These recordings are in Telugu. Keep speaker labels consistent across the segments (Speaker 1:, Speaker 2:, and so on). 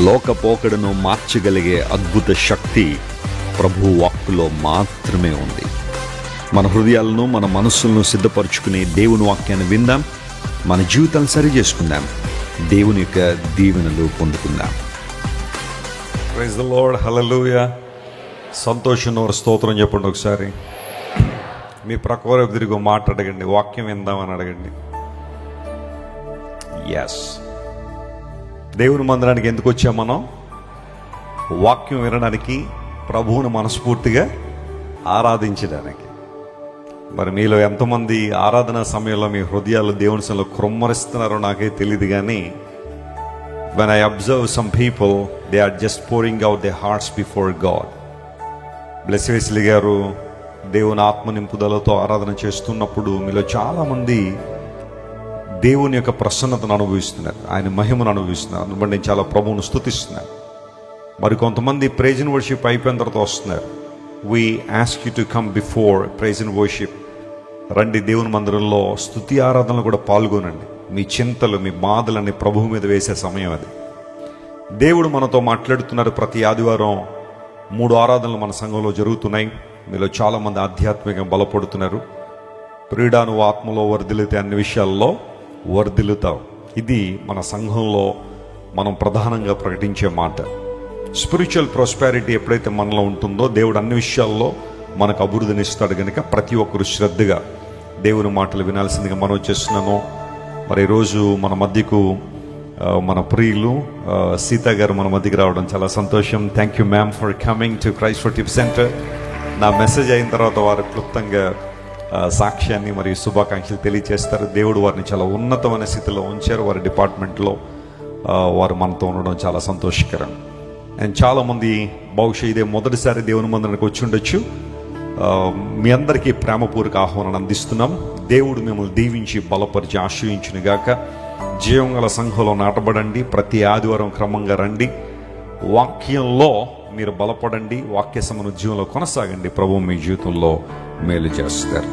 Speaker 1: లోకపోకడను మార్చగలిగే అద్భుత శక్తి ప్రభు వాక్కులో మాత్రమే ఉంది. మన హృదయాలను, మన మనస్సులను సిద్ధపరచుకునే దేవుని వాక్యాన్ని విందాం, మన జీవితాలను సరి చేసుకుందాం, దేవుని యొక్క దీవెనలు పొందుకుందాం. ప్రైజ్ ది లార్డ్, హల్లెలూయా. సంతోషంతో స్తోత్రం చెప్పండి. ఒకసారి మీ ప్రక్క తిరిగి మాట అడగండి, వాక్యం విందామని అడగండి. ఎస్, దేవుని మందిరానికి ఎందుకు వచ్చాం మనం? వాక్యం వినడానికి, ప్రభువును మనస్ఫూర్తిగా ఆరాధించడానికి. మరి మీలో ఎంతమంది ఆరాధన సమయంలో మీ హృదయాలు దేవుని సన్నిధిలో కృమ్మరిస్తున్నారో నాకే తెలియదు, కానీ when I observe some people, they are just pouring out their hearts before God. Bless Wesley గారు దేవుని ఆత్మ నింపుదలతో ఆరాధన చేస్తున్నప్పుడు మీలో చాలామంది దేవుని యొక్క ప్రసన్నతను అనుభవిస్తున్నారు, ఆయన మహిమను అనుభవిస్తున్నారు. అందుబట్టి నేను చాలా ప్రభువును స్తుతిస్తున్నాను. మరి కొంతమంది ప్రైజ్ అండ్ వర్షిప్ అయిపోయిన తర్వాత వస్తున్నారు. We ask you to come before praise and worship. రండి, దేవుని మందిరంలో స్తుతి ఆరాధనలు కూడా పాల్గొనండి. మీ చింతలు, మీ బాధలన్నీ ప్రభువు మీద వేసే సమయం అది. దేవుడు మనతో మాట్లాడుతున్నారు. ప్రతి ఆదివారం 3 ఆరాధనలు మన సంఘంలో జరుగుతున్నాయి. మీలో చాలామంది ఆధ్యాత్మికంగా బలపడుతున్నారు. ప్రియుడా, నువ్వు ఆత్మలో వర్ధిల్లితే అన్ని విషయాల్లో వర్ధిల్లుతావు. ఇది మన సంఘంలో మనం ప్రధానంగా ప్రకటించే మాట. స్పిరిచువల్ ప్రాస్పెరిటీ ఎప్పుడైతే మనలో ఉంటుందో దేవుడు అన్ని విషయాల్లో మనకు అభివృద్ధినిస్తాడు. కనుక ప్రతి ఒక్కరు శ్రద్ధగా దేవుని మాటలు వినాల్సిందిగా మనం చేస్తున్నాను. మరి ఈరోజు మన మధ్యకు మన ప్రియులు సీతా గారు మన మధ్యకి రావడం చాలా సంతోషం. Thank you ma'am for coming to Christ worship centre. నా మెసేజ్ అయిన తర్వాత వారు క్లుప్తంగా సాక్ష్యాన్ని మరియు శుభాకాంక్షలు తెలియజేస్తారు. దేవుడు వారిని చాలా ఉన్నతమైన స్థితిలో ఉంచారు. వారి డిపార్ట్మెంట్లో వారు మనతో ఉండడం చాలా సంతోషకరం. అండ్ చాలామంది బహుశా ఇదే మొదటిసారి దేవుని మందిరానికి వచ్చి ఉండొచ్చు. మీ అందరికీ ప్రేమపూర్వక ఆహ్వానం అందిస్తున్నాం. దేవుడు మిమ్మల్ని దీవించి బలపరిచి ఆశ్రయించును గాక. జీవం గల సంఘంలో నాటబడండి. ప్రతి ఆదివారం క్రమంగా రండి. వాక్యంలో మీరు బలపడండి. వాక్య సంబంధ జీవంలో కొనసాగండి. ప్రభు మీ జీవితంలో మేలు చేస్తారు.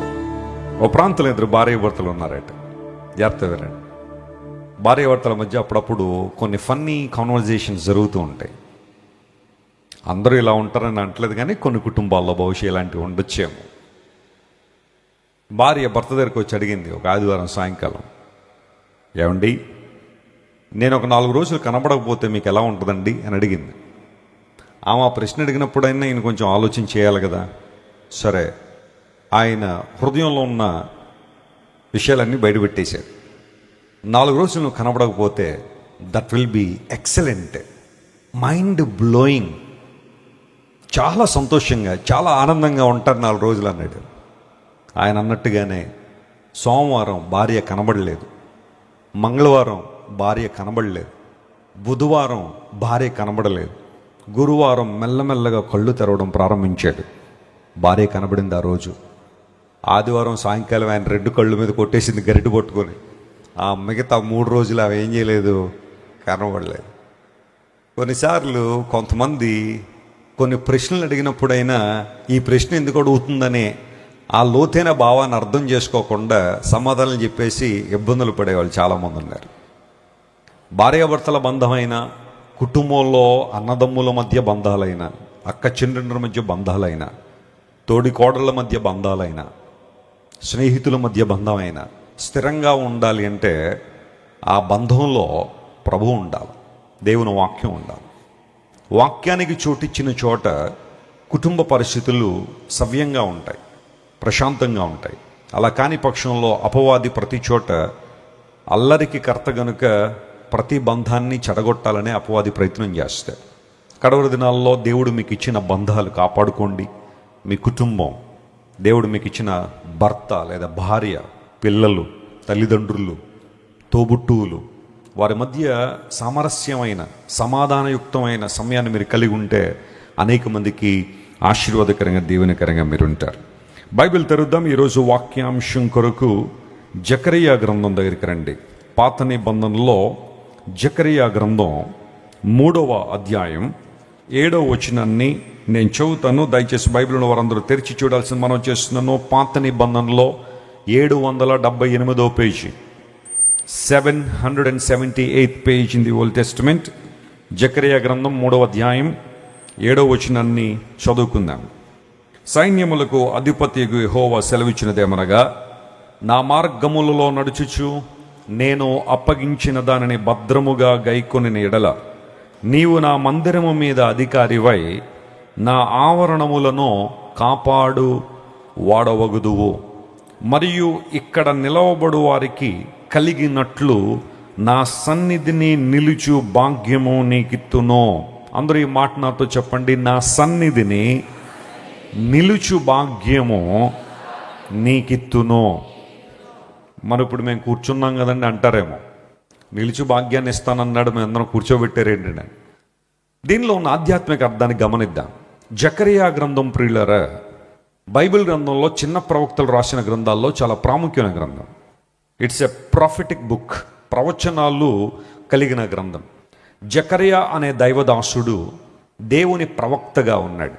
Speaker 1: ఓ ప్రాంతంలో 2 భార్యాభర్తలు ఉన్నారట. జాగ్రత్త వినండి. భార్యాభర్తల మధ్య అప్పుడప్పుడు కొన్ని ఫన్నీ కాన్వర్జేషన్స్ జరుగుతూ ఉంటాయి. అందరూ ఇలా ఉంటారని అంటలేదు, కానీ కొన్ని కుటుంబాల్లో బహుశా ఇలాంటివి ఉండొచ్చేమో. భార్య భర్త దగ్గరికి వచ్చి అడిగింది ఒక ఆదివారం సాయంకాలం, ఏమండి, నేను ఒక 4 రోజులు కనబడకపోతే మీకు ఎలా ఉంటుందండి అని అడిగింది. ఆమె ఆ ప్రశ్న అడిగినప్పుడైనా ఈయన కొంచెం ఆలోచన చేయాలి కదా. సరే, ఆయన హృదయంలో ఉన్న విషయాలన్నీ బయటపెట్టేశాడు. 4 రోజులు నువ్వు కనబడకపోతే that will be excellent, mind blowing, చాలా సంతోషంగా, చాలా ఆనందంగా ఉంటారు 4 రోజులు అన్నాడు. ఆయన అన్నట్టుగానే సోమవారం భార్య కనబడలేదు, మంగళవారం భార్య కనబడలేదు, బుధవారం భార్య కనబడలేదు, గురువారం మెల్లమెల్లగా కళ్ళు తెరవడం ప్రారంభించాడు. భార్య కనబడింది ఆ రోజు. ఆదివారం సాయంకాలం ఆయన 2 కళ్ళు మీద కొట్టేసింది గరిటె పట్టుకొని. ఆ మిగతా 3 రోజులు అవి ఏం చేయలేదు, కనబడలేదు. కొన్నిసార్లు కొంతమంది కొన్ని ప్రశ్నలు అడిగినప్పుడైనా ఈ ప్రశ్న ఎందుకు అడుగుతుందని ఆ లోతైన భావాన్ని అర్థం చేసుకోకుండా సమాధానం చెప్పేసి ఇబ్బందులు పడేవాళ్ళు చాలామంది ఉన్నారు. భార్యాభర్తల బంధమైన, కుటుంబంలో అన్నదమ్ముల మధ్య బంధాలైనా, అక్క చెల్లెళ్ళ మధ్య బంధాలైనా, తోడి కోడళ్ళ మధ్య బంధాలైనా, స్నేహితుల మధ్య బంధమైనా స్థిరంగా ఉండాలి అంటే ఆ బంధంలో ప్రభువు ఉండాలి, దేవుని వాక్యం ఉండాలి. వాక్యానికి చోటిచ్చిన చోట కుటుంబ పరిస్థితులు సవ్యంగా ఉంటాయి, ప్రశాంతంగా ఉంటాయి. అలా కాని పక్షంలో అపవాది ప్రతి చోట అల్లరికి కర్త గనుక ప్రతి బంధాన్ని చెడగొట్టాలనే అపవాది ప్రయత్నం చేస్తాడు. కడవరి దినాల్లో దేవుడు మీకు ఇచ్చిన బంధాలు కాపాడుకోండి. మీ కుటుంబం, దేవుడు మీకు ఇచ్చిన భర్త లేదా భార్య, పిల్లలు, తల్లిదండ్రులు, తోబుట్టువులు, వారి మధ్య సామరస్యమైన, సమాధానయుక్తమైన సమయాన్ని మీరు కలిగి ఉంటే అనేక మందికి ఆశీర్వాదకరంగా, దీవెనకరంగా మీరు ఉంటారు. బైబిల్ తెరుద్దాం. ఈరోజు వాక్యాంశం కొరకు జకరియా గ్రంథం దగ్గరికి రండి. పాత నిబంధనలో జకరియా గ్రంథం 3వ అధ్యాయం 7వ వచనాన్ని నేను చదువుతాను. దయచేసి బైబిల్ ఉన్న వారందరూ తెరిచి చూడాల్సింది మనం చేస్తున్నాను. పాత నిబంధనలో 778వ పేజీ, 778th page in the Old Testament. జకరియా గ్రంథం 3వ అధ్యాయం 7వ వచనాన్ని చదువుకుందాం. సైన్యములకు అధిపతియగు యెహోవా సెలవిచ్చినదేమనగా, నా మార్గములలో నడుచుచు నేను అప్పగించిన దానిని భద్రముగా గైకొనిన ఎడల నీవు నా మందిరము మీద అధికారివై నా ఆవరణములను కాపాడు వాడవగుదువు. మరియు ఇక్కడ నిలవబడు వారికి కలిగినట్లు నా సన్నిధిని నిలుచు భాగ్యము నీకిత్తును. అందరూ ఈ మాట నాతో చెప్పండి, నా సన్నిధిని నిలుచు భాగ్యము నీకిత్తును. మరి ఇప్పుడు మేము కూర్చున్నాం కదండి అంటారేమో, నిలుచు భాగ్యాన్ని ఇస్తానన్నాడు, మేము అందరం కూర్చోబెట్టారేంటండి. దీనిలో ఉన్న ఆధ్యాత్మిక అర్థాన్ని గమనిద్దాం. జకరియా గ్రంథం ప్రియులారా, బైబిల్ గ్రంథంలో చిన్న ప్రవక్తలు రాసిన గ్రంథాల్లో చాలా ప్రాముఖ్యమైన గ్రంథం. ఇట్స్ ఎ ప్రాఫిటిక్ బుక్, ప్రవచనాలు కలిగిన గ్రంథం. జకరియా అనే దైవదాసుడు దేవుని ప్రవక్తగా ఉన్నాడు.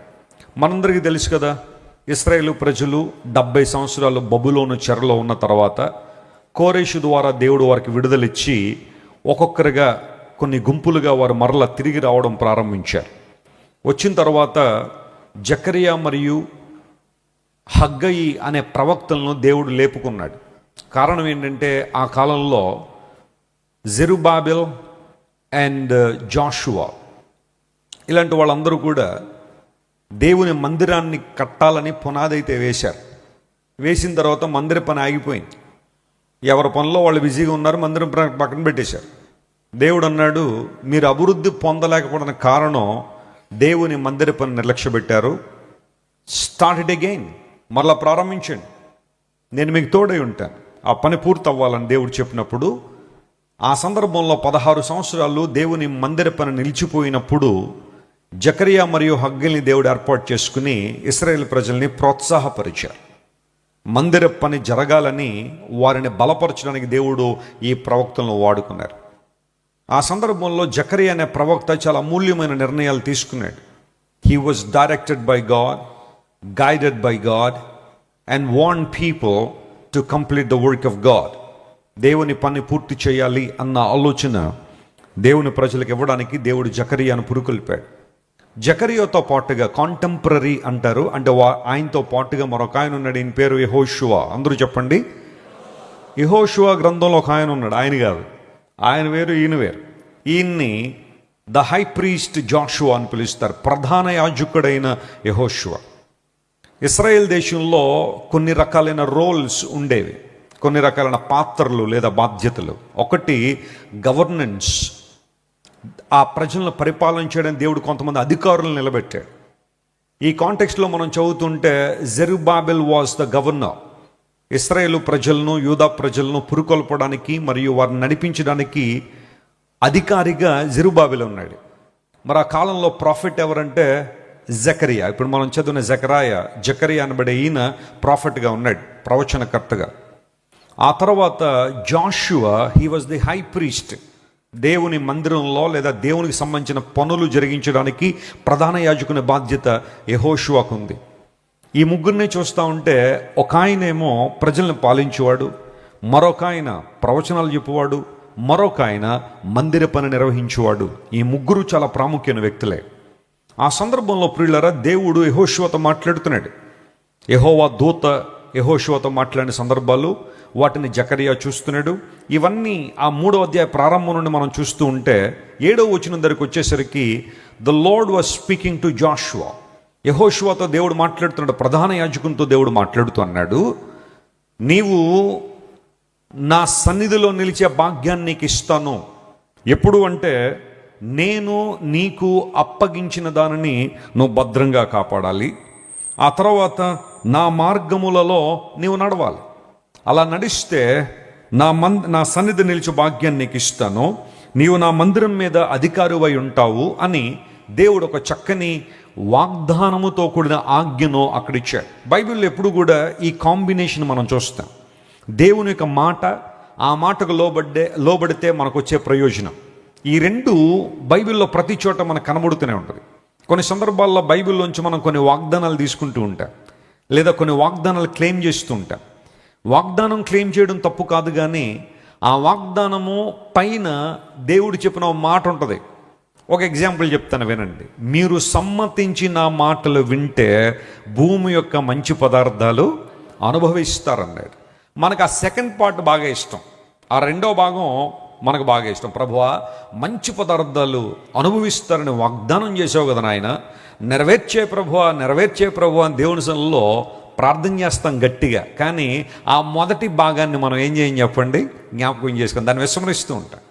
Speaker 1: మనందరికీ తెలుసు కదా, ఇశ్రాయేలు ప్రజలు 70 సంవత్సరాలు బబులోను చెరలో ఉన్న తర్వాత కోరేషు ద్వారా దేవుడు వారికి విడుదలిచ్చి ఒక్కొక్కరిగా కొన్ని గుంపులుగా వారు మరలా తిరిగి రావడం ప్రారంభించారు. వచ్చిన తర్వాత జకరియా మరియు హగ్గయి అనే ప్రవక్తలను దేవుడు లేపుకున్నాడు. కారణం ఏంటంటే, ఆ కాలంలో జెరుబాబెల్ అండ్ జాషువా ఇలాంటి వాళ్ళందరూ కూడా దేవుని మందిరాన్ని కట్టాలని పునాది అయితే వేశారు. వేసిన తర్వాత మందిర పని ఆగిపోయింది. ఎవరి పనిలో వాళ్ళు బిజీగా ఉన్నారు, మందిరం పక్కన పెట్టేశారు. దేవుడు అన్నాడు, మీరు అభివృద్ధి పొందలేకపోవడానికి కారణం దేవుని మందిర పని నిర్లక్ష్య పెట్టారు. స్టార్ట్ ఇట్ అగైన్, మరలా ప్రారంభించండి, నేను మీకు తోడై ఉంటాను. ఆ పని పూర్తి అవ్వాలని దేవుడు చెప్పినప్పుడు, ఆ సందర్భంలో 16 సంవత్సరాలు దేవుని మందిర పని నిలిచిపోయినప్పుడు జకరియా మరియు హగ్గీని దేవుడు ఏర్పాటు చేసుకుని ఇశ్రాయేల్ ప్రజల్ని ప్రోత్సాహపరిచారు. మందిర పని జరగాలని వారిని బలపరచడానికి దేవుడు ఈ ప్రవక్తలను వాడుకున్నారు. ఆ సందర్భంలో జకరియా అనే ప్రవక్త చాలా అమూల్యమైన నిర్ణయాలు తీసుకున్నాడు. He was directed by God, guided by God and want people to complete the work of God. దేవుని పని పూర్తి చేయాలి అన్న ఆలోచన దేవుని ప్రజలకు ఇవ్వడానికి దేవుడు జకరియాను పురుకొల్పాడు. జకరియాతో పాటుగా కాంటెంపరీ అంటారు, అంటే ఆయనతో పాటుగా మరొక ఆయన ఉన్నాడు. ఈయన పేరు యెహోషువ. అందరూ చెప్పండి, యెహోషువ గ్రంథంలో ఒక ఆయన ఉన్నాడు. ఆయన కాదు, ఆయన వేరు, ఈయన వేరు. ఈయన్ని ద హై ప్రీస్ట్ జాషువా అని పిలుస్తారు, ప్రధాన యాజకుడైన యెహోషువ. ఇశ్రాయేల్ దేశంలో కొన్ని రకాలైన రోల్స్ ఉండేవి, కొన్ని రకాలైన పాత్రలు లేదా బాధ్యతలు. ఒకటి గవర్నెన్స్, ఆ ప్రజలను పరిపాలన చేయడానికి దేవుడు కొంతమంది అధికారులను నిలబెట్టాడు. ఈ కాంటెక్స్ట్లో మనం చదువుతుంటే జెరుబాబెల్ వాజ్ ద గవర్నర్. ఇశ్రాయేలు ప్రజలను, యూదా ప్రజలను పురుకొల్పడానికి మరియు వారిని నడిపించడానికి అధికారిగా జెరుబాబెల్ ఉన్నాడు. మరి ఆ కాలంలో ప్రాఫిట్ ఎవరంటే జకరియా. ఇప్పుడు మనం చదివిన జకరియా అనబడే ఈయన ప్రాఫిట్గా ఉన్నాడు, ప్రవచనకర్తగా. ఆ తర్వాత Joshua, he was the high priest. దేవుని మందిరంలో లేదా దేవునికి సంబంధించిన పనులు జరిగించడానికి ప్రధాన యాజకుని బాధ్యత యెహోషువాకు ఉంది. ఈ ముగ్గురిని చూస్తూ ఉంటే, ఒక ఆయనేమో ప్రజలను పాలించేవాడు, మరొక ఆయన ప్రవచనాలు చెప్పువాడు, మరొక ఆయన మందిర పని నిర్వహించేవాడు. ఈ ముగ్గురు చాలా ప్రాముఖ్యమైన వ్యక్తులే. ఆ సందర్భంలో ప్రియులారా, దేవుడు యెహోషువతో మాట్లాడుతున్నాడు. యెహోవా దూత యెహోషువతో మాట్లాడిన సందర్భాలు, వాటిని జకరియా చూస్తున్నాడు. ఇవన్నీ ఆ 3వ అధ్యాయ ప్రారంభం నుండి మనం చూస్తూ ఉంటే 7వ వచనం దగ్గరికి వచ్చేసరికి the Lord was speaking to Joshua. యెహోషువతో దేవుడు మాట్లాడుతున్నాడు, ప్రధాన యాజకునితో దేవుడు మాట్లాడుతూ అన్నాడు, నీవు నా సన్నిధిలో నిలిచే భాగ్యాన్ని నీకు ఇస్తాను. ఎప్పుడు అంటే, నేను నీకు అప్పగించిన దానిని నువ్వు భద్రంగా కాపాడాలి. ఆ తర్వాత నా మార్గములలో నీవు నడవాలి. అలా నడిస్తే నా సన్నిధి నిలిచి భాగ్యాన్ని నీకు ఇస్తాను, నీవు నా మందిరం మీద అధికారివై ఉంటావు అని దేవుడు ఒక చక్కని వాగ్దానముతో కూడిన ఆజ్ఞను అక్కడిచ్చాడు. బైబిల్లో ఎప్పుడు కూడా ఈ కాంబినేషన్ మనం చూస్తాం. దేవుని యొక్క మాట, ఆ మాటకు లోబడితే మనకు వచ్చే ప్రయోజనం. ఈ రెండు బైబిల్లో ప్రతి చోట మనకు కనబడుతూనే ఉంటుంది. కొన్ని సందర్భాల్లో బైబిల్లోంచి మనం కొన్ని వాగ్దానాలు తీసుకుంటూ ఉంటాం, లేదా కొన్ని వాగ్దానాలు క్లెయిమ్ చేస్తూ ఉంటాం. వాగ్దానం క్లెయిమ్ చేయడం తప్పు కాదు, కానీ ఆ వాగ్దానము పైన దేవుడు చెప్పిన మాట ఉంటుంది. ఒక ఎగ్జాంపుల్ చెప్తాను వినండి. మీరు సమ్మతించి నా మాటలు వింటే భూమి యొక్క మంచి పదార్థాలు అనుభవిస్తారన్నాడు. మనకు ఆ సెకండ్ పార్ట్ బాగా ఇష్టం, ఆ రెండో భాగం మనకు బాగా ఇష్టం. ప్రభువా, మంచి పదార్థాలు అనుభవిస్తారని వాగ్దానం చేసావు కదా నాయన, నెరవేర్చే ప్రభువా, నెరవేర్చే ప్రభువా అని దేవుని సన్నిధిలో ప్రార్థన చేస్తాం గట్టిగా. కానీ ఆ మొదటి భాగాన్ని మనం ఏం చేయం చెప్పండి, జ్ఞాపకం చేసుకొని దాన్ని విస్మరిస్తూ ఉంటాం.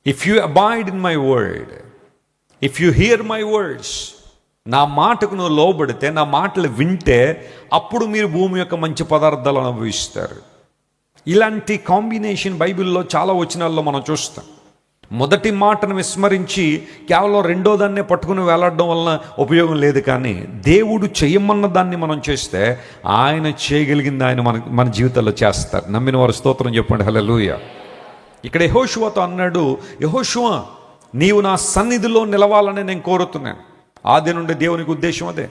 Speaker 1: If you avoid in my word, if you here my words, నా మాటకు నువ్వు లోబడితే, నా మాటలు వింటే అప్పుడు మీరు భూమి యొక్క మంచి పదార్థాలు అనుభవిస్తారు. ఇలాంటి కాంబినేషన్ బైబిల్లో చాలా వచనాల్లో మనం చూస్తాం. మొదటి మాటను విస్మరించి కేవలం రెండో దాన్నే పట్టుకుని వేలాడడం వలన ఉపయోగం లేదు. కానీ దేవుడు చేయమన్న దాన్ని మనం చేస్తే ఆయన చేయగలిగింది ఆయన మన జీవితాల్లో చేస్తారు. నమ్మిన వారు స్తోత్రం చెప్పండి, హల్లెలూయా. ఇక్కడ యెహోషువతో అన్నాడు, యెహోషువా, నీవు నా సన్నిధిలో నిలవాలని నేను కోరుతున్నాను. ఆది నుండి దేవునికి ఉద్దేశం అదే,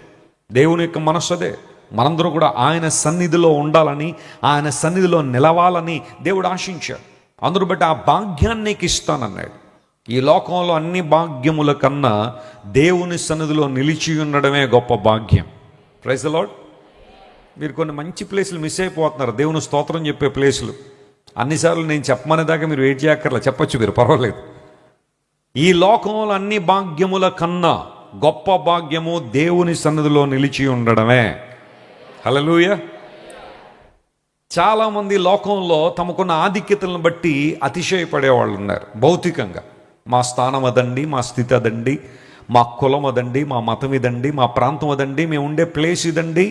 Speaker 1: దేవుని యొక్క మనస్సు అదే. మనందరం కూడా ఆయన సన్నిధిలో ఉండాలని, ఆయన సన్నిధిలో నిలవాలని దేవుడు ఆశించాడు. అందరూ బట్టి ఆ భాగ్యాన్ని నీకు ఇస్తానన్నాడు. ఈ లోకంలో అన్ని భాగ్యముల కన్నా దేవుని సన్నిధిలో నిలిచి ఉండడమే గొప్ప భాగ్యం. Praise the Lord. మీరు కొన్ని మంచి ప్లేసులు మిస్ అయిపోతున్నారు, దేవుని స్తోత్రం చెప్పే ప్లేసులు. అన్నిసార్లు నేను చెప్పమనే దాకా మీరు వెయిట్ చేయక్కర్లా, చెప్పచ్చు మీరు, పర్వాలేదు. ఈ లోకంలో అన్ని భాగ్యముల కన్నా గొప్ప భాగ్యము దేవుని సన్నిధిలో నిలిచి ఉండడమే. హల్లెలూయా. చాలామంది లోకంలో తమకున్న ఆధిక్యతలను బట్టి అతిశయపడే వాళ్ళు ఉన్నారు. భౌతికంగా మా స్థానం అదండి, మా స్థితి అదండి, మా కులం అదండి, మా మతం ఇదండి, మా ప్రాంతం అదండి, మేము ఉండే ప్లేస్ ఇదండి,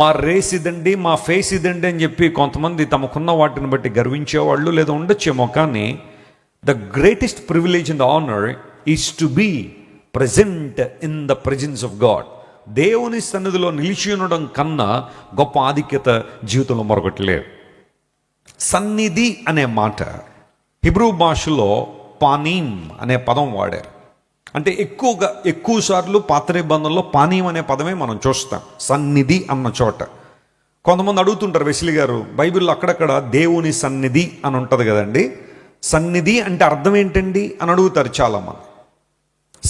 Speaker 1: మా రేస్ ఇదండి, మా ఫేస్ ఇదండి అని చెప్పి కొంతమంది తమకున్న వాటిని బట్టి గర్వించేవాళ్ళు లేదా ఉండొచ్చేమో. కానీ the greatest privilege and honour is to be present in the presence of God. దేవుని సన్నిధిలో నిలిచి ఉండడం కన్నా గొప్ప ఆధిక్యత జీవితంలో మరొకటి లేదు. సన్నిధి అనే మాట హిబ్రూ భాషలో పానీం అనే పదం వాడారు. అంటే ఎక్కువ సార్లు పాత నిబంధనలో పానీయం అనే పదమే మనం చూస్తాం సన్నిధి అన్న చోట. కొంతమంది అడుగుతుంటారు, వెస్లీ గారు, బైబిల్లో అక్కడక్కడ దేవుని సన్నిధి అని ఉంటుంది కదండి, సన్నిధి అంటే అర్థం ఏంటండి అని అడుగుతారు చాలామంది.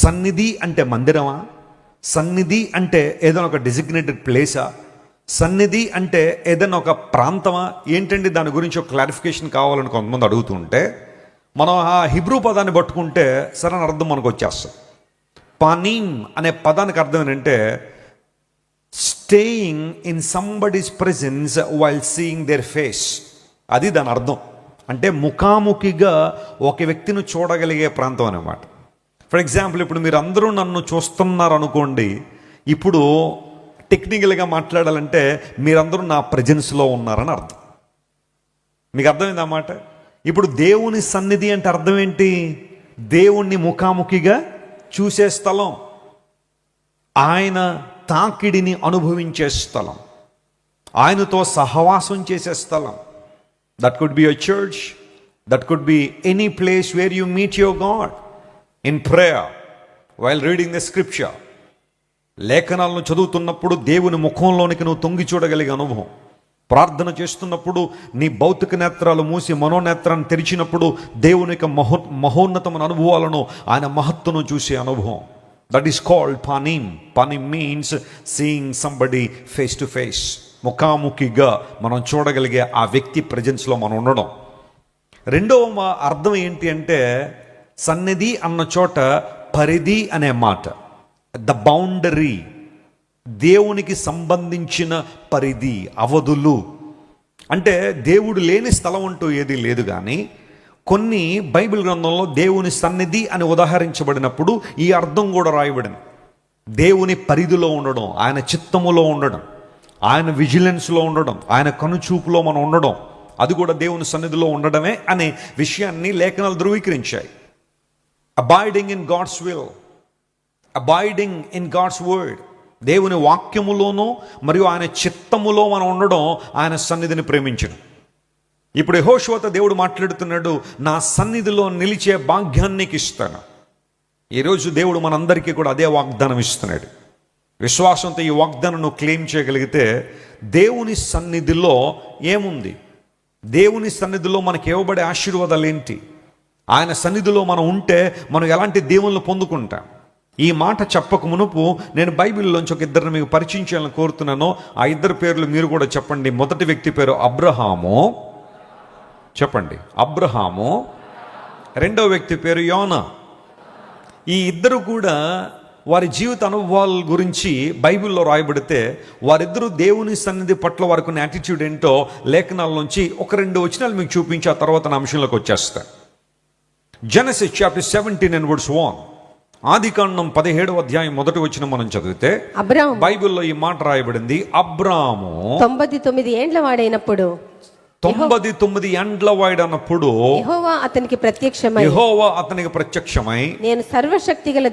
Speaker 1: సన్నిధి అంటే మందిరమా? సన్నిధి అంటే ఏదైనా ఒక డెసిగ్నేటెడ్ ప్లేసా? సన్నిధి అంటే ఏదైనా ఒక ప్రాంతమా? ఏంటండి దాని గురించి ఒక క్లారిఫికేషన్ కావాలని కొంతమంది అడుగుతుంటే, మనం ఆ హిబ్రూ పదాన్ని పట్టుకుంటే సరైన అర్థం మనకు వచ్చేస్తుంది. పానీం అనే పదానికి అర్థం ఏంటంటే staying in somebody's presence while seeing their face. అది దాని అర్థం. అంటే ముఖాముఖిగా ఒక వ్యక్తిని చూడగలిగే ప్రాంతం అన్నమాట. ఫర్ ఎగ్జాంపుల్, ఇప్పుడు మీరు అందరూ నన్ను చూస్తున్నారు అనుకోండి, ఇప్పుడు టెక్నికల్గా మాట్లాడాలంటే మీరందరూ నా ప్రెజెన్స్లో ఉన్నారని అర్థం. మీకు అర్థమైంది అన్నమాట. ఇప్పుడు దేవుని సన్నిధి అంటే అర్థం ఏంటి? దేవుణ్ణి ముఖాముఖిగా చూసే స్థలం, ఆయన తాకిడిని అనుభవించే స్థలం, ఆయనతో సహవాసం చేసే స్థలం. That could be a church, that could be any place where you meet your God in prayer while reading the scripture. లేఖనాలను చదువుతున్నప్పుడు దేవుని ముఖంలోనికి నువ్వు తొంగి చూడగలిగే అనుభవం. ప్రార్థన చేస్తున్నప్పుడు నీ భౌతిక నేత్రాలు మూసి మనోనేత్రాన్ని తెరిచినప్పుడు దేవుని యొక్క మహోన్నతమైన అనుభవాలను, ఆయన మహత్తును చూసే అనుభవం. That is called panim. Panim means seeing somebody face to face. ముఖాముఖిగా మనం చూడగలిగే ఆ వ్యక్తి ప్రెజెన్స్లో మనం ఉండడం. రెండవ అర్థం ఏంటి అంటే, సన్నిధి అన్న చోట పరిధి అనే మాట, ద బౌండరీ, దేవునికి సంబంధించిన పరిధి, అవధులు. అంటే దేవుడు లేని స్థలం అంటూ ఏది లేదు. కానీ కొన్ని బైబిల్ గ్రంథంలో దేవుని సన్నిధి అని ఉదాహరించబడినప్పుడు ఈ అర్థం కూడా రాయబడింది. దేవుని పరిధిలో ఉండడం, ఆయన చిత్తములో ఉండడం, ఆయన విజిలెన్స్లో ఉండడం, ఆయన కనుచూపులో మనం ఉండడం, అది కూడా దేవుని సన్నిధిలో ఉండడమే అనే విషయాన్ని లేఖనాలు ధృవీకరించాయి. Abiding in God's will, abiding in God's word, దేవుని వాక్యములోనూ మరియు ఆయన చిత్తములో మనం ఉండడం ఆయన సన్నిధిని ప్రేమించడం. ఇప్పుడు యెహోషువతో దేవుడు మాట్లాడుతున్నాడు, నా సన్నిధిలో నిలిచే భాగ్యాన్ని నీకు ఇస్తాను. ఈరోజు దేవుడు మనందరికీ కూడా అదే వాగ్దానం ఇస్తున్నాడు. విశ్వాసంతో ఈ వాగ్దానం నువ్వు క్లెయిమ్ చేయగలిగితే, దేవుని సన్నిధిలో ఏముంది, దేవుని సన్నిధిలో మనకి ఇవ్వబడే ఆశీర్వాదాలు ఏంటి, ఆయన సన్నిధిలో మనం ఉంటే మనం ఎలాంటి దేవుళ్ళు పొందుకుంటాం. ఈ మాట చెప్పక మునుపు నేను బైబిల్లోంచి ఒక ఇద్దరిని మీకు పరిచయం చేయాలని కోరుతున్నాను. ఆ ఇద్దరు పేర్లు మీరు కూడా చెప్పండి. మొదటి వ్యక్తి పేరు అబ్రహాము, చెప్పండి అబ్రహాము. రెండవ వ్యక్తి పేరు యోనా. ఈ ఇద్దరు కూడా వారి జీవిత అనుభవాల గురించి బైబిల్లో రాయబడితే వారిద్దరూ దేవుని సన్నిధి పట్ల వారికి ఉన్న యాటిట్యూడ్ ఏంటో లేఖనాల నుంచి ఒక 2 వచనాలు మీకు చూపించి ఆ తర్వాత నా అంశంలోకి వచ్చేస్తాను. Genesis chapter 17 and verse 1. ఆదికాండం 17వ అధ్యాయం మొదటి వచనం మనం చదివితే బైబిల్లో ఈ మాట రాయబడింది. అబ్రాము
Speaker 2: 99 ఏండ్ల వాడైనప్పుడు
Speaker 1: 99 ఏండ్ల వాడైనప్పుడు
Speaker 2: యెహోవా అతనికి ప్రత్యక్షమై
Speaker 1: నేను సర్వశక్తిగల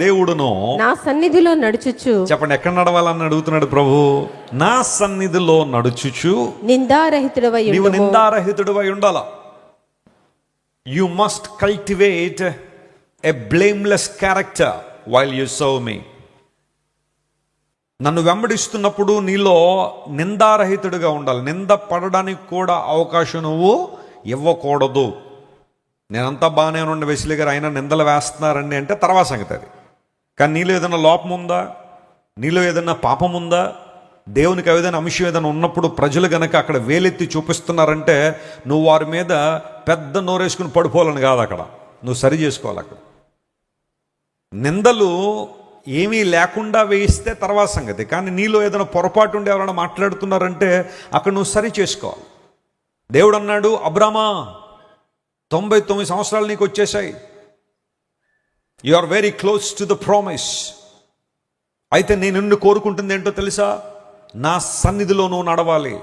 Speaker 1: దేవుడును
Speaker 2: నా సన్నిధిలో నడుచుచు,
Speaker 1: చెప్పండి ఎక్కడ నడవాలని అడుగుతున్నాడు ప్రభు. నా సన్నిధిలో నడుచుచు నీవు నిందారహితుడివై ఉండాలా. You must cultivate a blameless character while you serve me. నన్ను వెంబడిస్తున్నప్పుడు నీలో నిందారహితుడిగా ఉండాలి. నింద పడడానికి కూడా అవకాశం నువ్వు ఇవ్వకూడదు. నేనంతా బాగానే ఉండి వెసిలి గారు అయినా నిందలు వేస్తున్నారండి అంటే తర్వాత సంగతి అది. కానీ నీలో ఏదైనా లోపం ఉందా, నీలో ఏదైనా పాపం ఉందా, దేవునికి ఏదైనా అంశం ఏదైనా ఉన్నప్పుడు ప్రజలు గనక అక్కడ వేలెత్తి చూపిస్తున్నారంటే నువ్వు వారి మీద పెద్ద నోరేసుకుని పడిపోవాలని కాదు, అక్కడ నువ్వు సరి చేసుకోవాలి. అక్కడ నిందలు ఏమీ లేకుండా వేయిస్తే తర్వాత సంగతి. కానీ నీలో ఏదైనా పొరపాటు ఉండి ఎవరైనా మాట్లాడుతున్నారంటే అక్కడ నువ్వు సరి చేసుకోవాలి. దేవుడు అన్నాడు, అబ్రామా 99 సంవత్సరాలు నీకు వచ్చేసాయి, you are very close to the promise. అయితే నేను నిన్ను కోరుకుంటుంది ఏంటో తెలుసా? నా సన్నిధిలో నువ్వు నడవాలి.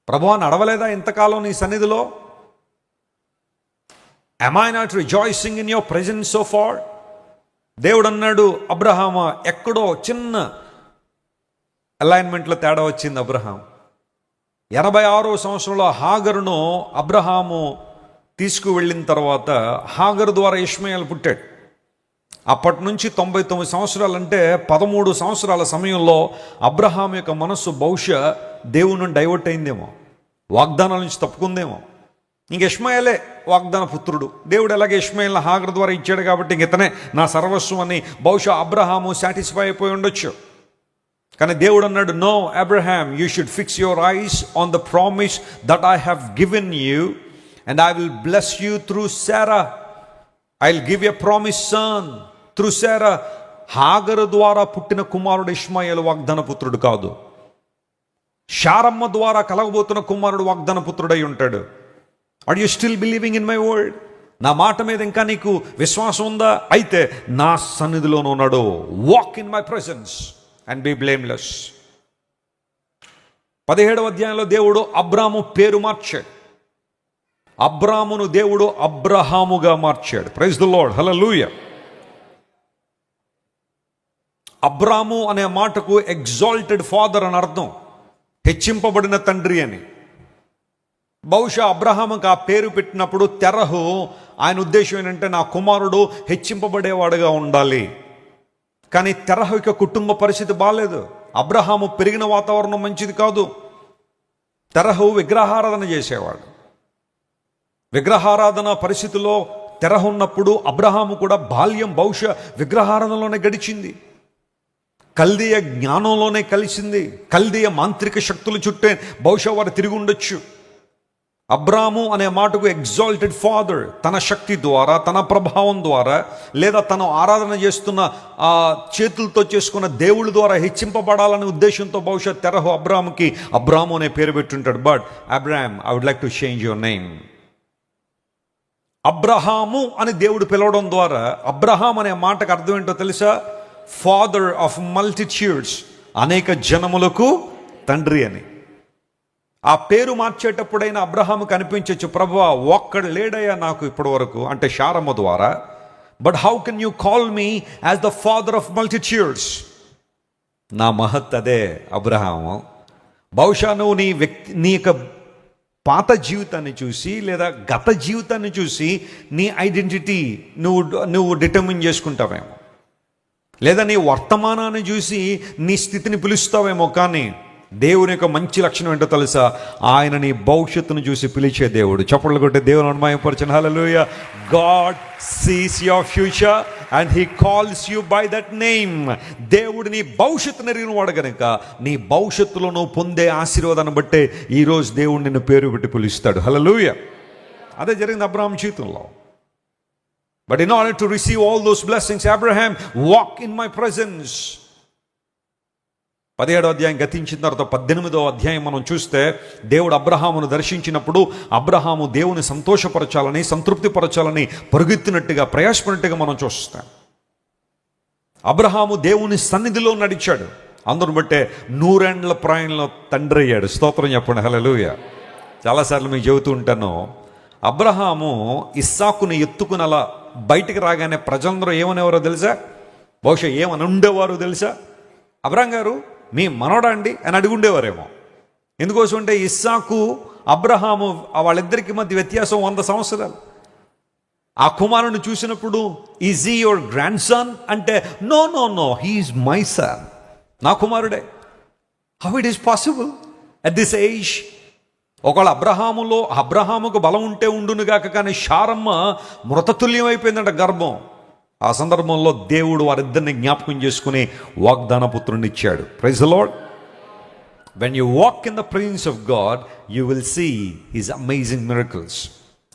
Speaker 1: ప్రభువా నడవలేదా ఇంతకాలం నీ సన్నిధిలో? am I not rejoicing in your presence so far? దేవుడు అన్నాడు, అబ్రహామా ఎక్కడో చిన్న అలైన్మెంట్లో తేడా వచ్చింది. అబ్రహాం 86వ సంవత్సరంలో హాగరును అబ్రహాము తీసుకువెళ్ళిన తర్వాత హాగరు ద్వారా ఇష్మాయేలు పుట్టాడు. అప్పటి నుంచి 99 సంవత్సరాలంటే 13 సంవత్సరాల సమయంలో అబ్రహాం యొక్క మనస్సు బహుశా దేవుని డైవర్ట్ అయిందేమో, వాగ్దానాల నుంచి తప్పుకుందేమో. ఇంక ఇష్మాయేలే వాగ్దాన పుత్రుడు. దేవుడు ఎలాగే ఇష్మాయేల్ని హాగర్ ద్వారా ఇచ్చాడు కాబట్టి ఇంక ఇతనే నా సర్వస్వం అని బహుశా అబ్రహాము సాటిస్ఫై అయిపోయి ఉండొచ్చు. కానీ దేవుడు అన్నాడు, no Abraham, you should fix your eyes on the promise that I have given you and I will bless you through Sarah. I will give a promise son through Sarah. హాగరు ద్వారా పుట్టిన కుమారుడు ఇష్మాయేలు వాగ్దాన పుత్రుడు కాదు. శారమ్మ ద్వారా కలగబోతున్న కుమారుడు వాగ్దాన పుత్రుడై ఉంటాడు. Are you still believing in my word? నా మాట మీద ఇంకా నీకు విశ్వాసం ఉందా? అయితే నా సన్నిధిలో ఉన్నాడు. Walk in my presence and be blameless. 17వ అధ్యాయంలో దేవుడు అబ్రాము పేరు మార్చాడు. అబ్రామును దేవుడు అబ్రహాముగా మార్చాడు. ప్రైజ్ ది లార్డ్, హల్లెలూయా. అబ్రాము అనే మాటకు ఎగ్జాల్టెడ్ ఫాదర్ అని అర్థం, హెచ్చింపబడిన తండ్రి అని. బహుశా అబ్రహాముకి ఆ పేరు పెట్టినప్పుడు తెరహు ఆయన ఉద్దేశం ఏంటంటే నా కుమారుడు హెచ్చింపబడేవాడుగా ఉండాలి. కానీ తెరహు యొక్క కుటుంబ పరిస్థితి బాగాలేదు. అబ్రహాము పెరిగిన వాతావరణం మంచిది కాదు. తెరహు విగ్రహారాధన చేసేవాడు. విగ్రహారాధన పరిస్థితిలో తెరహు ఉన్నప్పుడు అబ్రహాము కూడా బాల్యం బహుశా విగ్రహారాధనలోనే గడిచింది. కల్దీయ జ్ఞానంలోనే కలిసింది. కల్దీయ మాంత్రిక శక్తుల చుట్టే బహుశా వారు తిరిగి ఉండొచ్చు. అబ్రాము అనే మాటకు ఎగ్జాల్టెడ్ ఫాదర్, తన శక్తి ద్వారా, తన ప్రభావం ద్వారా, లేదా తను ఆరాధన చేస్తున్న ఆ చేతులతో చేసుకున్న దేవుళ్ళ ద్వారా హెచ్చింపబడాలనే ఉద్దేశంతో బహుశా తెరహు అబ్రాముకి అబ్రాము అనే పేరు పెట్టుంటాడు. But Abram, I would like to change your name. అబ్రహాము అని దేవుడు పిలవడం ద్వారా అబ్రహాం అనే మాటకు అర్థం ఏంటో తెలుసా? ఫాదర్ ఆఫ్ మల్టిట్యూడ్స్, అనేక జనములకు తండ్రి అని. ఆ పేరు మార్చేటప్పుడైనా అబ్రహాము కనిపించవచ్చు, ప్రభువా ఒక్కడు లేడయ్యా నాకు ఇప్పటి వరకు అంటే శారమ్మ ద్వారా. But how can you call me as the father of multitudes? నా మహత్ అదే అబ్రహాము. బహుశా నువ్వు నీ యొక్క పాత జీవితాన్ని చూసి లేదా గత జీవితాన్ని చూసి నీ ఐడెంటిటీ నువ్వు డిటర్మిన్ చేసుకుంటావేమో, లేదా నీ వర్తమానాన్ని చూసి నీ స్థితిని పిలుస్తావేమో. కానీ దేవుని యొక్క మంచి లక్షణం ఏంటో తెలుసా? ఆయన నీ భవిష్యత్తును చూసి పిలిచే దేవుడు. చప్పట్లు కొట్టే దేవుని అనుమాయపరచను. హల్లెలూయా. God sees your future and he calls you by that name. దేవుడు నీ భవిష్యత్తు ఎరిగిన వాడు కనుక నీ భవిష్యత్తులో నువ్వు పొందే ఆశీర్వాదాన్ని బట్టే ఈరోజు దేవుడు నిన్ను పేరు పెట్టి పిలుస్తాడు. హల్లెలూయా. అదే జరిగింది అబ్రహాం జీవితంలో. But in order to receive all those blessings, Abraham, walk in my presence. 17వ అధ్యాయం గతించిన తర్వాత 18వ అధ్యాయం మనం చూస్తే దేవుడు అబ్రహామును దర్శించినప్పుడు అబ్రహాము దేవుని సంతోషపరచాలని, సంతృప్తిపరచాలని పరుగెత్తినట్టుగా, ప్రయాసపడినట్టుగా మనం చూస్తాం. అబ్రహాము దేవుని సన్నిధిలో నడిచాడు. అందరిని బట్టే 100 ఏండ్ల ప్రాయంలో తండ్రి అయ్యాడు. స్తోత్రం చెప్పండి. హల్లెలూయా. చాలాసార్లు మీకు చెబుతూ ఉంటాను, అబ్రహాము ఇస్సాకుని ఎత్తుకుని అలా బయటికి రాగానే ప్రజలందరూ ఏమనేవారో తెలుసా? బహుశా ఏమని ఉండేవారో తెలుసా? అబ్రహాం గారు మీ మనోడా అండి అని అడుగుండేవారేమో. ఎందుకోసం అంటే ఇస్సాకు అబ్రహాము వాళ్ళిద్దరికి మధ్య వ్యత్యాసం 100 సంవత్సరాలు. ఆ కుమారుని చూసినప్పుడు is he your grandson అంటే no no no he is my son, నా కుమారుడే. How it is possible at this age? ఒకవేళ అబ్రహాముకు బలం ఉంటే ఉండునుగాక, కానీ శారమ్మ మృతతుల్యం అయిపోయిందంట గర్భం. ఆ సందర్భంలో దేవుడు వారిద్దరిని జ్ఞాపకం చేసుకుని వాగ్దాన పుత్రుని ఇచ్చాడు. Praise the Lord. When you walk in the presence of God you will see his amazing miracles.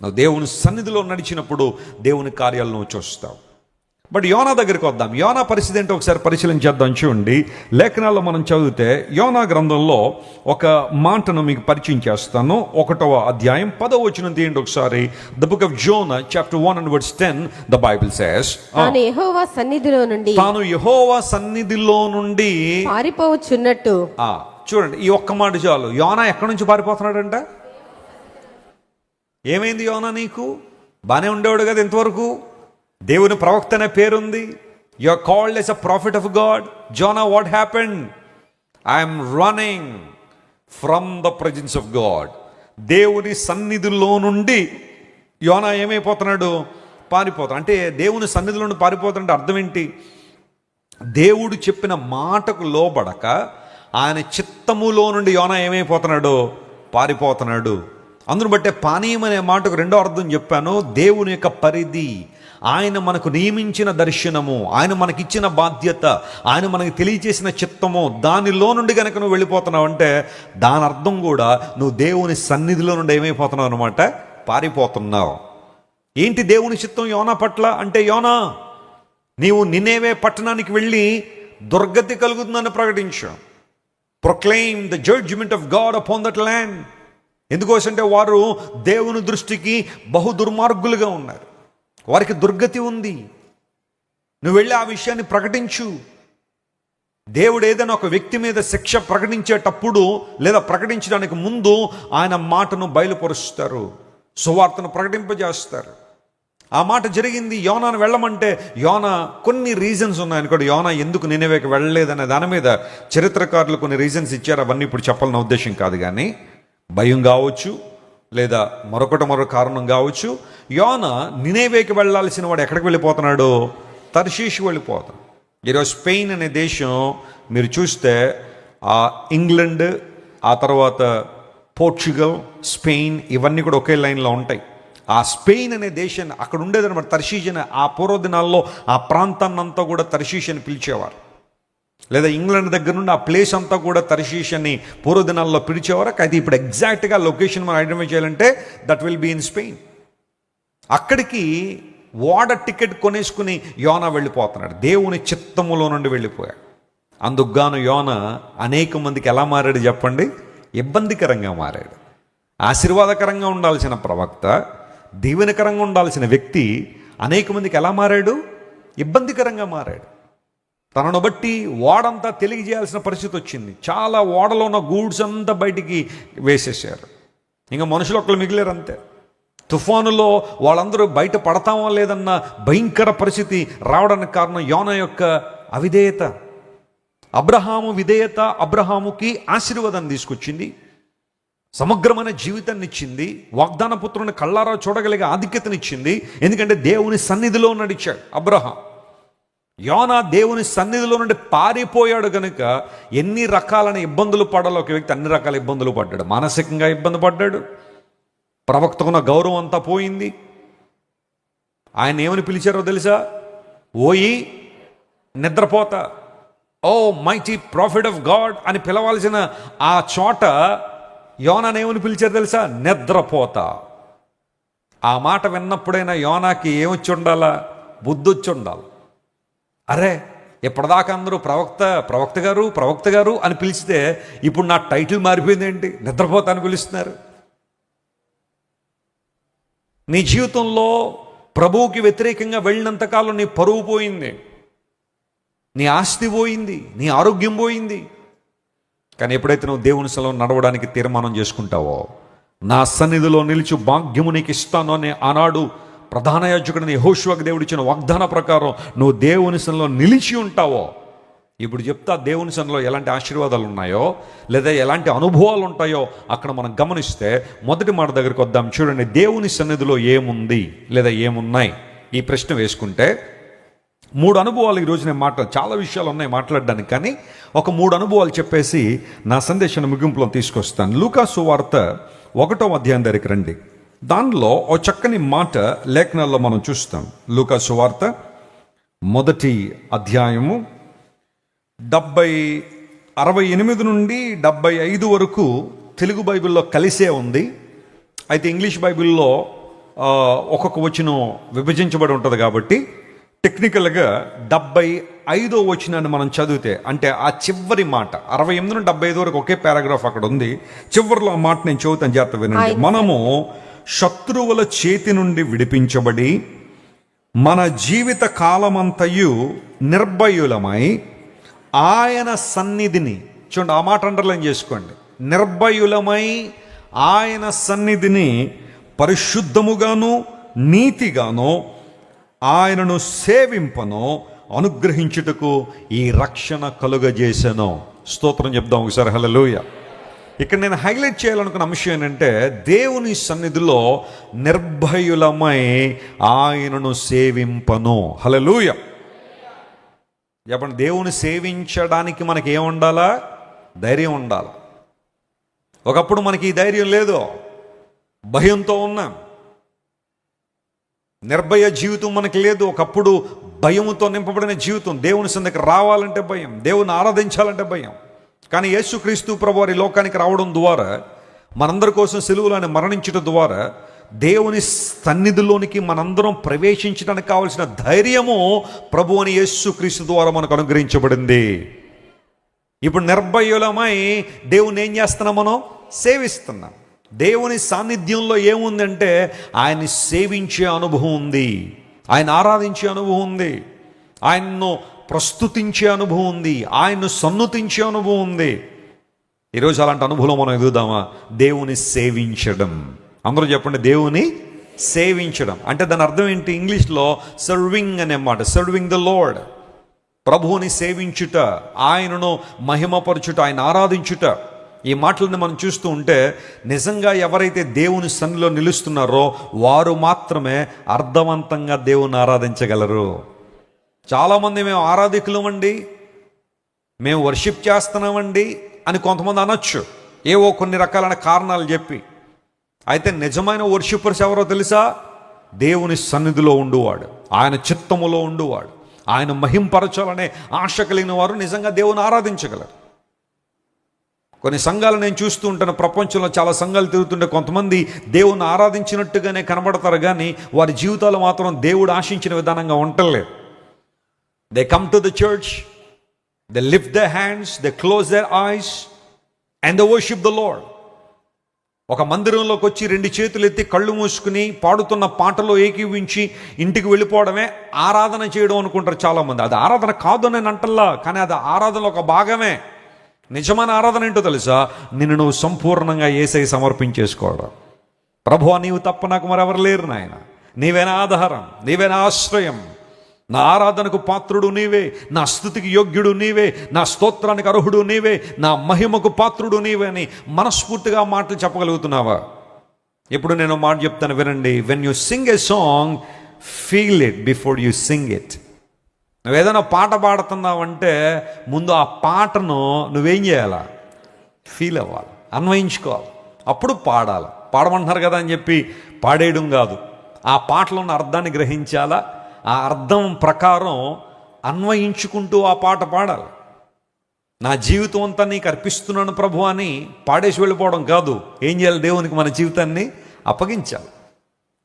Speaker 1: నువ్వు దేవుని సన్నిధిలో నడిచినప్పుడు దేవుని కార్యాలను నువ్వు చూస్తావు. బట్ యోనా దగ్గరికి వద్దాం. యోనా పరిస్థితి ఏంటో ఒకసారి పరిశీలన చేద్దాం. చూడండి, లేఖనాల్లో మనం చదివితే యోనా గ్రంథంలో ఒక మాటను మీకు పరిచయం చేస్తాను. 1వ అధ్యాయం 10వ వచనం తీయండి ఒకసారి. The book of Zona chapter 1 and verse 10 the Bible says,
Speaker 2: తాను యెహోవా సన్నిధిలో నుండి పారిపోవచ్చున్నట్టు.
Speaker 1: చూడండి, ఈ ఒక్క మాట చాలు. యోనా ఎక్కడి నుంచి పారిపోతున్నాడంట? ఏమైంది యోనా? నీకు బానే ఉండేవాడు కదా ఇంతవరకు, దేవుని ప్రవక్త అనే పేరుంది. You are called as a prophet of God. Jonah, what happened? I'm running from the presence of God. దేవుని సన్నిధిలో నుండి యోనా ఏమైపోతున్నాడు? పారిపోతాడు. అంటే దేవుని సన్నిధిలో నుండి పారిపోతాడంటే అర్థం ఏంటి? దేవుడు చెప్పిన మాటకు లోబడక ఆయన చిత్తములో నుండి యోనా ఏమైపోతున్నాడు? పారిపోతున్నాడు. అందును బట్టే పానీయం అనే మాటకు రెండో అర్థం చెప్పాను. దేవుని యొక్క పరిధి, ఆయన మనకు నియమించిన దర్శనము, ఆయన మనకిచ్చిన బాధ్యత, ఆయన మనకి తెలియచేసిన చిత్తము, దానిలో నుండి కనుక నువ్వు వెళ్ళిపోతున్నావు అంటే దాని అర్థం కూడా నువ్వు దేవుని సన్నిధిలో నుండి ఏమైపోతున్నావు అనమాట? పారిపోతున్నావు. ఏంటి దేవుని చిత్తం యోనా పట్ల అంటే, యోనా నీవు నినేవే పట్టణానికి వెళ్ళి దుర్గతి కలుగుతుందని ప్రకటించు. Proclaim the judgment of God upon that land. ఎందుకోసంటే వారు దేవుని దృష్టికి బహు దుర్మార్గులుగా ఉన్నారు, వారికి దుర్గతి ఉంది. నువ్వు వెళ్ళి ఆ విషయాన్ని ప్రకటించు. దేవుడు ఏదైనా ఒక వ్యక్తి మీద శిక్ష ప్రకటించేటప్పుడు లేదా ప్రకటించడానికి ముందు ఆయన మాటను బయలుపరుస్తారు, సువార్తను ప్రకటింపజేస్తారు. ఆ మాట జరిగింది. యోనాను వెళ్ళమంటే యోనా కొన్ని రీజన్స్ ఉన్నాయి కూడా. యోనా ఎందుకు నినెవేకి వెళ్ళలేదనే దాని మీద చరిత్రకారులు కొన్ని రీజన్స్ ఇచ్చారు. అవన్నీ ఇప్పుడు చెప్పాలన్న ఉద్దేశం కాదు, కానీ భయం కావచ్చు లేదా మరొక కారణం కావచ్చు. యోనా నినేవేకి వెళ్ళాల్సిన వాడు ఎక్కడికి వెళ్ళిపోతున్నాడు? తర్షీషు వెళ్ళిపోతాడు. ఈరోజు స్పెయిన్ అనే దేశం మీరు చూస్తే ఇంగ్లాండ్, ఆ తర్వాత పోర్చుగల్, స్పెయిన్ ఇవన్నీ కూడా ఒకే లైన్లో ఉంటాయి. ఆ స్పెయిన్ అనే దేశాన్ని అక్కడ ఉండేదన్నమాట తర్షీష్ అని. ఆ పూర్వ దినాల్లో ఆ ప్రాంతాన్నంతా కూడా తర్షీష్ అని పిలిచేవారు. లేదా ఇంగ్లాండ్ దగ్గర నుండి ఆ ప్లేస్ అంతా కూడా తర్షీష్ అని పూర్వదినాల్లో పిలిచేవారు. అయితే ఇప్పుడు ఎగ్జాక్ట్గా లొకేషన్ మనం ఐడెంటిఫై చేయాలంటే that will be in Spain. అక్కడికి ఓడ టికెట్ కొనేసుకుని యోనా వెళ్ళిపోతున్నాడు. దేవుని చిత్తములో నుండి వెళ్ళిపోయాడు. అందుకుగాను యోనా అనేక మందికి ఎలా మారాడు చెప్పండి? ఇబ్బందికరంగా మారాడు. ఆశీర్వాదకరంగా ఉండాల్సిన ప్రవక్త, దీవెనకరంగా ఉండాల్సిన వ్యక్తి అనేక మందికి ఎలా మారాడు? ఇబ్బందికరంగా మారాడు. తనను బట్టి ఓడంతా తెలియజేయాల్సిన పరిస్థితి వచ్చింది. చాలా ఓడలో ఉన్న గూడ్స్ అంతా బయటికి వేసేసారు. ఇంకా మనుషులు ఒక్కరు మిగిలేరు అంతే. తుఫానులో వాళ్ళందరూ బయట పడతామో లేదన్న భయంకర పరిస్థితి రావడానికి కారణం యోనా యొక్క అవిధేయత. అబ్రహాము విధేయత అబ్రహాముకి ఆశీర్వాదాన్ని తీసుకొచ్చింది, సమగ్రమైన జీవితాన్ని ఇచ్చింది, వాగ్దాన పుత్రుని కళ్ళారా చూడగలిగే ఆధిక్యతనిచ్చింది. ఎందుకంటే దేవుని సన్నిధిలో నడిచాడు అబ్రహాం. యోనా దేవుని సన్నిధిలో నుండి పారిపోయాడు కనుక ఎన్ని రకాలైన ఇబ్బందులు పడాలో ఒక వ్యక్తి అన్ని రకాల ఇబ్బందులు పడ్డాడు. మానసికంగా ఇబ్బంది పడ్డాడు, ప్రవక్తకున్న గౌరవం అంతా పోయింది. ఆయన ఏమని పిలిచారో తెలుసా? ఓయి నిద్రపోతా, ఓ మైటీ ప్రాఫిట్ ఆఫ్ గాడ్ అని పిలవాల్సిన ఆ చోట యోనాని ఏమని పిలిచారు తెలుసా? నిద్రపోతా. ఆ మాట విన్నప్పుడైనా యోనాకి ఏమొచ్చి ఉండాలా? బుద్ధి వచ్చి ఉండాలి. అరే, ఇప్పటిదాకా అందరూ ప్రవక్త గారు అని పిలిస్తే ఇప్పుడు నా టైటిల్ మారిపోయింది ఏంటి? నిద్రపోతా అని పిలుస్తున్నారు. నీ జీవితంలో ప్రభువుకి వ్యతిరేకంగా వెళ్ళినంతకాలం నీ పరువు పోయింది, నీ ఆస్తి పోయింది, నీ ఆరోగ్యం పోయింది. కానీ ఎప్పుడైతే నువ్వు దేవుని సన్నిధిలో నడవడానికి తీర్మానం చేసుకుంటావో, నా సన్నిధిలో నిలిచి భాగ్యము నీకు ఇస్తాను అని ఆనాడు ప్రధాన యాజకుడిని యెహోషువకు దేవుడు ఇచ్చిన వాగ్దాన ప్రకారం నువ్వు దేవుని సన్నిధిలో నిలిచి ఉంటావో, ఇప్పుడు చెప్తా దేవుని సన్నిధిలో ఎలాంటి ఆశీర్వాదాలు ఉన్నాయో లేదా ఎలాంటి అనుభవాలు ఉంటాయో అక్కడ మనం గమనిస్తే మొదటి మాట దగ్గరికి వద్దాం. చూడండి, దేవుని సన్నిధిలో ఏముంది లేదా ఏమున్నాయి? ఈ ప్రశ్న వేసుకుంటే 3 అనుభవాలు ఈరోజు నేను చాలా విషయాలు ఉన్నాయి మాట్లాడడానికి, కానీ ఒక 3 అనుభవాలు చెప్పేసి నా సందేశాన్ని ముగింపులో తీసుకొస్తాను. లూకా సువార్త 1వ అధ్యాయం దగ్గరికి రండి. దానిలో ఓ చక్కని మాట లేఖనాల్లో మనం చూస్తాం. లూకా సువార్త 1వ అధ్యాయము 68 నుండి 75 వరకు తెలుగు బైబిల్లో కలిసే ఉంది. అయితే ఇంగ్లీష్ బైబిల్లో ఒక్కొక్క వచనం విభజించబడి ఉంటుంది కాబట్టి టెక్నికల్గా 75వ వచనాన్ని మనం చదివితే, అంటే ఆ చివరి మాట 68 నుండి 75 వరకు ఒకే పారాగ్రాఫ్ అక్కడ ఉంది. చివరిలో ఆ మాట నేను చదువుతాను, జాగ్రత్త వినండి. మనము శత్రువుల చేతి నుండి విడిపించబడి మన జీవిత కాలమంతయు నిర్భయులమై ఆయన సన్నిధిని, చూడండి ఆ మాట అండర్లైన్ చేసుకోండి, నిర్భయులమై ఆయన సన్నిధిని పరిశుద్ధముగాను నీతిగాను ఆయనను సేవింపను అనుగ్రహించుటకు ఈ రక్షణ కలుగజేసెను. స్తోత్రం చెప్దాం ఒకసారి, హల్లెలూయా. ఇక్కడ నేను హైలైట్ చేయాలనుకున్న అంశం ఏంటంటే, దేవుని సన్నిధిలో నిర్భయులమై ఆయనను సేవింపను. హల్లెలూయా. చెప్పండి, దేవుని సేవించడానికి మనకి ఏముండాలా? ధైర్యం ఉండాలి. ఒకప్పుడు మనకి ఈ ధైర్యం లేదు, భయంతో ఉన్నాం. నిర్భయ జీవితం మనకి లేదు. ఒకప్పుడు భయముతో నింపబడిన జీవితం. దేవుని సన్నిధికి రావాలంటే భయం, దేవుని ఆరాధించాలంటే భయం. కానీ యేసుక్రీస్తు ప్రభువారి లోకానికి రావడం ద్వారా, మనందరి కోసం సిలువలో ఆయన మరణించడం ద్వారా దేవుని సన్నిధిలోనికి మనందరం ప్రవేశించడానికి కావలసిన ధైర్యము ప్రభు అని యేసుక్రీస్తు ద్వారా మనకు అనుగ్రహించబడింది. ఇప్పుడు నిర్భయులమై దేవుని ఏం చేస్తున్నాం? మనం సేవిస్తున్నాం. దేవుని సాన్నిధ్యంలో ఏముందంటే ఆయన్ని సేవించే అనుభవం ఉంది, ఆయన ఆరాధించే అనుభవం ఉంది, ఆయన్ను ప్రస్తుతించే అనుభవం ఉంది, ఆయన్ను సన్నుతించే అనుభవం ఉంది. ఈరోజు అలాంటి అనుభవం మనం ఎదుగుదామా? దేవుని సేవించడం. అందరూ చెప్పండి, దేవుని సేవించడం అంటే దాని అర్థం ఏంటి? ఇంగ్లీష్లో సర్వింగ్ అనే మాట, సర్వింగ్ ద లార్డ్. ప్రభువుని సేవించుట, ఆయనను మహిమపరచుట, ఆయన ఆరాధించుట. ఈ మాటలను మనం చూస్తూ ఉంటే నిజంగా ఎవరైతే దేవుని సన్నిధిలో నిలుస్తున్నారో వారు మాత్రమే అర్థవంతంగా దేవుని ఆరాధించగలరు. చాలామంది మేము ఆరాధికులమండి, మేము వర్షిప్ చేస్తున్నామండి అని కొంతమంది అనొచ్చు, ఏవో కొన్ని రకాలైన కారణాలు చెప్పి. అయితే నిజమైన వర్షిపర్స్ ఎవరో తెలుసా? దేవుని సన్నిధిలో ఉండువాడు, ఆయన చిత్తములో ఉండువాడు, ఆయన మహింపరచాలనే ఆశ కలిగిన వారు నిజంగా దేవుని ఆరాధించగలరు. కొన్ని సంఘాలు నేను చూస్తూ ఉంటాను, ప్రపంచంలో చాలా సంఘాలు తిరుగుతుంటే కొంతమంది దేవుని ఆరాధించినట్టుగానే కనబడతారు, కానీ వారి జీవితాలు మాత్రం దేవుడు ఆశించిన విధానంగా ఉండలేదు. They come to the church, they lift the hands, they close there ice and they worship the lord. ఒక మందిరంలోకి వచ్చి 2 చేతులు ఎత్తి కళ్ళు మూసుకుని పాడుతున్న పాటలో ఏకీవించి ఇంటికి వెళ్ళిపోవడమే ఆరాధన చేయడం అనుకుంటారు చాలామంది. అది ఆరాధన కాదు నేను అంటల్లా, కానీ అది ఆరాధనలో ఒక భాగమే. నిజమైన ఆరాధన ఏంటో తెలుసా? నిన్ను నువ్వు సంపూర్ణంగా యేసయ్యకి సమర్పించేసుకోవడం. ప్రభువా, నీవు తప్ప నాకు మరెవరు లేరు నాయన, నీవేనా ఆధారం, నీవేనా ఆశ్రయం, నా ఆరాధనకు పాత్రుడు నీవే, నా స్తుతికి యోగ్యుడు నీవే, నా స్తోత్రానికి అర్హుడు నీవే, నా మహిమకు పాత్రుడు నీవే అని మనస్ఫూర్తిగా మాటలు చెప్పగలుగుతున్నావా? ఇప్పుడు నేను మాట చెప్తాను, వినండి. When you sing a song, feel it before you sing it. నువ్వేదైనా పాట పాడుతున్నావంటే ముందు ఆ పాటను నువ్వేం చేయాలా? ఫీల్ అవ్వాలి, అన్వయించుకోవాలి, అప్పుడు పాడాలి. పాడమంటున్నారు కదా అని చెప్పి పాడేయడం కాదు. ఆ పాటలో ఉన్న అర్థాన్ని గ్రహించాలా, ఆ అర్థం ప్రకారం అన్వయించుకుంటూ ఆ పాట పాడాలి. నా జీవితం అంతా నీకు అర్పిస్తున్నాను ప్రభు అని పాడేసి వెళ్ళిపోవడం కాదు. ఏం చేయాలి? దేవునికి మన జీవితాన్ని అప్పగించాలి.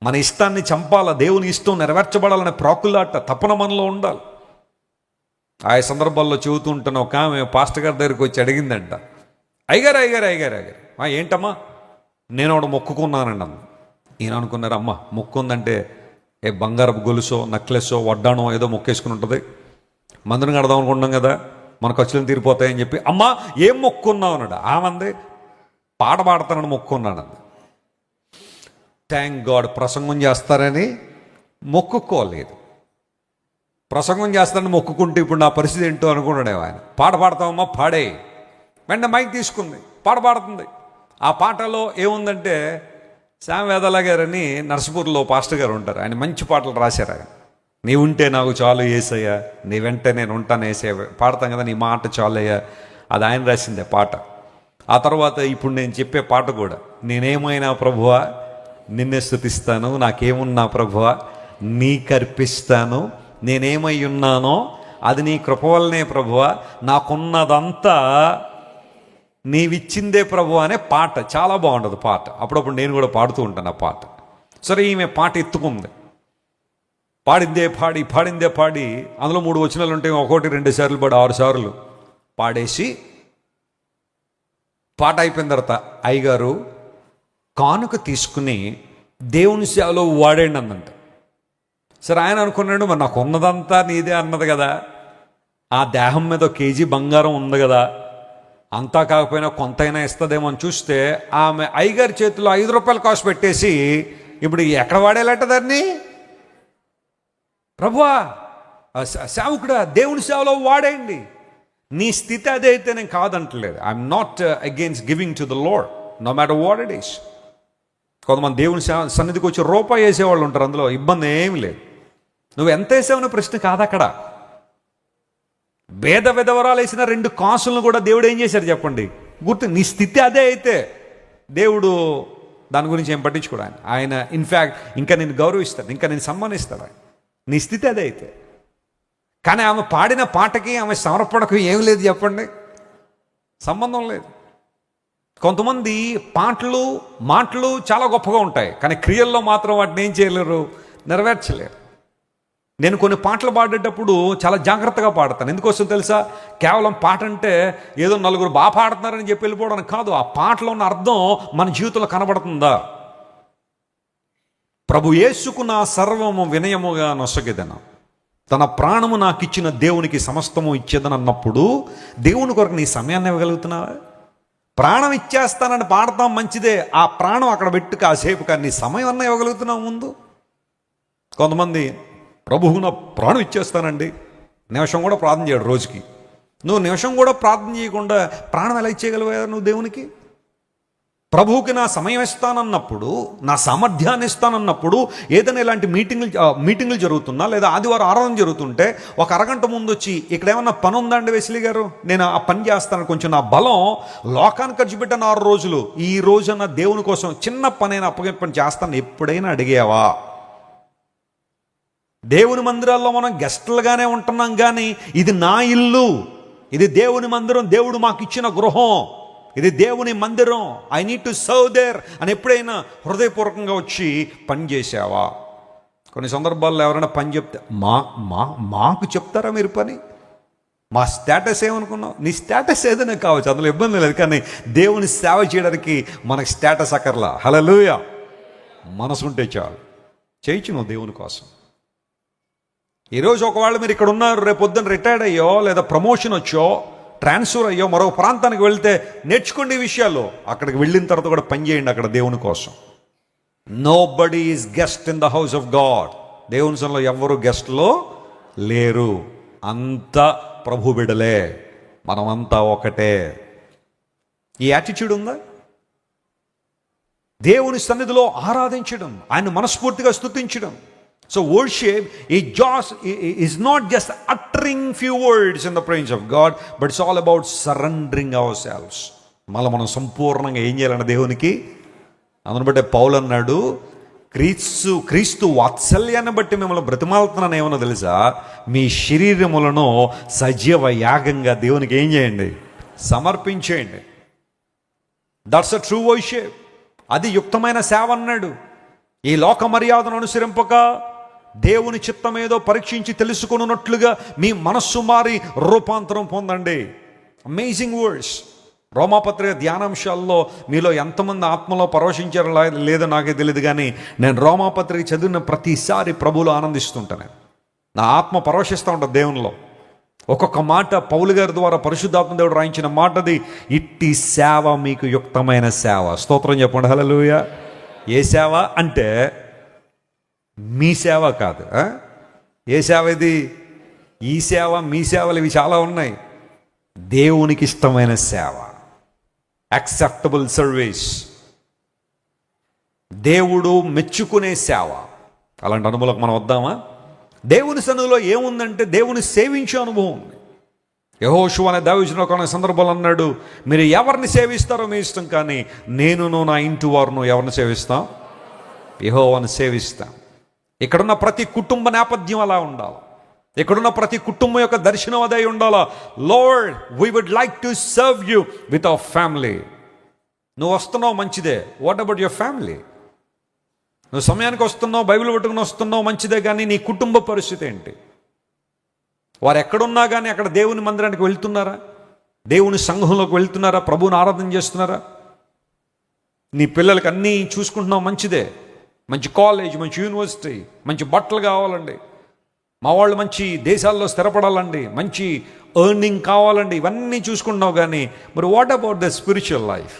Speaker 1: మన ఇష్టాన్ని చంపాల, దేవుని ఇష్టం నెరవేర్చబడాలనే ప్రాకులాట తపన మనలో ఉండాలి. ఆ సందర్భాల్లో చెబుతూ ఉంటాను. ఒక ఆమె పాస్టర్ గారి దగ్గరికి వచ్చి అడిగిందంట, అయ్యగారు అయ్యగారు అయ్యగారు అయ్యగారు ఏంటమ్మా, నేను ఒకడు మొక్కుకున్నానండి అన్న. ఈయన అనుకున్నారు, అమ్మ మొక్కు ఉందంటే ఏ బంగారపు గొలుసో నెక్లెస్సో వడ్డానో ఏదో మొక్కేసుకుని ఉంటుంది, మందుని కడదాం అనుకుంటున్నాం కదా, మన ఖర్చులను తీరిపోతాయని చెప్పి. అమ్మ ఏం మొక్కున్నావు అన్నాడు. ఆమంది పాట పాడతానని మొక్కున్నానంది. థ్యాంక్ గాడ్, ప్రసంగం చేస్తారని మొక్కుకోలేదు. ప్రసంగం చేస్తానని మొక్కుకుంటే ఇప్పుడు నా పరిస్థితి ఏంటో అనుకున్నాడే ఆయన. పాట పాడతామమ్మా, పాడే. వెంటనే మైక్ తీసుకుంది, పాట పాడుతుంది. ఆ పాటలో ఏముందంటే, శ్యామ్ వేదాల గారని నర్సపూర్లో పాస్టర్ గారు ఉంటారు, ఆయన మంచి పాటలు రాశారు. ఆయన నీ ఉంటే నాకు చాలు యేసయ్యా, నీ వెంటే నేను ఉంటాను యేసయ్య పాడతాం కదా, నీ మాట చాలయ్యా, అది ఆయన రాసిందే పాట. ఆ తర్వాత ఇప్పుడు నేను చెప్పే పాట కూడా, నేనేమైనా ప్రభువా నిన్నే స్తుతిస్తాను, నాకేమున్నా ప్రభువా నీకర్పిస్తాను, నేనేమై ఉన్నానో అది నీ కృప వల్లనే ప్రభువా, నాకున్నదంతా నీవిచ్చిందే ప్రభు అనే పాట. చాలా బాగుంటుంది పాట. అప్పుడప్పుడు నేను కూడా పాడుతూ ఉంటాను ఆ పాట. సరే, ఈమె పాట ఎత్తుకుంది, పాడిందే పాడి అందులో 3 వచనాలు ఉంటాయి, 1 2 సార్లు పాడి 6 సార్లు పాడేసి పాట అయిపోయిన తర్వాత అయ్యగారు కానుక తీసుకుని దేవుని సేవలో వాడేయండి అందంట. సరే, ఆయన అనుకున్నాడు, మరి నాకు ఉన్నదంతా నీదే అన్నది కదా, ఆ దేహం మీద 1 కేజీ బంగారం ఉంది కదా, అంతా కాకపోయినా కొంతైనా ఇస్తుందేమో అని చూస్తే ఆమె అయ్యగారి చేతిలో 5 రూపాయలు కాసు పెట్టేసి, ఇప్పుడు ఎక్కడ వాడేయాలట దాన్ని? ప్రభువా, సేవకుడా దేవుని సేవలో వాడేయండి. నీ స్థితి అదే అయితే నేను కాదంటలేదు. I'm not against giving to the Lord, no matter what it is. కొంతమంది దేవుని సన్నిధికి వచ్చి రూపాయి వేసేవాళ్ళు ఉంటారు, అందులో ఇబ్బంది ఏమి లేదు. నువ్వు ఎంత వేసావన్న ప్రశ్న కాదు అక్కడ. భేద విధవరాలు వేసిన 2 కాసులను కూడా దేవుడు ఏం చేశారు చెప్పండి? గుర్తు. నీ స్థితి అదే అయితే దేవుడు దాని గురించి ఏం పట్టించుకోడు ఆయన. ఆయన ఇన్ఫ్యాక్ట్ ఇంకా నేను గౌరవిస్తాడు, ఇంకా నేను సన్మానిస్తాడు ఆయన, నీ స్థితి అదే అయితే. కానీ ఆమె పాడిన పాటకి ఆమె సమర్పణకు ఏం లేదు చెప్పండి, సంబంధం లేదు. కొంతమంది మాటలు చాలా గొప్పగా ఉంటాయి, కానీ క్రియల్లో మాత్రం వాటిని ఏం చేయలేరు, నెరవేర్చలేరు. నేను కొన్ని పాటలు పాడేటప్పుడు చాలా జాగ్రత్తగా పాడతాను. ఎందుకోసం తెలుసా? కేవలం పాట అంటే ఏదో నలుగురు బాగా పాడుతున్నారని చెప్పి వెళ్ళిపోవడానికి కాదు. ఆ పాటలో ఉన్న అర్థం మన జీవితంలో కనబడుతుందా? ప్రభు యేసుకు నా సర్వము వినయముగా నొసగెదను, తన ప్రాణము నాకు ఇచ్చిన దేవునికి సమస్తము ఇచ్చేదని అన్నప్పుడు దేవుని కొరకు నీ సమయాన్ని ఇవ్వగలుగుతున్నావా? ప్రాణం ఇచ్చేస్తానని పాడతాం మంచిదే, ఆ ప్రాణం అక్కడ పెట్టు కాసేపు, కానీ నీ సమయం అన్న ఇవ్వగలుగుతున్నావు ముందు? కొంతమంది ప్రభువు నా ప్రాణం ఇచ్చేస్తానండి, నిమిషం కూడా ప్రార్థన చేయడు రోజుకి. నువ్వు నిమిషం కూడా ప్రార్థన చేయకుండా ప్రాణం ఎలా ఇచ్చేయగలిగావు నువ్వు దేవునికి? ప్రభువుకి నా సమయం ఇస్తానన్నప్పుడు, నా సామర్థ్యాన్ని ఇస్తానన్నప్పుడు, ఏదైనా ఇలాంటి మీటింగులు జరుగుతున్నా లేదా ఆదివారం ఆరాధన జరుగుతుంటే ఒక అరగంట ముందు వచ్చి, ఇక్కడ ఏమన్నా పని ఉందండి వెస్లీ గారు, నేను ఆ పని చేస్తాను, కొంచెం నా బలం లోకానికి ఖర్చు పెట్టాను 6 రోజులు, ఈ రోజున దేవుని కోసం చిన్న పనైనా అప్పగింపని చేస్తాను ఎప్పుడైనా అడిగావా? దేవుని మందిరాల్లో మనం గెస్టులుగానే ఉంటున్నాం, కానీ ఇది నా ఇల్లు, ఇది దేవుని మందిరం, దేవుడు మాకు ఇచ్చిన గృహం, ఇది దేవుని మందిరం, I need to serve there అని ఎప్పుడైనా హృదయపూర్వకంగా వచ్చి పని చేసావా? కొన్ని సందర్భాల్లో ఎవరైనా పని చెప్తే మాకు చెప్తారా మీరు పని? మా స్టేటస్ ఏమనుకున్నావు? నీ స్టేటస్ ఏదైనా కావచ్చు, అందులో ఇబ్బంది లేదు, కానీ దేవుని సేవ చేయడానికి మనకు స్టేటస్ అక్కర్లా. హల్లెలూయా. మనసుంటే చాలు, చేయొచ్చు నువ్వు దేవుని కోసం. ఈరోజు ఒకవేళ మీరు ఇక్కడ ఉన్నారు, రేపు పొద్దున్న రిటైర్డ్ అయ్యో లేదా ప్రమోషన్ వచ్చో ట్రాన్స్ఫర్ అయ్యో మరో ప్రాంతానికి వెళ్తే నేర్చుకోండి ఈ విషయాలు. అక్కడికి వెళ్ళిన తర్వాత కూడా పని చేయండి అక్కడ దేవుని కోసం. Nobody is guest in the house of God. దేవుని సన్నిధిలో ఎవ్వరు గెస్ట్లో లేరు, అంతా ప్రభు బిడలే, మనమంతా ఒకటే. ఈ యాటిట్యూడ్ ఉందా? దేవుని సన్నిధిలో ఆరాధించడం, ఆయన మనస్ఫూర్తిగా స్తుతించడం, So worship is not just uttering few words in the presence of God, but it's all about surrendering ourselves. మనం సంపూర్ణంగా ఏం చేయాలన్న దేవునికి. అందును బట్టే పౌలు అన్నాడు, క్రీస్తు వాత్సల్యాన్ని బట్టి మిమ్మల్ని బ్రతిమాలుతున్నాను ఏమన్నా తెలుసా, మీ శరీరములను సజీవ యాగంగా దేవునికి ఏం చేయండి, సమర్పించేయండి. That's a true worship. అది యుక్తమైన సేవ అన్నాడు. ఈ లోక మర్యాదను అనుసరింపక దేవుని చిత్తం ఏదో పరీక్షించి తెలుసుకున్నట్లుగా మీ మనస్సు మారి రూపాంతరం పొందండి. Amazing words. రోమాపత్రిక ధ్యానాంశాల్లో మీలో ఎంతమంది ఆత్మలో పరవశించారో లేదో నాకే తెలియదు, కానీ నేను రోమాపత్రిక చదివిన ప్రతిసారి ప్రభువులో ఆనందిస్తుంటాను. నా ఆత్మ పరవశిస్తూ ఉంటుంది దేవునిలో. ఒక్కొక్క మాట పౌలు గారి ద్వారా పరిశుద్ధాత్మ దేవుడు రాయించిన మాటది, ఇట్టి సేవ మీకు యుక్తమైన సేవ. స్తోత్రం చెప్పండి, హల్లెలూయా. ఏ సేవ అంటే మీ సేవ కాదు. ఏ సేవ ఇది? ఈ సేవ, మీ సేవలు ఇవి చాలా ఉన్నాయి. దేవునికి ఇష్టమైన సేవ, యాక్సెప్టబుల్ సర్వీస్, దేవుడు మెచ్చుకునే సేవ. అలాంటి అనుభవం మనం వద్దామా? దేవుని సన్నిధిలో ఏముందంటే దేవుని సేవించే అనుభవం ఉంది. యెహోషువ అనే దైవజనుడు ఒక సందర్భంలో అన్నాడు, మీరు ఎవరిని సేవిస్తారో మీ ఇష్టం, కానీ నేనును నా ఇంటి వారును ఎవరిని సేవిస్తాం? యెహోవాను సేవిస్తాం. ఇక్కడున్న ప్రతి కుటుంబ నేపథ్యం అలా ఉండాలి. ఇక్కడున్న ప్రతి కుటుంబం యొక్క దర్శనం అదే ఉండాలా. Lord, we would like to serve you with our family. నువ్వు వస్తున్నావు మంచిదే, వాట్ అబౌట్ యువర్ ఫ్యామిలీ? నువ్వు సమయానికి వస్తున్నావు, బైబిల్ పట్టుకుని వస్తున్నావు మంచిదే, కానీ నీ కుటుంబ పరిస్థితి ఏంటి? వారు ఎక్కడున్నా కానీ అక్కడ దేవుని మందిరానికి వెళ్తున్నారా? దేవుని సంఘంలోకి వెళ్తున్నారా? ప్రభువుని ఆరాధన చేస్తున్నారా? నీ పిల్లలకి అన్నీ చూసుకుంటున్నావు మంచిదే, మంచి కాలేజ్, మంచి యూనివర్సిటీ, మంచి బట్టలు కావాలండి, మా వాళ్ళు మంచి దేశాల్లో స్థిరపడాలండి, మంచి ఎర్నింగ్ కావాలండి, ఇవన్నీ చూసుకుంటున్నావు, కానీ మరి what about the spiritual life?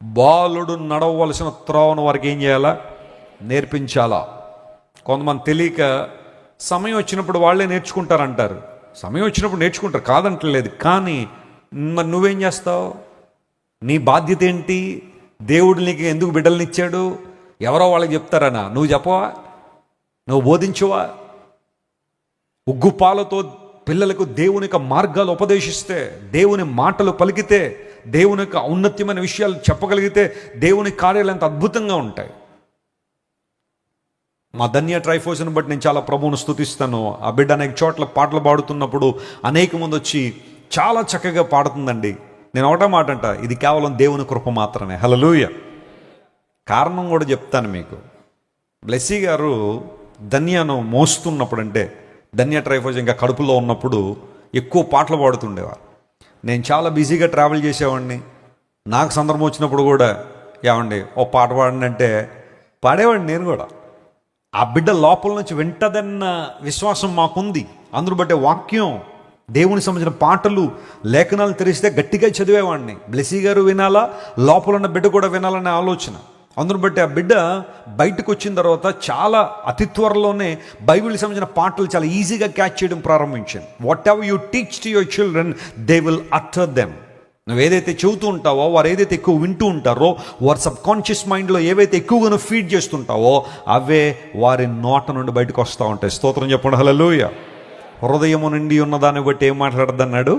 Speaker 1: బాలుడు నడవలసిన త్రోవను వారికి ఏం చేయాలా? నేర్పించాలా. కొంతమంది తెలియక సమయం వచ్చినప్పుడు వాళ్ళే నేర్చుకుంటారంటారు. సమయం వచ్చినప్పుడు నేర్చుకుంటారు, కాదంటలేదు, కానీ మరి నువ్వేం చేస్తావు? నీ బాధ్యత ఏంటి? దేవుడు నీకు ఎందుకు బిడ్డలనిచ్చాడు? ఎవరో వాళ్ళకి చెప్తారనా? నువ్వు చెప్పవా? నువ్వు బోధించవా? ఉగ్గు పాలతో పిల్లలకు దేవుని యొక్క మార్గాలు ఉపదేశిస్తే, దేవుని మాటలు పలికితే, దేవుని యొక్క ఔన్నత్యమైన విషయాలు చెప్పగలిగితే దేవుని కార్యాలు ఎంత అద్భుతంగా ఉంటాయి. మా ధన్య ట్రైఫోస్ని బట్టి నేను చాలా ప్రభువును స్తుతిస్తాను. ఆ బిడ్డ అనేక చోట్ల పాటలు పాడుతున్నప్పుడు అనేక మంది వచ్చి చాలా చక్కగా పాడుతుందండి. నేను ఒకటే మాట అంట, ఇది కేవలం దేవుని కృప మాత్రమే. హల్లెలూయా. కారణం కూడా చెప్తాను మీకు. బ్లెస్సీ గారు ధన్యను మోస్తున్నప్పుడు, అంటే ధన్య ట్రైఫోస్ ఇంకా కడుపులో ఉన్నప్పుడు ఎక్కువ పాటలు పాడుతుండేవారు. నేను చాలా బిజీగా ట్రావెల్ చేసేవాడిని. నాకు సందర్భం వచ్చినప్పుడు కూడా ఏమండి ఓ పాట పాడండి అంటే పాడేవాడిని నేను కూడా. ఆ బిడ్డ లోపల నుంచి వింటదన్న విశ్వాసం మాకుంది. అందును బట్టే వాక్యం, దేవుని సంబంధించిన పాటలు, లేఖనాలు తెరిస్తే గట్టిగా చదివేవాడిని. బ్లెస్సీ గారు వినాలా, లోపల ఉన్న బిడ్డ కూడా వినాలనే ఆలోచన. అందును బట్టి ఆ బిడ్డ బయటకు వచ్చిన తర్వాత చాలా అతి త్వరలోనే బైబిల్కి సంబంధించిన పాటలు చాలా ఈజీగా క్యాచ్ చేయడం ప్రారంభించాను. What ever you teach to your children, they will utter them. నువ్వు ఏదైతే చెబుతూ ఉంటావో, వారు ఏదైతే ఎక్కువ వింటూ ఉంటారో, వారి సబ్ కాన్షియస్ మైండ్లో ఏవైతే ఎక్కువగా ఫీడ్ చేస్తుంటావో అవే వారి నోట నుండి బయటకు వస్తూ ఉంటాయి. స్తోత్రం చెప్పండి, హల్లెలూయా. హృదయము నిండి ఉన్నదాన్ని బట్టి ఏం మాట్లాడద్దు అన్నాడు?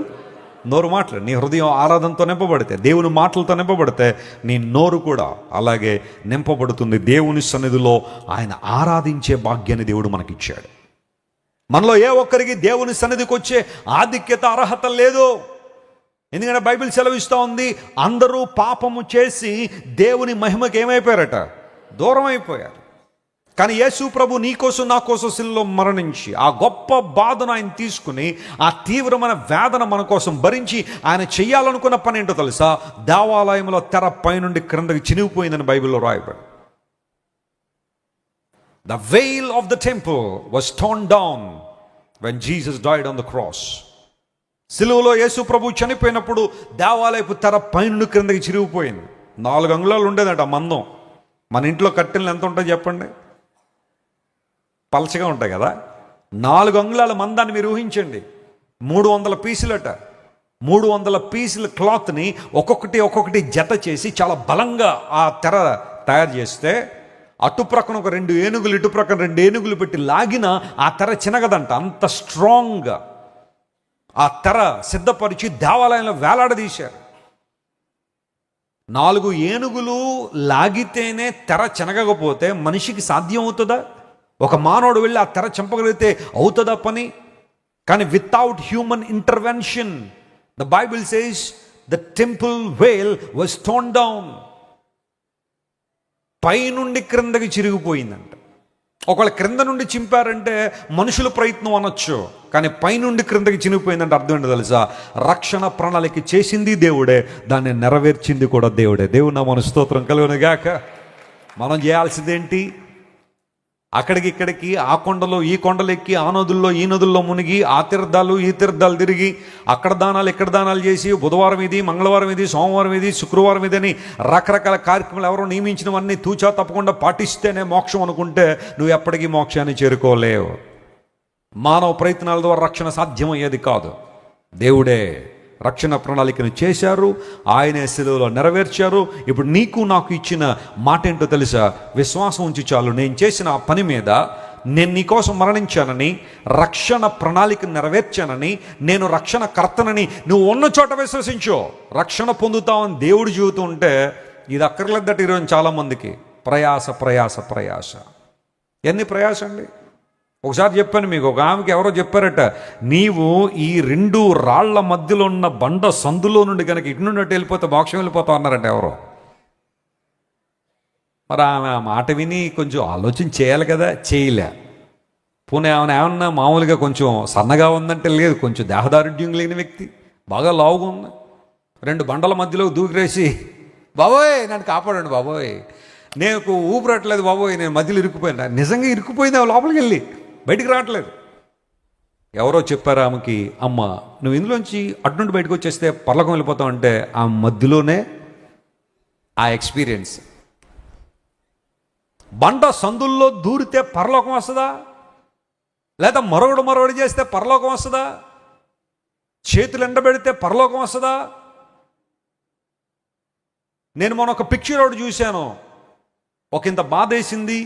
Speaker 1: నోరు మాట్లాడు. నీ హృదయం ఆరాధనతో నింపబడితే, దేవుని మాటలతో నింపబడితే నీ నోరు కూడా అలాగే నింపబడుతుంది. దేవుని సన్నిధిలో ఆయన ఆరాధించే భాగ్యాన్ని దేవుడు మనకిచ్చాడు. మనలో ఏ ఒక్కరికి దేవుని సన్నిధికి వచ్చే ఆధిక్యత, అర్హత లేదు. ఎందుకంటే బైబిల్ సెలవిస్తూ ఉంది, అందరూ పాపము చేసి దేవుని మహిమకి ఏమైపోయారట? దూరం అయిపోయారు. కానీ యేసు ప్రభు నీ కోసం నా కోసం శిలువలో మరణించి ఆ గొప్ప బాధను ఆయన తీసుకుని, ఆ తీవ్రమైన వేదన మన కోసం భరించి ఆయన చెయ్యాలనుకున్న పని ఏంటో తెలుసా? దేవాలయంలో తెర పైనుండి క్రిందకి చినిగిపోయిందని బైబిల్లో రాయబడి. The veil of the temple was torn down when Jesus died on the cross. సిలువలో యేసు ప్రభు చనిపోయినప్పుడు దేవాలయపు తెర పైనుండి క్రిందకి చిరిగిపోయింది. 4 అంగుళాలు ఉండేదట మందం. మన ఇంట్లో కట్టెలు ఎంత ఉంటాయి చెప్పండి? పలచగా ఉంటాయి కదా. 4 అంగుళాల మందాన్ని మీరు ఊహించండి. 300 పీసులట. 300 పీసుల క్లాత్ని ఒక్కొక్కటి జత చేసి చాలా బలంగా ఆ తెర తయారు చేస్తే అటు ప్రక్కన ఒక 2 ఏనుగులు, ఇటు ప్రక్కన 2 ఏనుగులు పెట్టి లాగిన ఆ తెర చినగదంట. అంత స్ట్రాంగ్గా ఆ తెర సిద్ధపరిచి దేవాలయంలో వేలాడదీశారు. 4 ఏనుగులు లాగితేనే తెర చెనగకపోతే మనిషికి సాధ్యం అవుతుందా? ఒక మానవుడు వెళ్ళి ఆ తెర చంపగలిగితే అవుతుందా పని? కానీ without human intervention, the Bible says the temple veil was torn down. పైనుండి క్రిందకి చిరిగిపోయిందంట. ఒకవేళ క్రింద నుండి చింపారంటే మనుషుల ప్రయత్నం అనొచ్చు, కానీ పైనుండి క్రిందకి చినిగిపోయిందంటే అర్థం ఏంటో తెలుసా? రక్షణ ప్రణాళిక చేసింది దేవుడే, దాన్ని నెరవేర్చింది కూడా దేవుడే. దేవుడు నామమున స్తోత్రం కలుగును గాక. మనం చేయాల్సిందేంటి? అక్కడికి ఇక్కడికి, ఆ కొండలో ఈ కొండలు ఎక్కి, ఆ నదుల్లో ఈ నదుల్లో మునిగి, ఆ తీర్థాలు ఈ తీర్థాలు తిరిగి, అక్కడ దానాలు ఇక్కడ దానాలు చేసి, బుధవారం ఇది, మంగళవారం ఇది, సోమవారం ఇది, శుక్రవారం ఇదని రకరకాల కార్యక్రమాలు ఎవరో నియమించినవన్నీ తూచా తప్పకుండా పాటిస్తేనే మోక్షం అనుకుంటే నువ్వు ఎప్పటికీ మోక్షాన్ని చేరుకోలేవు. మానవ ప్రయత్నాల ద్వారా రక్షణ సాధ్యమయ్యేది కాదు. దేవుడే రక్షణ ప్రణాళికను చేశారు, ఆయనే శిలువలో నెరవేర్చారు. ఇప్పుడు నీకు నాకు ఇచ్చిన మాట ఏంటో తెలుసా? విశ్వాసం ఉంచి చాలు. నేను చేసిన ఆ పని మీద, నేను నీకోసం మరణించానని, రక్షణ ప్రణాళికను నెరవేర్చానని, నేను రక్షణ కర్తనని నువ్వు ఉన్న చోట విశ్వసించు, రక్షణ పొందుతావని దేవుడు చెబుతూ ఉంటే ఇది అక్కర్లేదట. ఈరోజు చాలామందికి ప్రయాస ప్రయాస ప్రయాస. ఎన్ని ప్రయాస అండి? ఒకసారి చెప్పాను మీకు, ఒక ఆమెకి ఎవరో చెప్పారట, నీవు ఈ 2 రాళ్ల మధ్యలో ఉన్న బండ సందులో నుండి కనుక ఇటు నుండి వెళ్ళిపోతే మోక్షం వెళ్ళిపోతావు అన్నారట ఎవరో. మరి ఆమె ఆ మాట విని కొంచెం ఆలోచన చేయాలి కదా, చేయలే. పోనీ ఆమె ఏమన్నా మామూలుగా కొంచెం సన్నగా ఉందంటే లేదు, కొంచెం దేహదారుఢ్యం లేని వ్యక్తి, బాగా లావుగా ఉంది. 2 బండల మధ్యలో దూకిరేసి, బాబోయ్ నన్ను కాపాడండి బాబోయ్, నేను ఊపిరట్లేదు బాబోయ్, నేను మధ్యలో ఇరుక్కుపోయినా. నిజంగా ఇరుక్కుపోయింది, లోపలికి వెళ్ళి బయటికి రావట్లేదు. ఎవరో చెప్పారు ఆమెకి, అమ్మ నువ్వు ఇందులోంచి అటు నుండి బయటకు వచ్చేస్తే పరలోకం వెళ్ళిపోతావు అంటే, ఆ మధ్యలోనే ఆ ఎక్స్పీరియన్స్. బండ సందుల్లో దూరితే పరలోకం వస్తుందా? లేదా మరొకడు చేస్తే పరలోకం వస్తుందా? చేతులు ఎండబెడితే పరలోకం వస్తుందా? నేను మొన్న ఒక పిక్చర్ ఒకటి చూశాను, ఒక ఇంత బాధ వేసింది,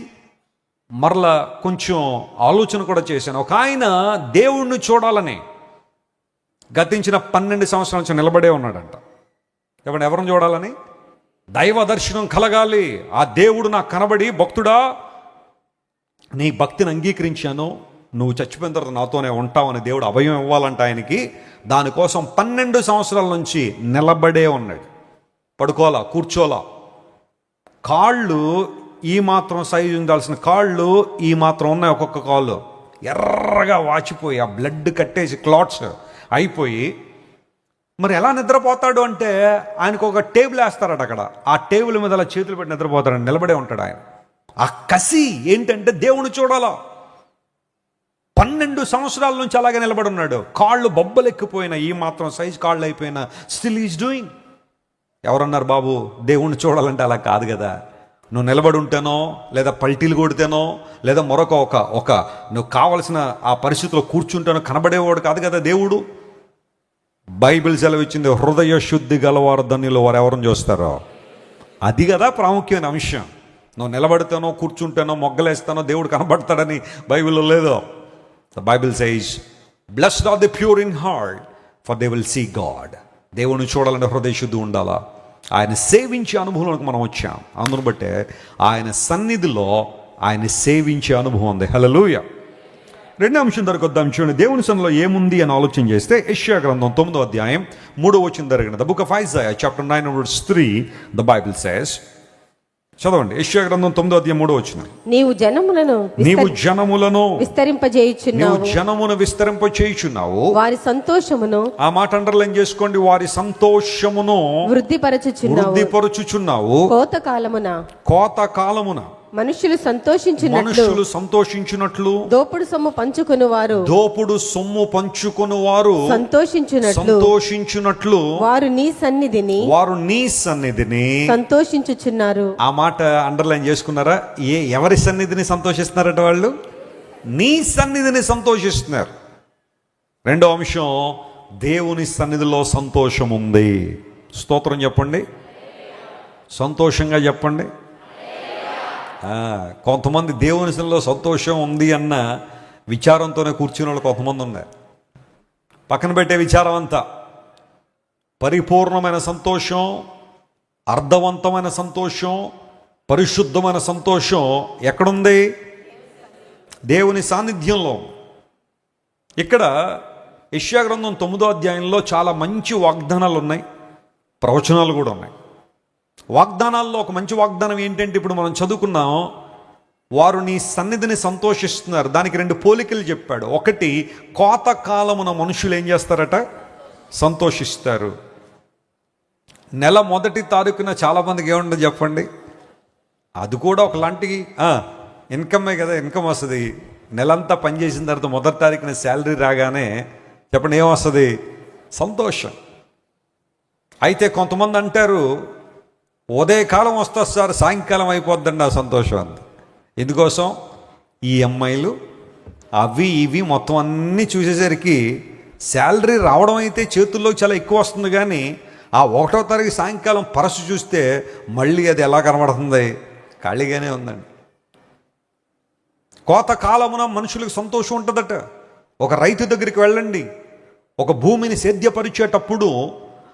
Speaker 1: మరలా కొంచెం ఆలోచన కూడా చేశాను. ఒక ఆయన దేవుణ్ణి చూడాలని గతించిన 12 సంవత్సరాల నుంచి నిలబడే ఉన్నాడంట. ఎవరిని చూడాలని? దైవ దర్శనం కలగాలి, ఆ దేవుడు నాకు కనబడి, భక్తుడా నీ భక్తిని అంగీకరించాను, నువ్వు చచ్చిపోయిన తర్వాత నాతోనే ఉంటావని దేవుడు అభయం ఇవ్వాలంట ఆయనకి. దానికోసం 12 సంవత్సరాల నుంచి నిలబడే ఉన్నాడు. పడుకోలా, కూర్చోలా. కాళ్ళు ఈ మాత్రం సైజు ఉండాల్సిన కాళ్ళు ఈ మాత్రం ఉన్నాయి, ఒక్కొక్క కాళ్ళు ఎర్రగా వాచిపోయి, ఆ బ్లడ్ కట్టేసి క్లాట్స్ అయిపోయి, మరి ఎలా నిద్రపోతాడు అంటే ఆయనకు ఒక టేబుల్ వేస్తారట, అక్కడ ఆ టేబుల్ మీద అలా చేతులు పెట్టి నిద్రపోతాడు, నిలబడే ఉంటాడు ఆయన. ఆ కసి ఏంటంటే దేవుని చూడాలా. 12 సంవత్సరాల నుంచి అలాగే నిలబడి ఉన్నాడు. కాళ్ళు బొబ్బలెక్కిపోయినా, ఈ మాత్రం సైజు కాళ్ళు అయిపోయినా స్టిల్ ఈజ్ డూయింగ్. ఎవరన్నారు బాబు దేవుణ్ణి చూడాలంటే అలా కాదు కదా, నువ్వు నిలబడి ఉంటేనో, లేదా పల్టీలు కొడితేనో, లేదా మరొక ఒక నువ్వు కావలసిన ఆ పరిస్థితిలో కూర్చుంటేనో కనబడేవాడు కాదు కదా దేవుడు. బైబిల్ సెలవిచ్చింది, హృదయ శుద్ధి గలవారు ధన్యులు వారు ఎవరిని చూస్తారో. అది కదా ప్రాముఖ్యమైన అంశం. నువ్వు నిలబడితేనో, కూర్చుంటేనో, మొగ్గలేస్తానో దేవుడు కనబడతాడని బైబిల్లో లేదో. The Bible says blessed are the pure in heart for they will see God. దేవుని చూడాలంటే హృదయ శుద్ధి ఉండాలా. ఆయన సేవించే అనుభవంలోకి మనం వచ్చాం. అందును బట్టే ఆయన సన్నిధిలో ఆయన సేవించే అనుభవం ఉంది. హల్లెలూయా. 2వ అంశం దగ్గరకు వద్దాం. చూడండి, దేవుని సన్నిధిలో ఏముంది అని ఆలోచన చేస్తే యెషయా గ్రంథం 9వ అధ్యాయం 3వ వచనం జరిగిన the book of Isaiah chapter 9:3 the Bible says. చదవండి, యెషయా గ్రంథం 9వ అధ్యాయం 3వ వచనం.
Speaker 2: నీవు జనములను
Speaker 1: విస్తరింపచేయుచున్నావు,
Speaker 2: వారి సంతోషమును,
Speaker 1: ఆ మాట అండర్లైన్ చేసుకోండి, వారి సంతోషమును వృద్ధిపరచుచున్నావు. కోత కాలమున
Speaker 2: మనుషులు సంతోషించినట్లు దోపుడు సొమ్ము పంచుకొనువారు సంతోషించున్నట్లు వారు నీ సన్నిధిని సంతోషించుచున్నారు.
Speaker 1: ఆ మాట అండర్లైన్ చేసుకున్నారా? ఎవరి సన్నిధిని సంతోషిస్తున్నారట? వాళ్ళు నీ సన్నిధిని సంతోషిస్తున్నారు. 2వ అంశం, దేవుని సన్నిధిలో సంతోషం ఉంది. స్తోత్రం చెప్పండి, సంతోషంగా చెప్పండి. కొంతమంది దేవునిలో సంతోషం ఉంది అన్న విచారంతోనే కూర్చుని వాళ్ళు కొంతమంది ఉన్నారు. పక్కన పెట్టే విచారం అంతా పరిపూర్ణమైన సంతోషం, అర్థవంతమైన సంతోషం, పరిశుద్ధమైన సంతోషం ఎక్కడుంది? దేవుని సాన్నిధ్యంలో. ఇక్కడ యెషయా గ్రంథం 9వ అధ్యాయంలో చాలా మంచి వాగ్దానాలు ఉన్నాయి, ప్రవచనాలు కూడా ఉన్నాయి. వాగ్దానాల్లో ఒక మంచి వాగ్దానం ఏంటంటే, ఇప్పుడు మనం చదువుకున్నాం, వారు నీ సన్నిధిని సంతోషిస్తున్నారు. దానికి 2 పోలికలు చెప్పాడు. ఒకటి, కోతకాలమున మనుషులు ఏం చేస్తారట? సంతోషిస్తారు. నెల 1వ తారీఖున చాలామందికి ఏముండదు చెప్పండి? అది కూడా ఒకలాంటి ఇన్కమే కదా, ఇన్కమ్ వస్తుంది. నెలంతా పనిచేసిన తర్వాత 1వ తారీఖున శాలరీ రాగానే చెప్పండి ఏమొస్తుంది? సంతోషం. అయితే కొంతమంది అంటారు, ఉదయకాలం వస్తుంది సార్, సాయంకాలం అయిపోద్దండి ఆ సంతోషం అంత. ఎందుకోసం? ఈ అమ్మాయిలు అవి ఇవి మొత్తం అన్నీ చూసేసరికి శాలరీ రావడం అయితే చేతుల్లో చాలా ఎక్కువ వస్తుంది, కానీ ఆ 1వ తారీఖు సాయంకాలం పరసు చూస్తే మళ్ళీ అది ఎలా కనబడుతుంది? ఖాళీగానే ఉందండి. కోతకాలమున మనుషులకు సంతోషం ఉంటుందట. ఒక రైతు దగ్గరికి వెళ్ళండి. ఒక భూమిని సేద్యపరిచేటప్పుడు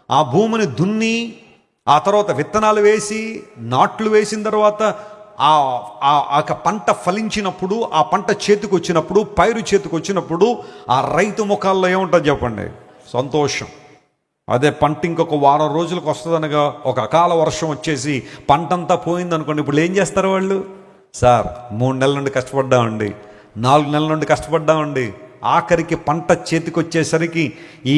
Speaker 1: ఆ భూమిని దున్ని, ఆ తర్వాత విత్తనాలు వేసి, నాట్లు వేసిన తర్వాత ఆ పంట ఫలించినప్పుడు, ఆ పంట చేతికి వచ్చినప్పుడు, పైరు చేతికి వచ్చినప్పుడు ఆ రైతు ముఖాల్లో ఏముంటుంది చెప్పండి? సంతోషం. అదే పంట ఇంకొక వారం రోజులకు వస్తుందనగా ఒక అకాల వర్షం వచ్చేసి పంటంతా పోయిందనుకోండి, ఇప్పుడు ఏం చేస్తారు వాళ్ళు? సార్ 3 నెలల నుండి కష్టపడ్డామండి, 4 నెలల నుండి కష్టపడ్డామండి, ఆఖరికి పంట చేతికి వచ్చేసరికి ఈ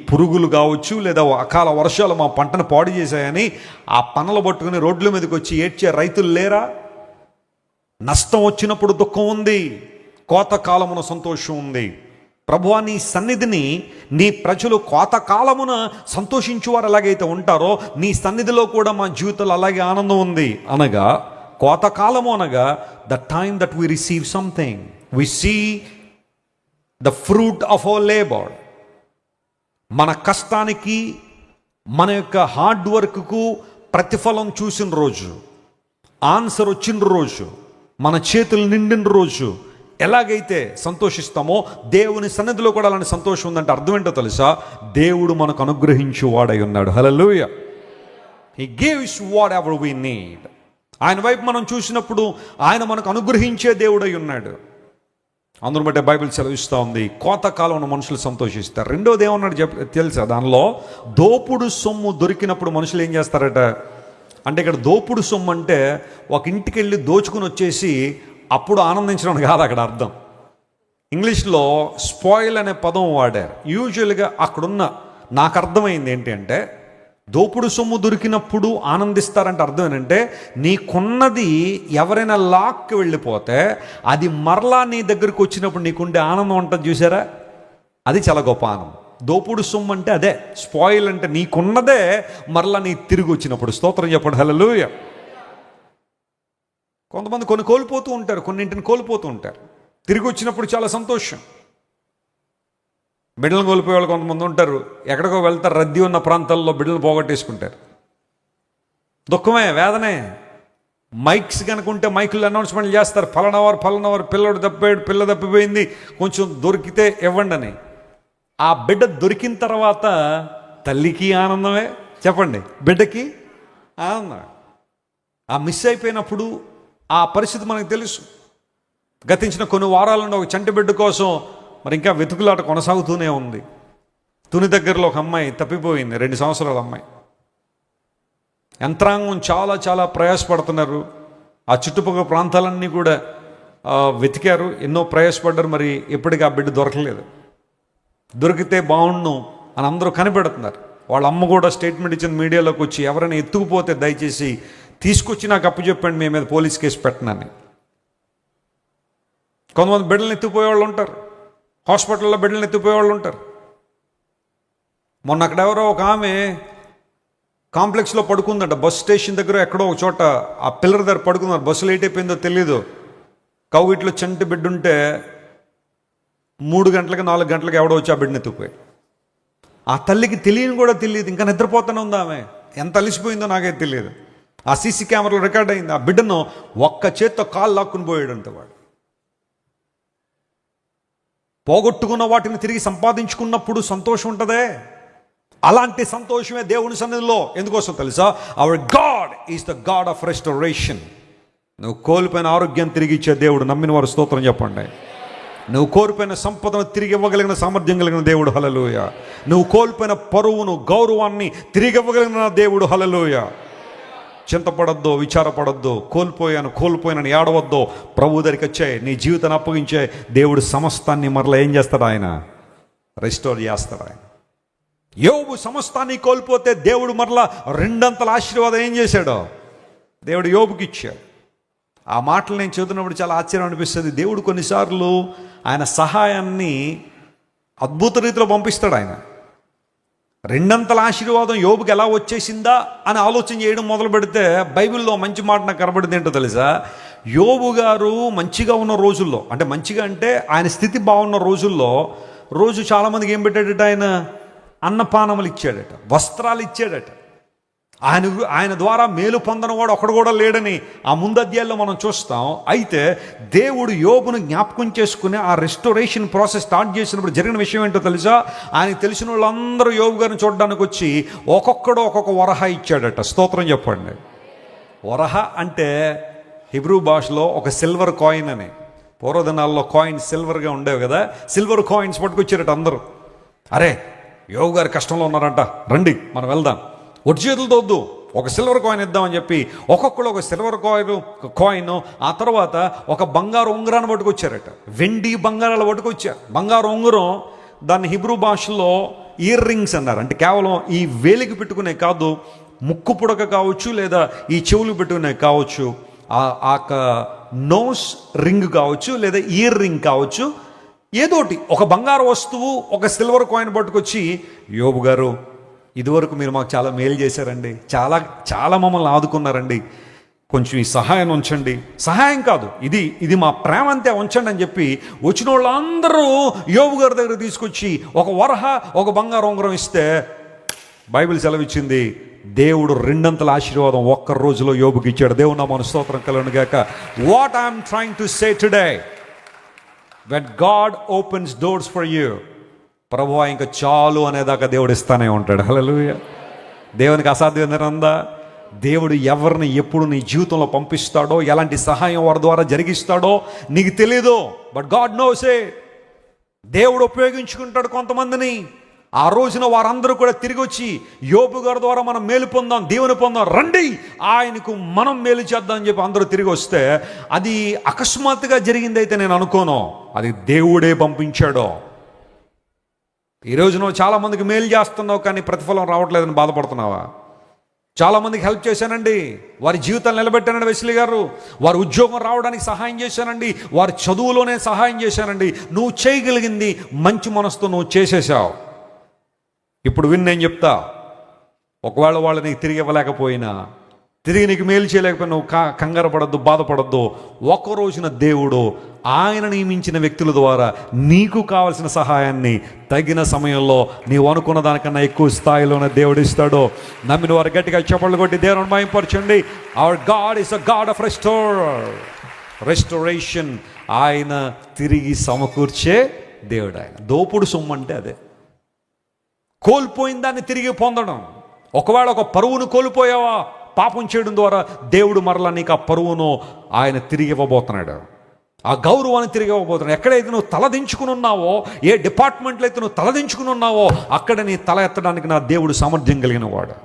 Speaker 1: పురుగులు కావచ్చు లేదా అకాల వర్షాలు మా పంటను పాడు చేశాయని ఆ పనులు పట్టుకుని రోడ్ల మీదకి వచ్చి ఏడ్చే రైతులు లేరా? నష్టం వచ్చినప్పుడు దుఃఖం ఉంది, కోతకాలమున సంతోషం ఉంది. ప్రభువా, నీ సన్నిధిని నీ ప్రజలు కోతకాలమున సంతోషించువారు ఎలాగైతే ఉంటారో, నీ సన్నిధిలో కూడా మా జీవితంలో అలాగే ఆనందం ఉంది. అనగా కోతకాలము అనగా the time that we receive something, we see the fruit of our labour. మన కష్టానికి, మన యొక్క హార్డ్ వర్క్కు ప్రతిఫలం చూసిన రోజు, ఆన్సర్ వచ్చిన రోజు, మన చేతులు నిండిన రోజు ఎలాగైతే సంతోషిస్తామో దేవుని సన్నిధిలో కూడా అలాంటి సంతోషం ఉందంటే అర్థం ఏంటో తెలుసా? దేవుడు మనకు అనుగ్రహించు వాడై ఉన్నాడు. హల్లెలూయా. He gives whatever we need. ఆయన వైపు మనం చూసినప్పుడు ఆయన మనకు అనుగ్రహించే దేవుడై ఉన్నాడు. అందును బట్టే బైబిల్ సెలవిస్తూ ఉంది, కోతకాలంలో మనుషులు సంతోషిస్తారు. రెండోది ఏమన్నాడు తెలుసా? దానిలో దోపుడు సొమ్ము దొరికినప్పుడు మనుషులు ఏం చేస్తారట అంటే, ఇక్కడ దోపుడు సొమ్ము అంటే ఒక ఇంటికి వెళ్ళి దోచుకుని వచ్చేసి అప్పుడు ఆనందించడం కాదు అక్కడ అర్థం. ఇంగ్లీష్లో స్పాయిల్ అనే పదం వాడారు. యూజువల్గా అక్కడున్న నాకు అర్థమైంది ఏంటి అంటే, దోపుడు సొమ్ము దొరికినప్పుడు ఆనందిస్తారంటే అర్థం ఏంటంటే, నీకున్నది ఎవరైనా లాక్కి వెళ్ళిపోతే అది మరలా నీ దగ్గరికి వచ్చినప్పుడు నీకుండే ఆనందం ఉంటుంది చూసారా, అది చాలా గొప్ప ఆనందం. దోపుడు సొమ్ము అంటే అదే. స్పాయిల్ అంటే నీకున్నదే మరలా నీ తిరిగి వచ్చినప్పుడు. స్తోత్రం చెప్పండి. హల్లెలూయా. కొంతమంది కొన్ని కోల్పోతూ ఉంటారు, కొన్నింటిని కోల్పోతూ ఉంటారు. తిరిగి వచ్చినప్పుడు చాలా సంతోషం. బిడ్డలను కోల్పోయే వాళ్ళు కొంతమంది ఉంటారు, ఎక్కడికో వెళ్తారు, రద్దీ ఉన్న ప్రాంతాల్లో బిడ్డలను పోగొట్టేసుకుంటారు. దుఃఖమే, వేదనే. మైక్స్ కనుకుంటే మైకులు అనౌన్స్మెంట్లు చేస్తారు, ఫలనవారు పిల్ల తప్పిపోయింది, కొంచెం దొరికితే ఇవ్వండి అని. ఆ బిడ్డ దొరికిన తర్వాత తల్లికి ఆనందమే, చెప్పండి, బిడ్డకి ఆనందం. ఆ మిస్ అయిపోయినప్పుడు ఆ పరిస్థితి మనకు తెలుసు. గతించిన కొన్ని వారాల నుండి ఒక చంటి బిడ్డ కోసం మరి ఇంకా వెతుకులాట కొనసాగుతూనే ఉంది. తుని దగ్గరలో ఒక అమ్మాయి తప్పిపోయింది, 2 సంవత్సరాల అమ్మాయి. యంత్రాంగం చాలా చాలా ప్రయాసపడుతున్నారు. ఆ చుట్టుపక్కల ప్రాంతాలన్నీ కూడా వెతికారు, ఎన్నో ప్రయాసపడ్డారు. మరి ఎప్పటికీ ఆ బిడ్డ దొరకలేదు. దొరికితే బాగుండు అని అందరూ కనిపెడుతున్నారు. వాళ్ళ అమ్మ కూడా స్టేట్మెంట్ ఇచ్చిన మీడియాలోకి వచ్చి, ఎవరైనా ఎత్తుకుపోతే దయచేసి తీసుకొచ్చి నాకు అప్పచెప్పండి, మీ మీద పోలీస్ కేసు పెట్టనని. కొంతమంది బిడ్డలను ఎత్తుకుపోయేవాళ్ళు ఉంటారు, హాస్పిటల్లో బిడ్డలను ఎత్తుకుపోయేవాళ్ళు ఉంటారు. మొన్న అక్కడ ఎవరో ఒక ఆమె కాంప్లెక్స్లో పడుకుందంట, బస్ స్టేషన్ దగ్గర ఎక్కడో ఒక చోట ఆ పిల్లర్ దగ్గర పడుకున్నారు. బస్సు లేట్ అయిపోయిందో తెలీదు, కౌగిట్లో చంటి బిడ్డ ఉంటే 3 గంటలకు 4 గంటలకు ఎవడో వచ్చి ఆ బిడ్డని ఎత్తుకుపోయి. ఆ తల్లికి తెలియని కూడా తెలియదు, ఇంకా నిద్రపోతూనే ఉంది ఆమె. ఎంత అలిసిపోయిందో నాకైతే తెలియదు. ఆ సీసీ కెమెరాలో రికార్డ్ అయింది. ఆ బిడ్డను ఒక్క చేత్తో కాళ్ళు లాక్కుని పోయాడంట వాడు. పోగొట్టుకున్న వాటిని తిరిగి సంపాదించుకున్నప్పుడు సంతోషం ఉంటుందే, అలాంటి సంతోషమే దేవుని సన్నిధిలో. ఎందుకోసం తెలుసా? Hour God is the God of restoration. నువ్వు కోల్పోయిన ఆరోగ్యం తిరిగి ఇచ్చే దేవుడు. నమ్మిన వారు స్తోత్రం చెప్పండి. నువ్వు కోల్పోయిన సంపదను తిరిగి ఇవ్వగలిగిన సామర్థ్యం కలిగిన దేవుడు. హల్లెలూయా. నువ్వు కోల్పోయిన పరువును, గౌరవాన్ని తిరిగి ఇవ్వగలిగిన దేవుడు. హల్లెలూయా. చింతపడద్దు, విచారపడద్దు. కోల్పోయానని ఏడవద్దు. ప్రభు దగ్గరికి వచ్చే నీ జీవితాన్ని అప్పగించే దేవుడు సమస్తాన్ని మరలా ఏం చేస్తాడు? ఆయన రెస్టోర్ చేస్తాడు. ఆయన యోబు సమస్తాన్ని కోల్పోతే దేవుడు మరలా రెండంతల ఆశీర్వాదం ఏం చేశాడో దేవుడు యోబుకి ఇచ్చాడు. ఆ మాటలు నేను చదువుతున్నప్పుడు చాలా ఆశ్చర్యం అనిపిస్తుంది. దేవుడు కొన్నిసార్లు ఆయన సహాయాన్ని అద్భుత రీతిలో పంపిస్తాడు. ఆయన రెండంతల ఆశీర్వాదం యోబుకి ఎలా వచ్చేసిందా అని ఆలోచన చేయడం మొదలు పెడితే బైబిల్లో మంచి మాట నాకు కనబడింది. ఏంటో తెలుసా? యోబు గారు మంచిగా ఉన్న రోజుల్లో, అంటే మంచిగా అంటే ఆయన స్థితి బాగున్న రోజుల్లో రోజు చాలామందికి ఏం పెట్టాడట? ఆయన అన్నపానములు ఇచ్చాడట, వస్త్రాలు ఇచ్చాడట. ఆయన ద్వారా మేలు పొందనవాడు ఒకడు కూడా లేడని ఆ ముందు అధ్యాయంలో మనం చూస్తాం. అయితే దేవుడు యోబును జ్ఞాపకం చేసుకుని ఆ రెస్టోరేషన్ ప్రాసెస్ స్టార్ట్ చేసినప్పుడు జరిగిన విషయం ఏంటో తెలుసా? ఆయనకు తెలిసిన వాళ్ళందరూ యోబు గారిని చూడడానికి వచ్చి ఒక్కొక్కడు ఒక్కొక్క వరహ ఇచ్చాడట. స్తోత్రం చెప్పండి. వరహ అంటే హిబ్రూ భాషలో ఒక సిల్వర్ కాయిన్ అని. పూర్వదినాల్లో కాయిన్స్ సిల్వర్గా ఉండేవి కదా. సిల్వర్ కాయిన్స్ పట్టుకొచ్చారట అందరూ. అరే, యోబు గారు కష్టంలో ఉన్నారంట, రండి మనం వెళ్దాం. ఒట్టి చేతులతో వద్దు, ఒక సిల్వర్ కాయిన్ ఇద్దామని చెప్పి ఒక్కొక్కడు ఒక సిల్వర్ కాయిన్, ఆ తర్వాత ఒక బంగారు ఉంగరాన్ని పట్టుకొచ్చారట. వెండి బంగారాలు పట్టుకొచ్చారు. బంగారు ఉంగరం, దాన్ని హిబ్రూ భాషలో ఇయర్ రింగ్స్ అన్నారు. అంటే కేవలం ఈ వేలికి పెట్టుకునే కాదు, ముక్కు పుడక కావచ్చు, లేదా ఈ చెవులు పెట్టుకునే కావచ్చు, ఆ నోస్ రింగ్ కావచ్చు, లేదా ఇయర్ రింగ్ కావచ్చు, ఏదోటి ఒక బంగారు వస్తువు, ఒక సిల్వర్ కాయిన్ పట్టుకొచ్చి, యోబు గారు ఇదివరకు మీరు మాకు చాలా మేలు చేశారండి, చాలా మమ్మల్ని ఆదుకున్నారండి, కొంచెం ఈ సహాయం ఉంచండి. సహాయం కాదు, ఇది మా ప్రేమ అంతే, ఉంచండి అని చెప్పి వచ్చిన వాళ్ళందరూ యోబు గారి దగ్గర తీసుకొచ్చి ఒక వరహ, ఒక బంగారు ఉంగరం ఇస్తే బైబిల్ సెలవిచ్చింది, దేవుడు రెండంతల ఆశీర్వాదం ఒక్క రోజులో యోబుకి ఇచ్చాడు. దేవుడు నామమున స్తోత్రం కలుగును గాక. What I'm trying to say today, when God opens doors for you, ప్రభువా ఇంకా చాలు అనేదాకా దేవుడు ఇస్తానే ఉంటాడు. హల్లెలూయా. దేవునికి అసాధ్యం ఉందా? దేవుడు ఎవరిని ఎప్పుడు నీ జీవితంలో పంపిస్తాడో, ఎలాంటి సహాయం వారి ద్వారా జరిగిస్తాడో నీకు తెలీదు. But God knows it. దేవుడు ఉపయోగించుకుంటాడు కొంతమందిని. ఆ రోజున వారందరూ కూడా తిరిగి వచ్చి యోబు గారి ద్వారా మనం మేలు పొందాం, దీవెన పొందాం, రండి ఆయనకు మనం మేలు చేద్దాం అని చెప్పి అందరూ తిరిగి వస్తే అది అకస్మాత్తుగా జరిగిందైతే నేను అనుకోను, అది దేవుడే పంపించాడో. ఈరోజు నువ్వు చాలామందికి మేలు చేస్తున్నావు కానీ ప్రతిఫలం రావట్లేదని బాధపడుతున్నావా? చాలామందికి హెల్ప్ చేశానండి, వారి జీవితాలు నిలబెట్టానండి వెస్లీ గారు, వారి ఉద్యోగం రావడానికి సహాయం చేశానండి, వారి చదువులోనే సహాయం చేశానండి. నువ్వు చేయగలిగింది మంచి మనసుతో నువ్వు చేసేసావు. ఇప్పుడు నేను చెప్తా, ఒకవేళ వాళ్ళు నీకు తిరిగి ఇవ్వలేకపోయినా, తిరిగి నీకు మేలు చేయలేకపోయినా నువ్వు కంగారు పడద్దు, బాధపడద్దు. ఒక రోజున దేవుడు ఆయన నియమించిన వ్యక్తుల ద్వారా నీకు కావలసిన సహాయాన్ని తగిన సమయంలో నీవు అనుకున్న దానికన్నా ఎక్కువ స్థాయిలోనే దేవుడు ఇస్తాడు. నమ్మిన వారు గట్టిగా చప్పట్లు కొట్టి దేవుని మహిమపరచండి. Our God is a God of restoration. ఆయన తిరిగి సమకూర్చే దేవుడు. ఆయన దోపుడు సొమ్ము అంటే అదే, కోల్పోయిన దాన్ని తిరిగి పొందడం. ఒకవేళ ఒక పరువును కోల్పోయావా పాపం చేయడం ద్వారా, దేవుడు మరలా నీకు ఆ పరువును ఆయన తిరిగి ఇవ్వబోతున్నాడు, ఆ గౌరవాన్ని తిరిగి ఇవ్వబోతున్నాడు. ఎక్కడైతే నువ్వు తలదించుకుని ఉన్నావో, ఏ డిపార్ట్మెంట్లో అయితే నువ్వు తలదించుకుని ఉన్నావో, అక్కడ నీ తల ఎత్తడానికి నా దేవుడు సామర్థ్యం కలిగిన వాడు.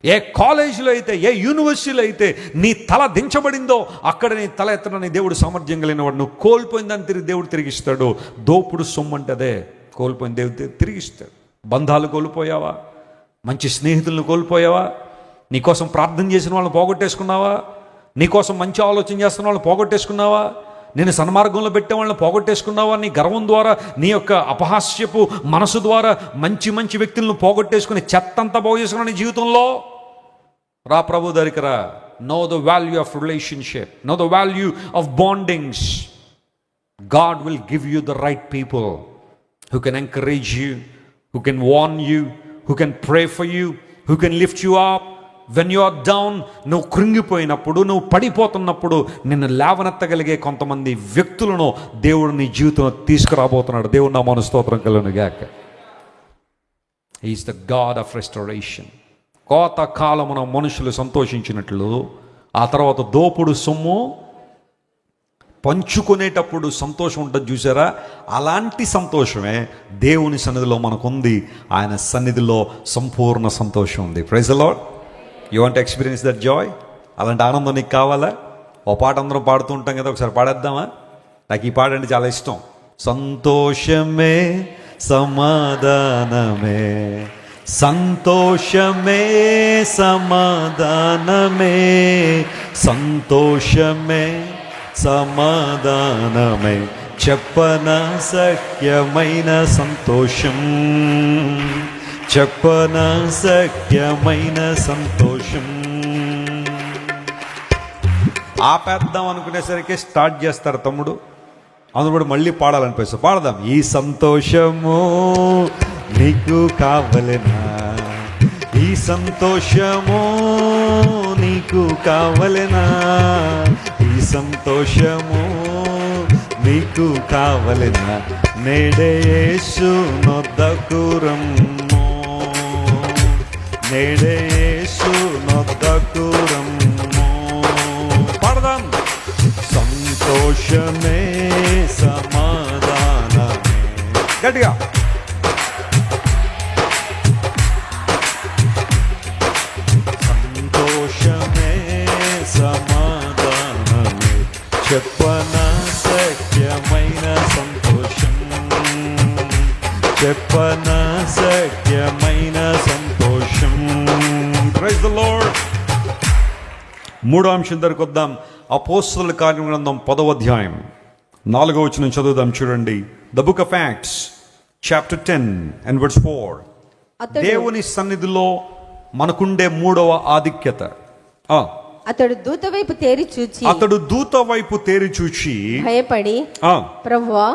Speaker 1: ఏ కాలేజీలో అయితే, ఏ యూనివర్సిటీలో అయితే నీ తల దించబడిందో అక్కడ నీ తల ఎత్తడానికి దేవుడు సామర్థ్యం కలిగిన వాడు. నువ్వు కోల్పోయిన దాన్ని దేవుడు తిరిగిస్తాడు. దోపుడు సొమ్ము అంటే అదే, కోల్పోయిన దేవుడు తిరిగిస్తాడు. బంధాలు కోల్పోయావా? మంచి స్నేహితులను కోల్పోయావా? నీకోసం ప్రార్థన చేసిన వాళ్ళని పోగొట్టేసుకున్నావా? నీకోసం మంచి ఆలోచన చేస్తున్న వాళ్ళని పోగొట్టేసుకున్నావా? నేను సన్మార్గంలో పెట్టే వాళ్ళని పోగొట్టేసుకున్నావా? నీ గర్వం ద్వారా, నీ యొక్క అపహాస్యపు మనసు ద్వారా మంచి మంచి వ్యక్తులను పోగొట్టేసుకుని చెత్తంతా బాగు చేసుకున్నా నీ జీవితంలో. రా ప్రభు దగ్గరికి రా. Know the value of relationship, know the value of bondings. God will give you the right people who can encourage you, who can warn you, who can pray for you, who can lift you up. When you are down, నువ్వు కృంగిపోయినప్పుడు, నువ్వు పడిపోతున్నప్పుడు నిన్ను లేవనెత్తగలిగే కొంతమంది వ్యక్తులను దేవుడు నీ జీవితంలో తీసుకురాబోతున్నాడు. దేవుడు నామమున స్తోత్రం కలుగును గాక. Is the God of restoration. కోత కాలమున మనుషులు సంతోషించినట్లు ఆ తర్వాత దోపుడు సొమ్ము పంచుకునేటప్పుడు సంతోషం ఉంటుంది చూసారా, అలాంటి సంతోషమే దేవుని సన్నిధిలో మనకుంది. ఆయన సన్నిధిలో సంపూర్ణ సంతోషం ఉంది. Praise the Lord. You want experience that joy? అలాంటి ఆనందం నీకు కావాలా? ఓ పాట అందరం పాడుతూ ఉంటాం కదా, ఒకసారి పాడేద్దామా? నాకు ఈ పాట అంటే చాలా ఇష్టం. సంతోషమే సమాధానమే, సంతోషమే సమాధానమే, సంతోషమే సమాధానమే, చెప్పన సఖ్యమైన సంతోషం, చెప్పన సఖ్యమైన సంతోషం. ఆపేద్దాం అనుకునేసరికి స్టార్ట్ చేస్తారు తమ్ముడు, అందులో కూడా మళ్ళీ పాడాలనిపిస్తుంది. పాడదాం. ఈ సంతోషము నీకు కావలెనా, ఈ సంతోషము నీకు కావలెనా, ఈ సంతోషము నీకు కావలెనా, నేడే యేసు నొద్దకు రమ్ము, నేడే యేసు నొద్దకు రమ్ము. పాడదాం. సంతోషమే సమాధానమే. గట్టిగా. సంతోషమే సమాధానమే, చెప్పన సఖ్యమైన సంతోషం, చెప్పన సఖ్యమైన సంతోషం. Praise the Lord. మూడో అంశం దగ్గరికి వద్దాం. అపోస్తలుల కార్యం గ్రంథం 10వ అధ్యాయం 4వ వచనం చదువుదాం. చూడండి. The book of acts chapter 10 and verse 4. దేవుని సన్నిధిలో మనకుండే మూడవ ఆధిక్యత.
Speaker 2: అతడు దూత వైపు తేరి చూచి,
Speaker 1: అతడు దూత వైపు తేరి చూచి
Speaker 2: భయపడి, ప్రభువా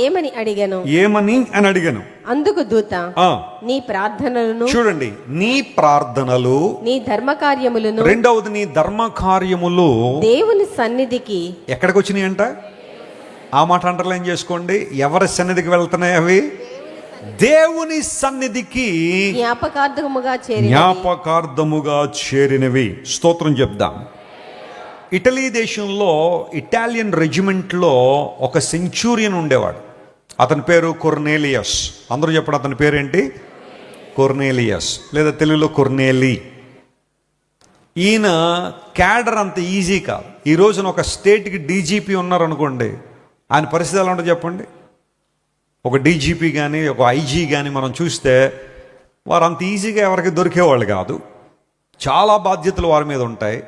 Speaker 2: ఏమని అడిగాను,
Speaker 1: ఏమని అని అడిగాను.
Speaker 2: అందుకు దూత, నీ ప్రార్థనలను,
Speaker 1: చూడండి, నీ ప్రార్థనలు,
Speaker 2: నీ ధర్మ కార్యములను,
Speaker 1: రెండవది నీ ధర్మ కార్యములు
Speaker 2: దేవుని సన్నిధికి
Speaker 1: ఎక్కడికి వచ్చినాయి అంట? ఆ మాట అండర్లైన్ చేసుకోండి. ఎవరి సన్నిధికి వెళ్తున్నాయి అవి? దేవుని సన్నిధికి జ్ఞాపకార్థముగా చేరినవి. స్తోత్రం చెప్దాం. ఇటలీ దేశంలో ఇటాలియన్ రెజిమెంట్లో ఒక సెంచూరియన్ ఉండేవాడు. అతని పేరు కొర్నేలియస్. అందరూ చెప్పండి, అతని పేరేంటి? కొర్నేలియస్, లేదా తెలుగులో కొర్నేలి. ఈయన క్యాడర్ అంత ఈజీ కాదు. ఈ రోజున ఒక స్టేట్కి డీజీపీ ఉన్నారనుకోండి, ఆయన పరిస్థితి ఎలా ఉంటుందో చెప్పండి. ఒక డీజీపీ కానీ ఒక ఐజీ కానీ మనం చూస్తే వారు అంత ఈజీగా ఎవరికి దొరికేవాళ్ళు కాదు. చాలా బాధ్యతలు వారి మీద ఉంటాయి.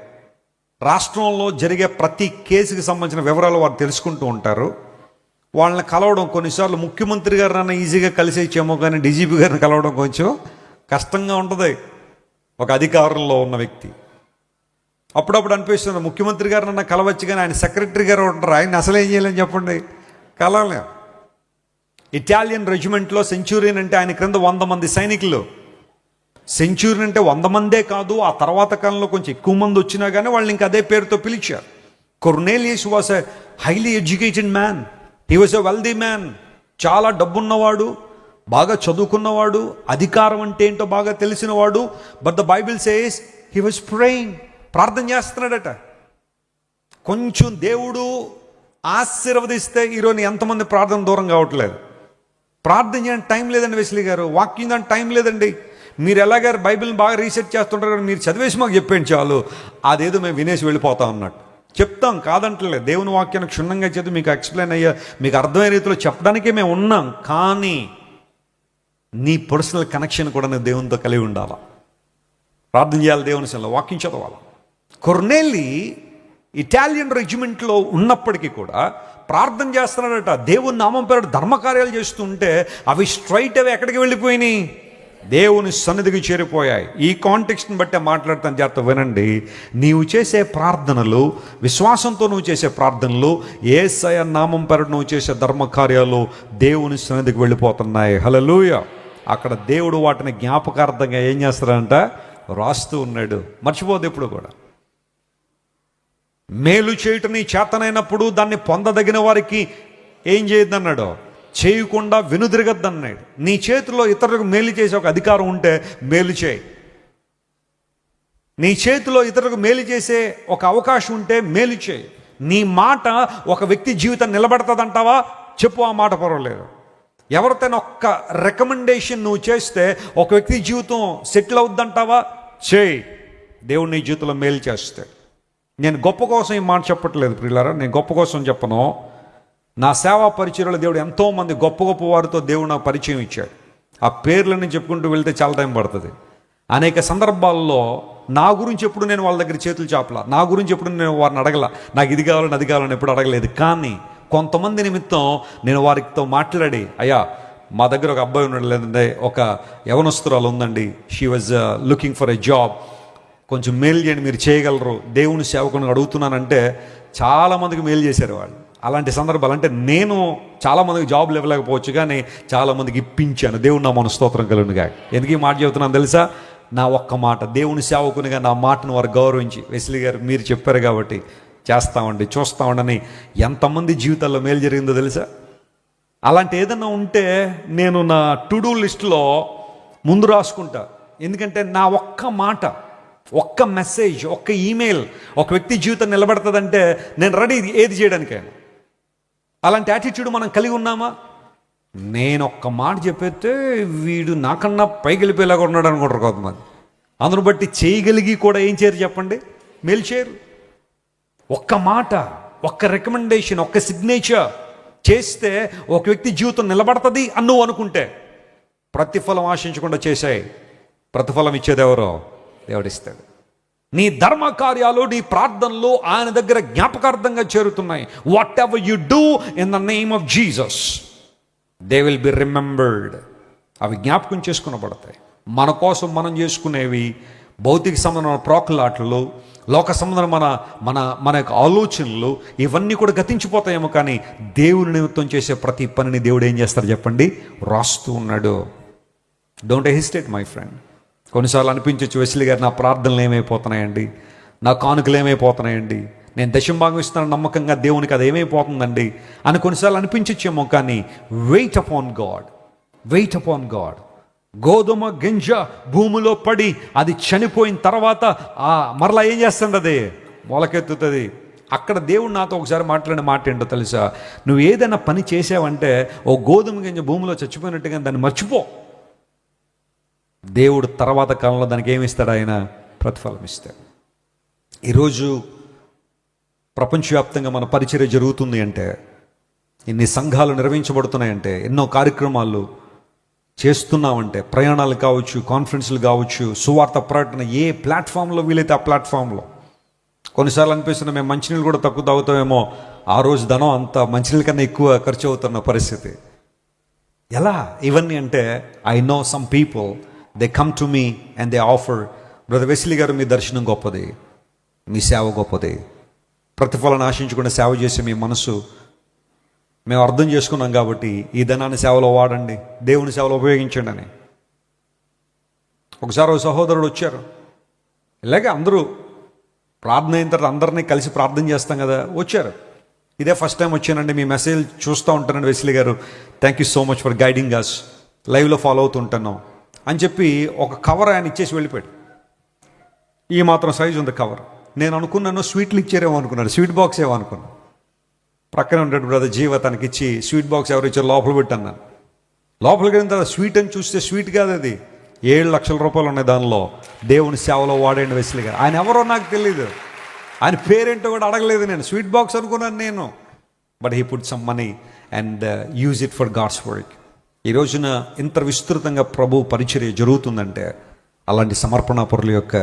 Speaker 1: రాష్ట్రంలో జరిగే ప్రతి కేసుకి సంబంధించిన వివరాలు వారు తెలుసుకుంటూ ఉంటారు. వాళ్ళని కలవడం కొన్నిసార్లు ముఖ్యమంత్రి గారినన్నా ఈజీగా కలిసేచ్చేమో, కానీ డీజీపీ గారిని కలవడం కొంచెం కష్టంగా ఉంటుంది ఒక అధికారంలో ఉన్న వ్యక్తి. అప్పుడప్పుడు అనిపిస్తుంది ముఖ్యమంత్రి గారినన్నా కలవచ్చు, కానీ ఆయన సెక్రటరీ గారు ఉంటారు, ఆయన అసలు ఏం చేయాలని చెప్పండి, కలవలేం. ఇటాలియన్ రెజిమెంట్లో సెంచూరియన్ అంటే ఆయన క్రింద 100 మంది సైనికులు. సెంచూరియన్ అంటే 100 మందే కాదు, ఆ తర్వాత కాలంలో కొంచెం ఎక్కువ మంది వచ్చినా కానీ వాళ్ళు ఇంకా అదే పేరుతో పిలిచారు. Cornelius was a highly educated man, he was a wealthy man. చాలా డబ్బున్నవాడు, బాగా చదువుకున్నవాడు, అధికారం అంటే ఏంటో బాగా తెలిసినవాడు. But the Bible says he was praying, ప్రార్థన చేస్తున్నాడట. కొంచెం దేవుడు ఆశీర్వదిస్తే ఈరోజు ఎంతమంది ప్రార్థన దూరం కావట్లేదు. ప్రార్థన చేయడానికి టైం లేదండి వెస్లీ గారు, వాక్యం దానికి టైం లేదండి. మీరు ఎలాగారు బైబిల్ని బాగా రీసెర్చ్ చేస్తుంటారు కదా, మీరు చదివేసి మాకు చెప్పేయండి చాలు, అదేదో మేము వినేసి వెళ్ళిపోతాం అన్నట్టు చెప్తాం. కాదంటలేదు, దేవుని వాక్యాన్ని క్షుణ్ణంగా చదివి మీకు ఎక్స్ప్లెయిన్ అయ్యా, మీకు అర్థమయ్యే రీతిలో చెప్పడానికే మేము ఉన్నాం. కానీ నీ పర్సనల్ కనెక్షన్ కూడా నువ్వు దేవునితో కలిగి ఉండాలా, ప్రార్థన చేయాలి, దేవుని సన్నిధిలో వాక్యం చదవాలి. కొర్నేలి ఇటాలియన్ రెజిమెంట్లో ఉన్నప్పటికీ కూడా ప్రార్థన చేస్తున్నాడట. దేవుని నామం పేరు ధర్మకార్యాలు చేస్తుంటే అవి స్ట్రైట్ అవే ఎక్కడికి వెళ్ళిపోయినాయి? దేవుని సన్నిధికి చేరిపోయాయి. ఈ కాంటెక్స్ట్ని బట్టే మాట్లాడతాను, జాగ్రత్త వినండి. నీవు చేసే ప్రార్థనలు, విశ్వాసంతో నువ్వు చేసే ప్రార్థనలు, యేసయ్య నామం పేరు నువ్వు చేసే ధర్మకార్యాలు దేవుని సన్నిధికి వెళ్ళిపోతున్నాయి. హల్లెలూయా. అక్కడ దేవుడు వాటిని జ్ఞాపకార్థంగా ఏం చేస్తాడంట? రాస్తూ ఉన్నాడు. మర్చిపోదు ఎప్పుడు కూడా. మేలు చేయుట నీ చేతనైనప్పుడు దాన్ని పొందదగిన వారికి ఏం చేయొద్దన్నాడు, చేయకుండా వెనుదిరగద్దన్నాడు. నీ చేతిలో ఇతరులకు మేలు చేసే ఒక అధికారం ఉంటే మేలు చేయి. నీ చేతిలో ఇతరులకు మేలు చేసే ఒక అవకాశం ఉంటే మేలు చేయి. నీ మాట ఒక వ్యక్తి జీవితం నిలబెడతాదంటావా, చెప్పు, ఆ మాట పర్వాలేదు. ఎవరితోనైనా ఒక్క రికమెండేషన్ నువ్వు చేస్తే ఒక వ్యక్తి జీవితం సెటిల్ అవుద్దంటావా, చేయి. దేవుడు నీ జీవితంలో మేలు చేస్తాడు. నేను గొప్ప కోసం ఈ మాట చెప్పట్లేదు ప్రియులారా, నేను గొప్ప కోసం చెప్పను. నా సేవా పరిచయంలో దేవుడు ఎంతోమంది గొప్ప గొప్ప వారితో దేవుడు నాకు పరిచయం ఇచ్చాడు. ఆ పేర్లని చెప్పుకుంటూ వెళ్తే చాలా టైం పడుతుంది. అనేక సందర్భాల్లో నా గురించి ఎప్పుడు నేను వాళ్ళ దగ్గర చేతులు చాపలా, నా గురించి ఎప్పుడు నేను వారిని అడగల, నాకు ఇది కావాలని అది కావాలని ఎప్పుడు అడగలేదు. కానీ కొంతమంది నిమిత్తం నేను వారితో మాట్లాడి, అయ్యా మా దగ్గర ఒక అబ్బాయి ఉన్నాడు, లేదంటే ఒక యవనస్తురాలు ఉందండి, she was looking for a job, కొంచెం మేలు చేయండి, మీరు చేయగలరు, దేవుని సేవకుని అడుగుతున్నానంటే చాలామందికి మేలు చేశారు వాళ్ళు. అలాంటి సందర్భాలు అంటే నేను చాలామందికి జాబ్ ఇవ్వలేకపోవచ్చు, కానీ చాలామందికి ఇప్పించాను. దేవుడు నా మన స్తోత్రం కలుగునుగా. ఎందుకు ఈ మాట చెబుతున్నాను తెలుసా? నా ఒక్క మాట, దేవుని సేవకునిగా నా మాటను వారు గౌరవించి, వెస్లీ గారు మీరు చెప్పారు కాబట్టి చేస్తామండి, చూస్తామండి, ఎంతమంది జీవితాల్లో మేలు జరిగిందో తెలుసా? అలాంటి ఏదైనా ఉంటే నేను నా టు డూ లిస్ట్లో ముందు రాసుకుంటా. ఎందుకంటే నా ఒక్క మాట, ఒక్క మెసేజ్, ఒక్క ఈమెయిల్ ఒక వ్యక్తి జీవితం నిలబెడుతుందంటే నేను రెడీ ఏది చేయడానికైనా. అలాంటి యాటిట్యూడ్ మనం కలిగి ఉన్నామా? నేను ఒక్క మాట చెప్పేస్తే వీడు నాకన్నా పైకి వెళ్ళిపోయేలాగా ఉన్నాడు అనుకుంటారు కొంతమంది. అందును బట్టి చేయగలిగి కూడా ఏం చేయరు చెప్పండి, మేలు చేయరు. ఒక్క మాట, ఒక్క రికమెండేషన్, ఒక్క సిగ్నేచర్ చేస్తే ఒక వ్యక్తి జీవితం నిలబడుతుంది అని నువ్వు అనుకుంటే ప్రతిఫలం ఆశించకుండా చేసాయి, ప్రతిఫలం ఇచ్చేది ఎవరో దేవుడిస్తాడు. నీ ధర్మ కార్యాలు, నీ ప్రార్థనలు ఆయన దగ్గర జ్ఞాపకార్థంగా చేరుతున్నాయి. Whatever you do in the name of Jesus, they will be remembered. అవి జ్ఞాపకం చేసుకునబడతాయి. మన కోసం మనం చేసుకునేవి భౌతిక సంబంధమైన ప్రోకులాటలు, లోక సంబంధం మన మన మన యొక్క ఆలోచనలు, ఇవన్నీ కూడా గతించిపోతాయేమో, కానీ దేవుని నిమిత్తం చేసే ప్రతి పనిని దేవుడు ఏం చేస్తారు చెప్పండి, రాస్తూ ఉన్నాడు. Don't hesitate my friend. కొన్నిసార్లు అనిపించవచ్చు, వెస్లీ గారు నా ప్రార్థనలు ఏమైపోతున్నాయండి, నా కానుకలు ఏమైపోతున్నాయండి, నేను దశంభాగం ఇస్తున్నాను నమ్మకంగా దేవునికి అది ఏమైపోతుందండి అని కొన్నిసార్లు అనిపించచ్చేమో, కానీ wait upon God, wait upon God. గోధుమ గింజ భూమిలో పడి అది చనిపోయిన తర్వాత మరలా ఏం చేస్తుంది, అది మొలకెత్తుతుంది. అక్కడ దేవుడు నాతో ఒకసారి మాట్లాడిన మాట ఏంటో తెలుసా? నువ్వు ఏదైనా పని చేసావంటే ఓ గోధుమ గింజ భూమిలో చచ్చిపోయినట్టుగా దాన్ని మర్చిపో. దేవుడు తర్వాత కాలంలో దానికి ఏమి ఇస్తాడు? ఆయన ప్రతిఫలం ఇస్తాడు. ఈరోజు ప్రపంచవ్యాప్తంగా మన పరిచర్య జరుగుతుంది అంటే, ఇన్ని సంఘాలు నిర్వహించబడుతున్నాయంటే, ఎన్నో కార్యక్రమాలు చేస్తున్నామంటే, ప్రయాణాలు కావచ్చు, కాన్ఫరెన్స్లు కావచ్చు, సువార్త ప్రకటన ఏ ప్లాట్ఫామ్లో వీలైతే ఆ ప్లాట్ఫామ్లో. కొన్నిసార్లు అనిపిస్తుంది మేము మంచినీళ్ళు కూడా తక్కువ తాగుతామేమో, ఆ రోజు ధనం అంత మంచినీళ్ళ కన్నా ఎక్కువ ఖర్చు అవుతున్న పరిస్థితి. ఎలా ఇవన్నీ అంటే, I know some people, they come to me and they offer, brother Wesley గారు మీ దర్శనం గొప్పది, మీ సేవ గొప్పది, ప్రతిఫలాన్ని ఆశించకుండా సేవ చేసే మీ మనసు మేము అర్థం చేసుకున్నాం కాబట్టి ఈ ధనాన్ని సేవలో వాడండి, దేవుని సేవలో ఉపయోగించండి అని. ఒకసారి ఒక సహోదరుడు వచ్చారు, ఇలాగే అందరూ ప్రార్థన అయిన తర్వాత అందరినీ కలిసి ప్రార్థన చేస్తాం కదా, వచ్చారు. ఇదే ఫస్ట్ టైం వచ్చానండి, మీ మెసేజ్ చూస్తూ ఉంటానండి వెస్లీ గారు, thank you so much for guiding us, లైవ్లో ఫాలో అవుతుంటాను అని చెప్పి ఒక కవర్ ఆయన ఇచ్చేసి వెళ్ళిపోయాడు. ఈ మాత్రం సైజు ఉంది కవర్. నేను అనుకున్నాను స్వీట్లు ఇచ్చారేమో అనుకున్నాను, స్వీట్ బాక్స్ ఏమో అనుకున్నాను. ప్రక్కనే ఉంటాడు బ్రదర్ జీవ, తనకి ఇచ్చి స్వీట్ బాక్స్ ఎవరు ఇచ్చారు లోపల పెట్టాను. లోపలికి వెళ్ళిన తర్వాత స్వీట్ అని చూస్తే స్వీట్ కాదు, అది 7 లక్షల రూపాయలు ఉన్నాయి దానిలో. దేవుని సేవలో వాడండి వెస్లీ గారు. ఆయన ఎవరో నాకు తెలియదు, ఆయన పేరేంటో కూడా అడగలేదు నేను, స్వీట్ బాక్స్ అనుకున్నాను నేను. But he put some money and use it for God's work. ఈ రోజున ఇంత విస్తృతంగా ప్రభు పరిచర్య జరుగుతుందంటే అలాంటి సమర్పణ పరుల యొక్క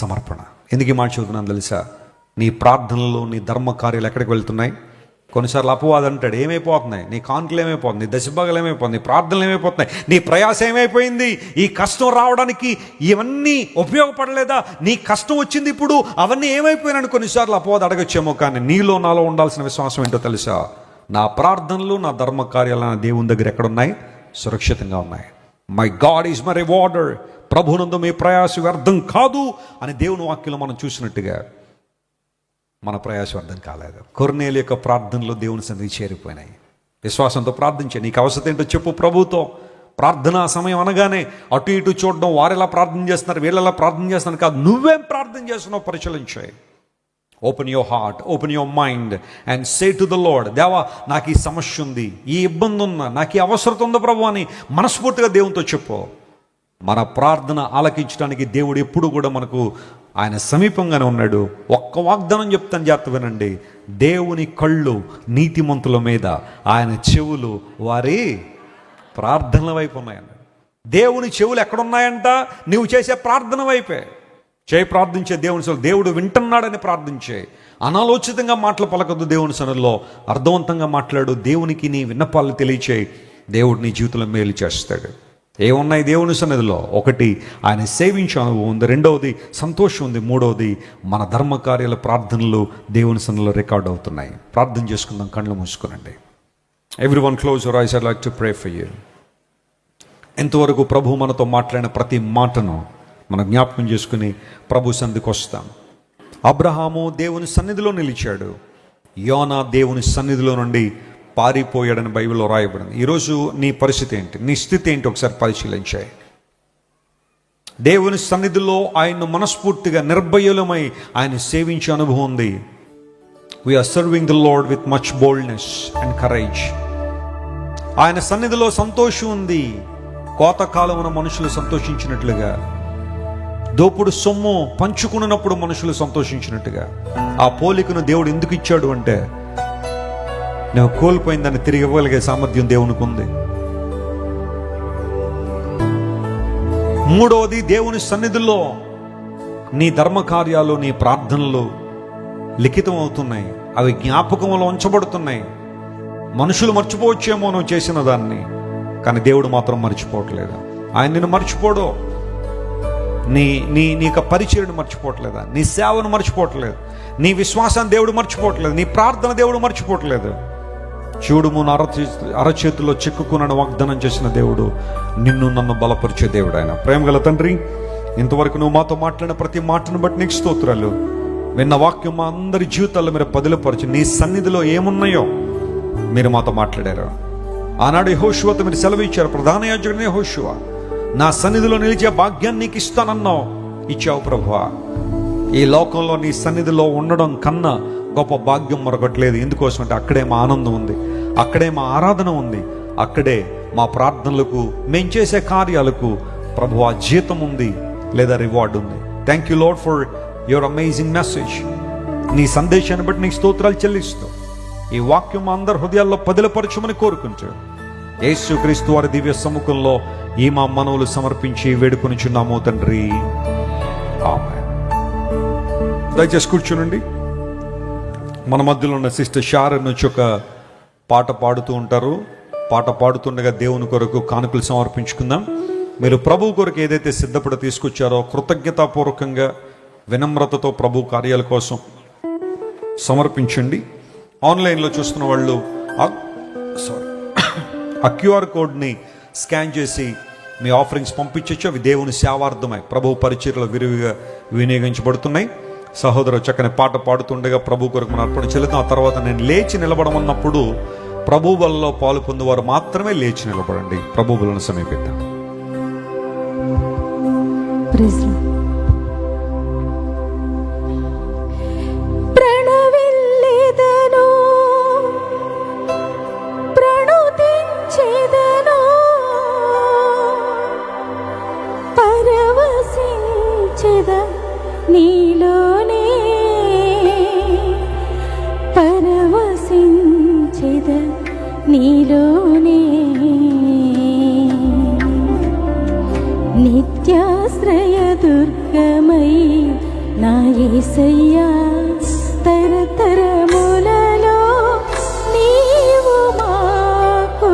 Speaker 1: సమర్పణ. ఎందుకు ఈ మాట చదువుతున్నాను తెలుసా? నీ ప్రార్థనలు, నీ ధర్మ కార్యాలు ఎక్కడికి వెళ్తున్నాయి? కొన్నిసార్లు అపవాదం అంటాడు, ఏమైపోతున్నాయి నీ కానుకలు, ఏమైపోతుంది నీ దశభాగాలు, ఏమైపోతుంది నీ ప్రార్థనలు, ఏమైపోతున్నాయి నీ ప్రయాస, ఏమైపోయింది ఈ కష్టం రావడానికి, ఇవన్నీ ఉపయోగపడలేదా? నీ కష్టం వచ్చింది ఇప్పుడు, అవన్నీ ఏమైపోయినాను కొన్నిసార్లు అపవాదం అడగచ్చేమో. కానీ నీలో నాలో ఉండాల్సిన విశ్వాసం ఏంటో తెలుసా? నా ప్రార్థనలు, నా ధర్మ కార్యాలు నా దేవుని దగ్గర ఎక్కడున్నాయి? సురక్షితంగా ఉన్నాయి. My God is my rewarder, ప్రభునందు మీ ప్రయాస వ్యర్థం కాదు అని దేవుని వాక్యంలో మనం చూసినట్టుగా మన ప్రయాస వ్యర్థం కాలేదు. కొర్నేలు యొక్క ప్రార్థనలో దేవుని సన్నిధి చేరిపోయినాయి. విశ్వాసంతో ప్రార్థించే, నీకు అవసరం ఏంటో చెప్పు ప్రభుతో. ప్రార్థనా సమయం అనగానే అటు ఇటు చూడడం, వారెలా ప్రార్థన చేస్తున్నారు వీళ్ళెలా ప్రార్థన చేస్తున్నారు కాదు, నువ్వేం ప్రార్థన చేస్తున్నావు పరిశీలించాయి. Open your heart, open your mind and say to the Lord, దేవా నాకు ఈ సమస్య ఉంది, ఈ ఇబ్బంది ఉన్నా, నాకు ఈ అవసరం ఉందా ప్రభు అని మనస్ఫూర్తిగా దేవునితో చెప్పు. మన ప్రార్థన ఆలకించడానికి దేవుడు ఎప్పుడు కూడా మనకు ఆయన సమీపంగానే ఉన్నాడు. ఒక్క వాగ్దానం చెప్తాను, జాగ్రత్త వినండి. దేవుని కళ్ళు నీతిమంతుల మీద, ఆయన చెవులు వారి ప్రార్థనల వైపు ఉన్నాయన్నాడు. దేవుని చెవులు ఎక్కడున్నాయంట? నువ్వు చేసే ప్రార్థన వైపే. ప్రార్థించే దేవుని సన్నిధిలో దేవుడు వింటున్నాడని ప్రార్థించే. అనాలోచితంగా మాటలు పలకద్దు. దేవుని సన్నిధిలో అర్థవంతంగా మాట్లాడు. దేవునికి నీ విన్నపాలు తెలియచేయి. దేవుడు నీ జీవితంలో మేలు చేస్తాడు. ఏమున్నాయి దేవుని సన్నిధిలో? ఒకటి, ఆయన సేవించే అనుభవం ఉంది. రెండవది సంతోషం ఉంది. మూడవది మన ధర్మకార్యాల ప్రార్థనలు దేవుని సన్నిధిలో రికార్డ్ అవుతున్నాయి. ప్రార్థన చేసుకుందాం, కళ్ళు మూసుకునండి. Everyone close your eyes. I'd like to pray for you. ఎంతవరకు ప్రభు మనతో మాట్లాడిన ప్రతి మాటను మనం జ్ఞాపకం చేసుకుని ప్రభు సన్నిధికి వస్తాం. అబ్రహాము దేవుని సన్నిధిలో నిలిచాడు. యోనా దేవుని సన్నిధిలో నుండి పారిపోయాడని బైబిల్లో రాయబడింది. ఈరోజు నీ పరిస్థితి ఏంటి? నీ స్థితి ఏంటి? ఒకసారి పరిశీలించాయి. దేవుని సన్నిధిలో ఆయన్ను మనస్ఫూర్తిగా నిర్భయులమై ఆయన సేవించే అనుభవం ఉంది. We are serving the Lord with much boldness and courage. ఆయన సన్నిధిలో సంతోషం ఉంది. కోతకాలమున మనుషులు సంతోషించినట్లుగా, దోపుడు సొమ్ము పంచుకున్నప్పుడు మనుషులు సంతోషించినట్టుగా. ఆ పోలికను దేవుడు ఎందుకు ఇచ్చాడు అంటే, నువ్వు కోల్పోయిందని తిరిగి ఇవ్వగలిగే సామర్థ్యం దేవునికి ఉంది. మూడవది, దేవుని సన్నిధిలో నీ ధర్మకార్యాలు, నీ ప్రార్థనలు లిఖితం అవుతున్నాయి. అవి జ్ఞాపకంలో ఉంచబడుతున్నాయి. మనుషులు మర్చిపోవచ్చేమో నువ్వు చేసిన దాన్ని, కానీ దేవుడు మాత్రం మర్చిపోవట్లేదు. ఆయన నిన్ను మర్చిపోడు. నీ పరిచయను మర్చిపోవట్లేదా? నీ సేవను మర్చిపోవట్లేదు. నీ విశ్వాసాన్ని దేవుడు మర్చిపోవట్లేదు. నీ ప్రార్థన దేవుడు మర్చిపోవట్లేదు. చూడుము, అరచేతిలో చిక్కుకున్న వాగ్దానం చేసిన దేవుడు, నిన్ను నన్ను బలపరిచే దేవుడు ఆయన. ప్రేమగల తండ్రి, ఇంతవరకు నువ్వు మాతో మాట్లాడిన ప్రతి మాటను బట్టి నీకు స్తోత్రాలు. విన్న వాక్యం మా అందరి జీవితాల్లో మీరు పదిలపరిచి, నీ సన్నిధిలో ఏమున్నాయో మీరు మాతో మాట్లాడారు. ఆనాడు యెహోషువతో మీరు సెలవు ఇచ్చారు. ప్రధాన యాజకుడిని యెహోషువ, నా సన్నిధిలో నిలిచే భాగ్యాన్ని నీకు ఇస్తానన్నావు, ఇచ్చావు ప్రభువా. ఈ లోకంలో నీ సన్నిధిలో ఉండడం కన్నా గొప్ప భాగ్యం మరొకట్లేదు. ఎందుకోసం అంటే అక్కడే మా ఆనందం ఉంది, అక్కడే మా ఆరాధన ఉంది, అక్కడే మా ప్రార్థనలకు, మేము చేసే కార్యాలకు ప్రభువా జీతం ఉంది లేదా రివార్డ్ ఉంది. Thank you lord for your amazing message. నీ సందేశాన్ని బట్టి నీకు స్తోత్రాలు చెల్లిస్తూ ఈ వాక్యం అందరి హృదయాల్లో పదిలపరచమని కోరుకుంటూ యేసుక్రీస్తు వారి దివ్య సముఖంలో ఈ మా మనవులు సమర్పించి వేడుకొనిచున్నాము తండ్రి, ఆమేన్. దయచేసి కూర్చోనండి. మన మధ్యలో ఉన్న సిస్టర్ షారన్ నుంచి ఒక పాట పాడుతూ ఉంటారు. పాట పాడుతుండగా దేవుని కొరకు కానుకలు సమర్పించుకుందాం. మీరు ప్రభు కొరకు ఏదైతే సిద్ధపడి తీసుకొచ్చారో కృతజ్ఞతాపూర్వకంగా వినమ్రతతో ప్రభు కార్యాల కోసం సమర్పించండి. ఆన్లైన్లో చూస్తున్న వాళ్ళు ఆ క్యూఆర్ కోడ్ని స్కాన్ చేసి మీ ఆఫరింగ్స్ పంపించవచ్చు. అవి దేవుని సేవార్థమై ప్రభు పరిచర్యలో విరివిగా వినియోగించబడుతున్నాయి. సహోదరు చక్కని పాట పాడుతుండగా ప్రభు కొరకు మనం అర్పణ చెల్లిద్దాం. ఆ తర్వాత నేను లేచి నిలబడమన్నప్పుడు ప్రభు బలలో పాలు పొందేవారు మాత్రమే లేచి నిలబడండి. ప్రభు బలను సమీపిద్దాం.
Speaker 3: నీలోనే పరవశించెద, నీలోనే నిత్యాశ్రయ దుర్గమై నా యేసయ్యా, తరతరములలో నీవు మాకు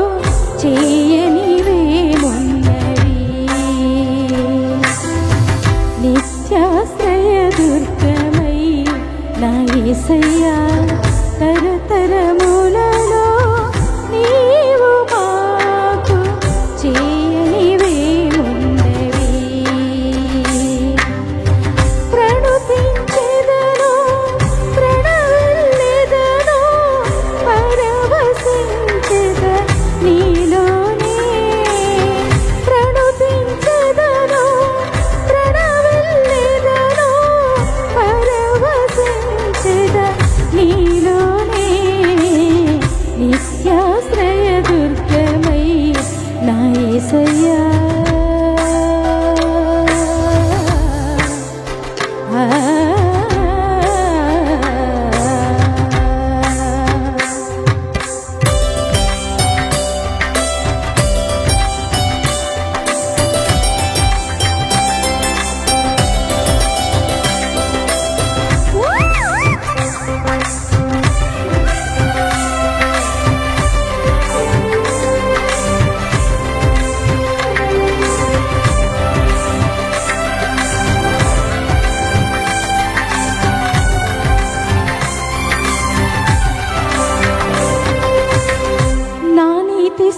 Speaker 3: చేయనివేమున్నవి. నిత్యాశ్రయ దుర్గమై నా యేసయ్యా, తరతరములలో నీవు మాకు చేయనివేమున్నవి. యేసయ్యా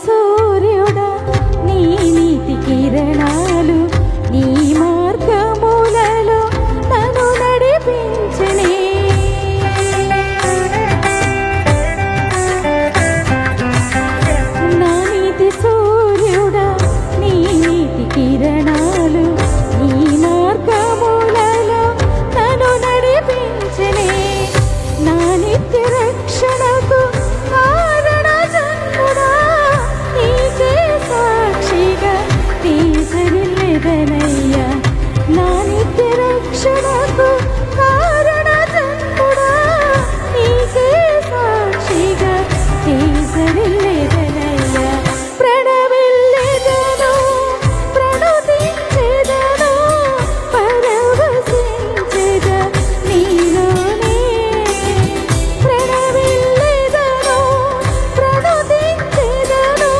Speaker 3: సూర్యుడా నీ నీతి కిరణాలు నీ మార్గములలో నన్ను నడిపించనే నా నీతి సూర్యుడా నీ నీతి కిరణాలు నీ మార్గములలో నన్ను నడిపించనే నా నిత్య రక్షణకు తీసరిల్లెదనయ్యా నా నిత్య రక్షణకు కారణ జన్ముడా నీకే సాక్షిగా తీసరిల్లెదనయ్యా ప్రణవిల్లెదను ప్రణుతించెదను పరవశించెద నీలోనే ప్రణవిల్లెదను ప్రణుతించెదను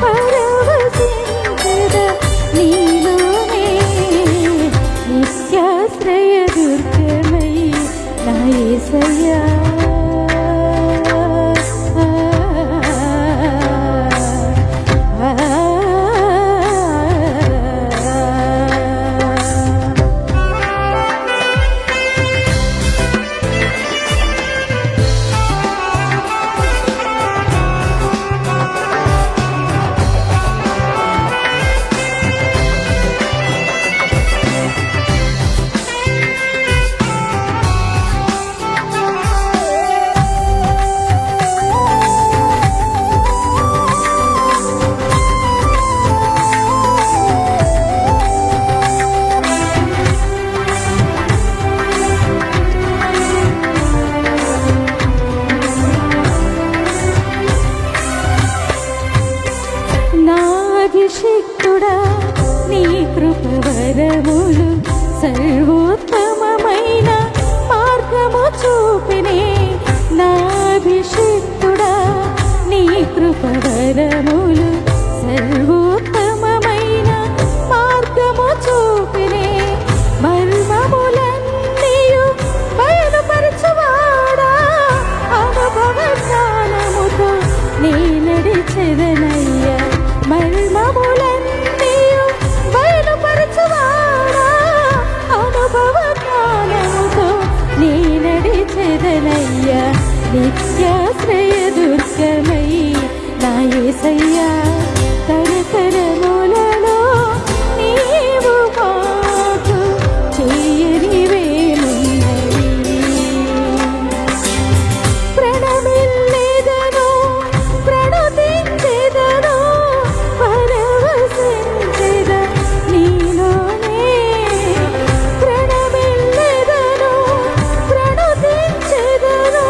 Speaker 3: పరవశించెద నీలోనే నిత్యాశ్రయ దుర్గమై నా యేసయ్యా అభిషిక్తుడా నీ కృపవరములు సర్వోత్తమమైన మార్గము చూపినే నా అభిషిక్తుడా నీ కృపవరములు సర్వోత్తమమైన మార్గము చూపినే మర్మములన్నీయు బయలుపరచువాడా అనుభవ జ్ఞానముతో నీ నడిచెదనయ్యా మర్మములన్నీయు బయలుపరచువాడా అనుభవ జ్ఞానముతో నీ నడిచెదనయ్యా నిత్యాశ్రయ దుర్గమై నా యేసయ్యా తరతరములలో నీవు మాకు చేయనివేమున్నది ప్రణమిల్లెదను ప్రణుతించెదను పరవశించెద నీలోనే ప్రణమిల్లెదను ప్రణుతించెదను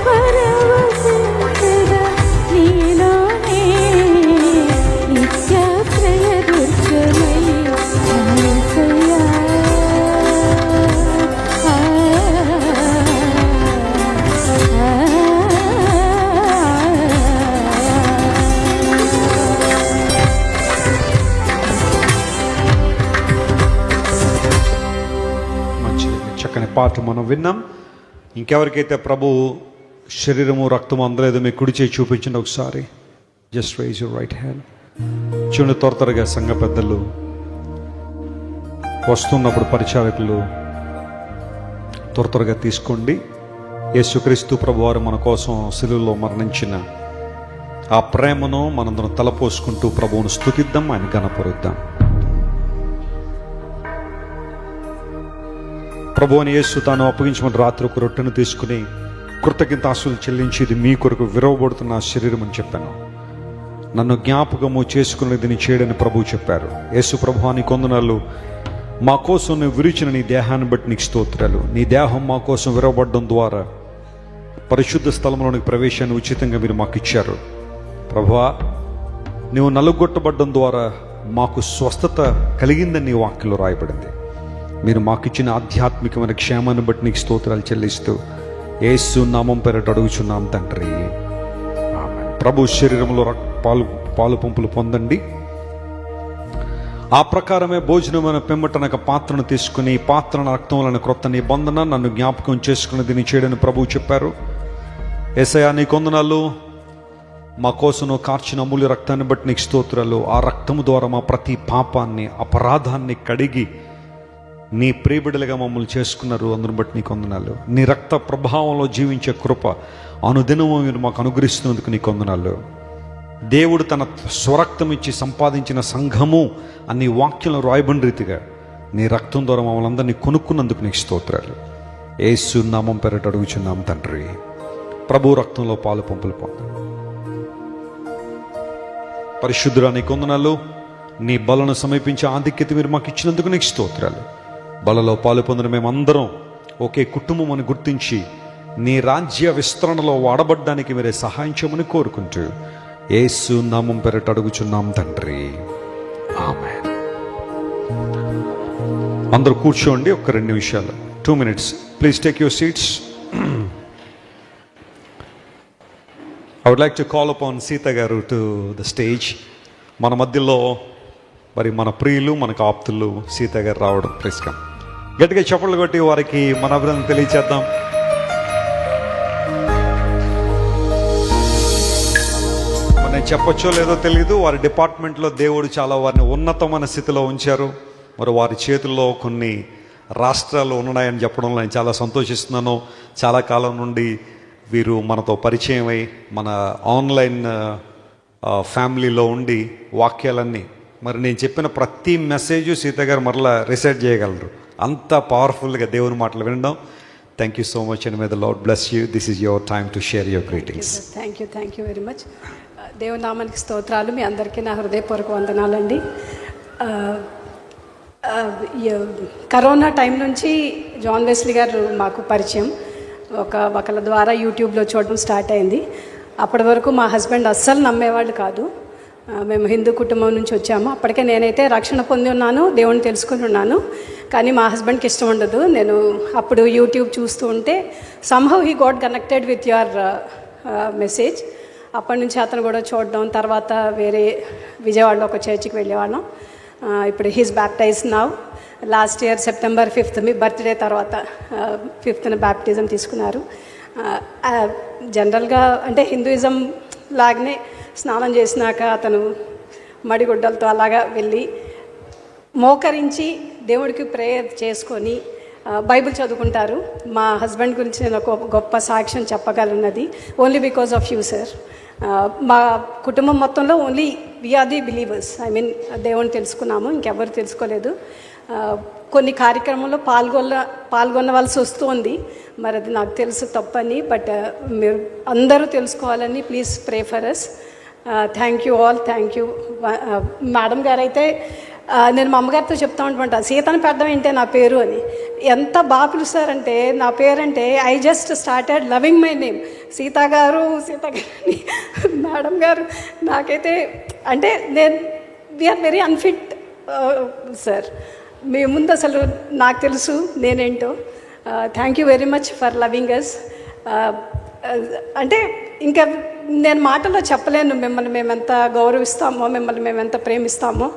Speaker 3: పరవశించెద నీలోనే నిత్యాశ్రయ దుర్గమై నా యేసయ్యా
Speaker 1: మంచిది, చక్కని పాట మనం విన్నాం. ఇంకెవరికైతే ప్రభు శరీరము రక్తము అందలేదో మీ కుడి చేయి చూపించండి ఒకసారి. Just rise your right hand. చూడండి, త్వరగా సంఘ పెద్దలు వస్తున్నప్పుడు పరిచారకులు త్వరగా తీసుకోండి. యేసుక్రీస్తు ప్రభువారు మన కోసం శిలువలో మరణించిన ఆ ప్రేమను మనందరం తలపోసుకుంటూ ప్రభువును స్తుతిద్దాం, ఆయన ఘనపరుద్దాం. ప్రభు అని యేసు తాను అప్పగించిన రాత్రి ఒక రొట్టెను తీసుకుని కృతజ్ఞతాస్తులు చెల్లించి ఇది మీ కొరకు విరవబడుతున్న శరీరం అని చెప్పాను. నన్ను జ్ఞాపకము చేసుకునేది నీ చేయడని ప్రభువు చెప్పారు. యేసు ప్రభువా, నీ కొందనాలు, మా కోసం నువ్వు విరిచిన నీ దేహాన్ని బట్టి నీకు స్తోత్రాలు. నీ దేహం మా కోసం విరవబడడం ద్వారా పరిశుద్ధ స్థలంలోనికి ప్రవేశాన్ని ఉచితంగా మీరు మాకు ఇచ్చారు. ప్రభువా, నువ్వు నలుగొట్టబడ్డం ద్వారా మాకు స్వస్థత కలిగిందని నీ వాక్యంలో రాయబడింది. మీరు మాకు ఇచ్చిన ఆధ్యాత్మికమైన క్షేమాన్ని బట్టి నీకు స్తోత్రాలు చెల్లిస్తూ యేసు నామం పేరట అడుగుచున్నాం తండ్రి, ఆమేన్. ప్రభు శరీరంలో పాలు పంపులు పొందండి. ఆ ప్రకారమే భోజనమైన పిమ్మటనక పాత్రను తీసుకుని, ఈ పాత్రను రక్తంలోని క్రొత్త నిబంధన నన్ను జ్ఞాపకం చేసుకుని దీన్ని చేయడని ప్రభువు చెప్పారు. యేసయ్యా, నీ కొందనాలు, మా కోసం కార్చిన అమూల్య రక్తాన్ని బట్టి నీకు స్తోత్రాలు. ఆ రక్తము ద్వారా మా ప్రతి పాపాన్ని, అపరాధాన్ని కడిగి నీ ప్రియబిడలుగా మమ్మల్ని చేసుకున్నారు. అందుని బట్టి నీకు వందనాలు. నీ రక్త ప్రభావంలో జీవించే కృప అనుదినము మీరు మాకు అనుగ్రహిస్తున్నందుకు నీకు వందనాలు. దేవుడు తన స్వరక్తం ఇచ్చి సంపాదించిన సంఘము అన్ని వాక్యంలో రాయబడిన రీతిగా నీ రక్తం ద్వారా మమ్మల్ని అందరినీ కొనుక్కున్నందుకు నీకు స్తోత్రాలు. యేసు నామం పేరట అడుగుచున్నాం తండ్రి. ప్రభు రక్తంలో పాలు పంపులు పొందండి. పరిశుద్ధుడా, నీ కొందనాలు. నీ బలను సమీపించే ఆధిక్యత మీరు మాకు ఇచ్చినందుకు నీకు స్తోత్రాలు. బలలో పాలు పొందిన మేమందరం ఒకే కుటుంబం అని గుర్తించి నీ రాజ్య విస్తరణలో వాడబడ్డానికి మీరే సహాయం చేయమని కోరుకుంటూ యేసు నామం పేరట అడుగుచున్నాం తండ్రి, ఆమేన్. అందరూ కూర్చోండి. ఒక 2 నిమిషాలు, 2 minutes. Please take your seats. I would like to call upon Sita garu to the stage. మన మధ్యలో మరి మన ప్రియులు, మనకు ఆప్తులు సీత గారు రావడం. Please come. గట్టిగా చప్పట్లు కొట్టి వారికి మన అభినందన తెలియచేద్దాం. నేను చెప్పొచ్చో లేదో తెలియదు, వారి డిపార్ట్మెంట్లో దేవుడు చాలా వారిని ఉన్నతమైన స్థితిలో ఉంచారు. మరి వారి చేతుల్లో కొన్ని రాష్ట్రాలు ఉన్నాయని చెప్పడంలో నేను చాలా సంతోషిస్తున్నాను. చాలా కాలం నుండి వీరు మనతో పరిచయం అయి మన ఆన్లైన్ ఫ్యామిలీలో ఉండి వాక్యాలన్నీ, మరి నేను చెప్పిన ప్రతి మెసేజ్ సీత గారు మరలా రిసైట్ చేయగలరు. అంత పవర్ఫుల్గా దేవుని మాటలు వినడం. Thank you so much and may the lord bless you. This is your time to share your greetings.
Speaker 4: Thank you very much. దేవుని నామానికి స్తోత్రాలు. మీ అందరికీ నా హృదయపూర్వక వందనాలండి. కరోనా టైం నుంచి జాన్ వెస్లీ గారు మాకు పరిచయం. ఒకళ్ళ ద్వారా యూట్యూబ్లో చూడడం స్టార్ట్ అయింది. అప్పటి వరకు మా హస్బెండ్ అస్సలు నమ్మేవాళ్ళు కాదు. మేము హిందూ కుటుంబం నుంచి వచ్చాము. అప్పటికే నేనైతే రక్షణ పొంది ఉన్నాను, దేవుని తెలుసుకుని ఉన్నాను. కానీ మా హస్బెండ్కి ఇష్టం ఉండదు. నేను అప్పుడు యూట్యూబ్ చూస్తూ ఉంటే somehow he got connected with your message. అప్పటి నుంచి అతను కూడా చూడడం, తర్వాత వేరే విజయవాడలో ఒక చర్చికి వెళ్ళేవాళ్ళం. ఇప్పుడు he's baptise now. Last year September 5th మీ బర్త్డే తర్వాత 5th బ్యాప్టిజం తీసుకున్నారు. జనరల్గా అంటే హిందూయిజం లాగానే స్నానం చేసినాక అతను మడిగుడ్డలతో అలాగా వెళ్ళి మోకరించి దేవుడికి ప్రేయర్ చేసుకొని బైబిల్ చదువుకుంటారు. మా హస్బెండ్ గురించి నేను ఒక గొప్ప సాక్ష్యం చెప్పగలన్నది only because of you sir. మా కుటుంబం మొత్తంలో only we are the believers. I mean దేవుని తెలుసుకున్నాము, ఇంకెవరు తెలుసుకోలేదు. కొన్ని కార్యక్రమంలో పాల్గొనవలసి వస్తుంది. మరి అది నాకు తెలుసు తప్పని, బట్ మీరు అందరూ తెలుసుకోవాలని please pray for us. Thank you all. Thank you. Madam గారు అయితే నేను మా అమ్మగారితో చెప్తా ఉంటా, సీతను పెట్టడం ఏంటే నా పేరు అని. ఎంత బాగా పిలుస్తారంటే నా పేరంటే I just started loving my name. Sita గారు అని మేడం గారు నాకైతే అంటే వీఆర్ వెరీ అన్ఫిట్ సార్. మీ ముందు అసలు నాకు తెలుసు నేనేంటో. Thank you very much for loving us. అంటే ఇంకా నేను మాటల్లో చెప్పలేను మిమ్మల్ని మేమెంత గౌరవిస్తామో, మిమ్మల్ని మేమెంత ప్రేమిస్తామో.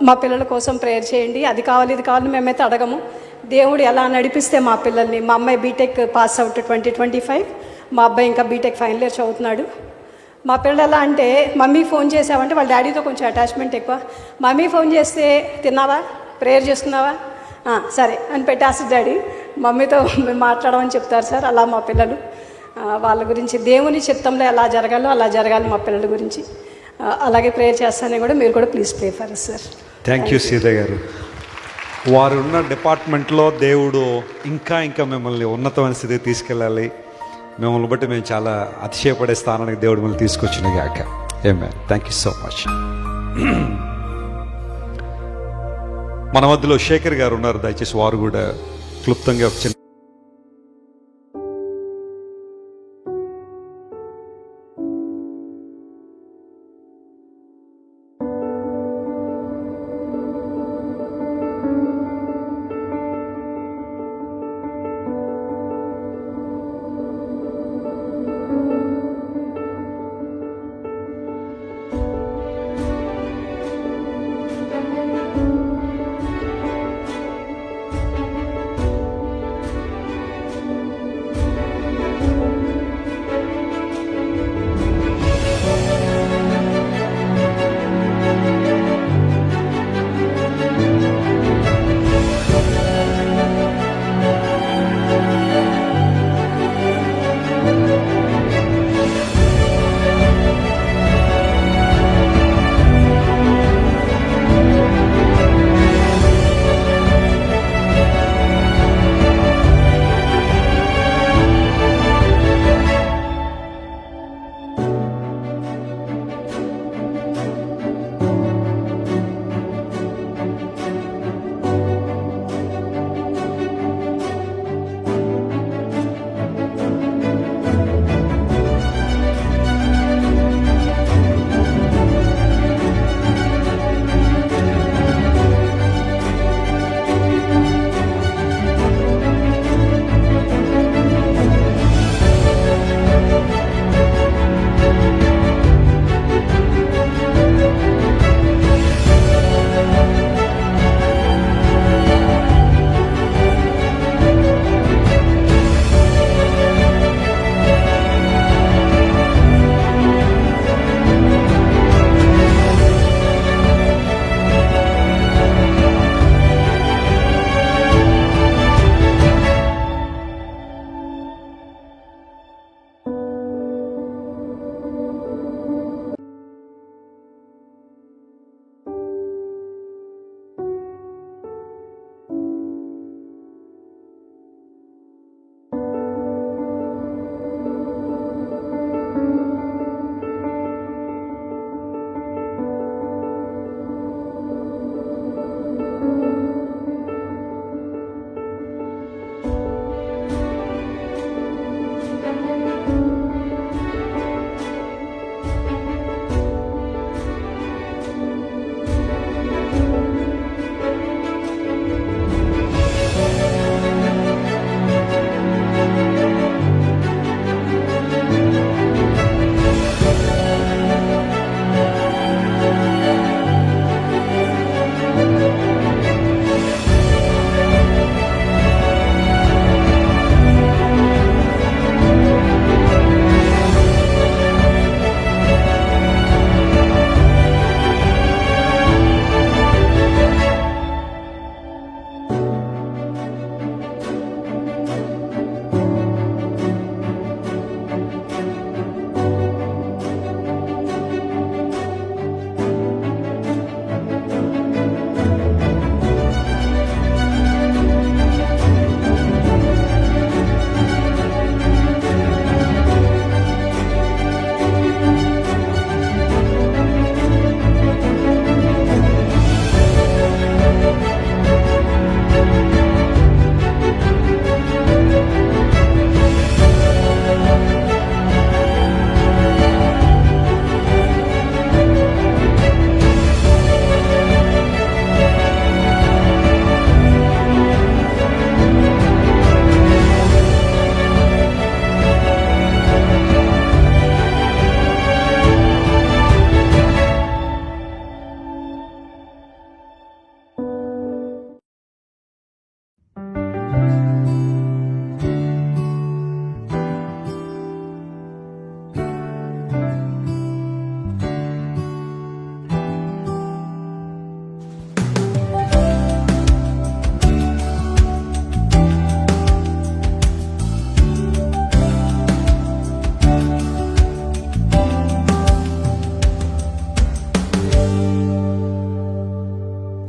Speaker 4: మా పిల్లల కోసం ప్రేయర్ చేయండి. అది కావాలి ఇది కావాలని మేమైతే అడగము. దేవుడు ఎలా నడిపిస్తే మా పిల్లల్ని, మా అమ్మాయి బీటెక్ పాస్ అవుట్ 2025, మా అబ్బాయి ఇంకా బీటెక్ ఫైనల్ ఇయర్ చదువుతున్నాడు. మా పిల్లలు ఎలా అంటే మమ్మీ ఫోన్ చేసావంటే వాళ్ళ డాడీతో కొంచెం అటాచ్మెంట్ ఎక్కువ. మమ్మీ ఫోన్ చేస్తే తిన్నావా, ప్రేయర్ చేసుకున్నావా, సరే అని పెట్టేస్తారు డాడీ. మమ్మీతో మేము మాట్లాడమని చెప్తారు సార్. అలా మా పిల్లలు, వాళ్ళ గురించి దేవుని చిత్తంలో ఎలా జరగాలో అలా జరగాలి మా పిల్లల గురించి. అలాగే ప్రేయర్ చేస్తానని కూడా మీరు కూడా please pray for us sir.
Speaker 1: Thank you Sita గారు. వారు ఉన్న డిపార్ట్మెంట్లో దేవుడు ఇంకా మిమ్మల్ని ఉన్నతమైన స్థితికి తీసుకెళ్ళాలి. మిమ్మల్ని బట్టి మేము చాలా అతిశయపడే స్థానానికి దేవుడు మిమ్మల్ని తీసుకొచ్చిన గాక. ఆమేన్. Thank you so much. మన మధ్యలో శేఖర్ గారు ఉన్నారు. దయచేసి వారు కూడా క్లుప్తంగా ఒక చిన్న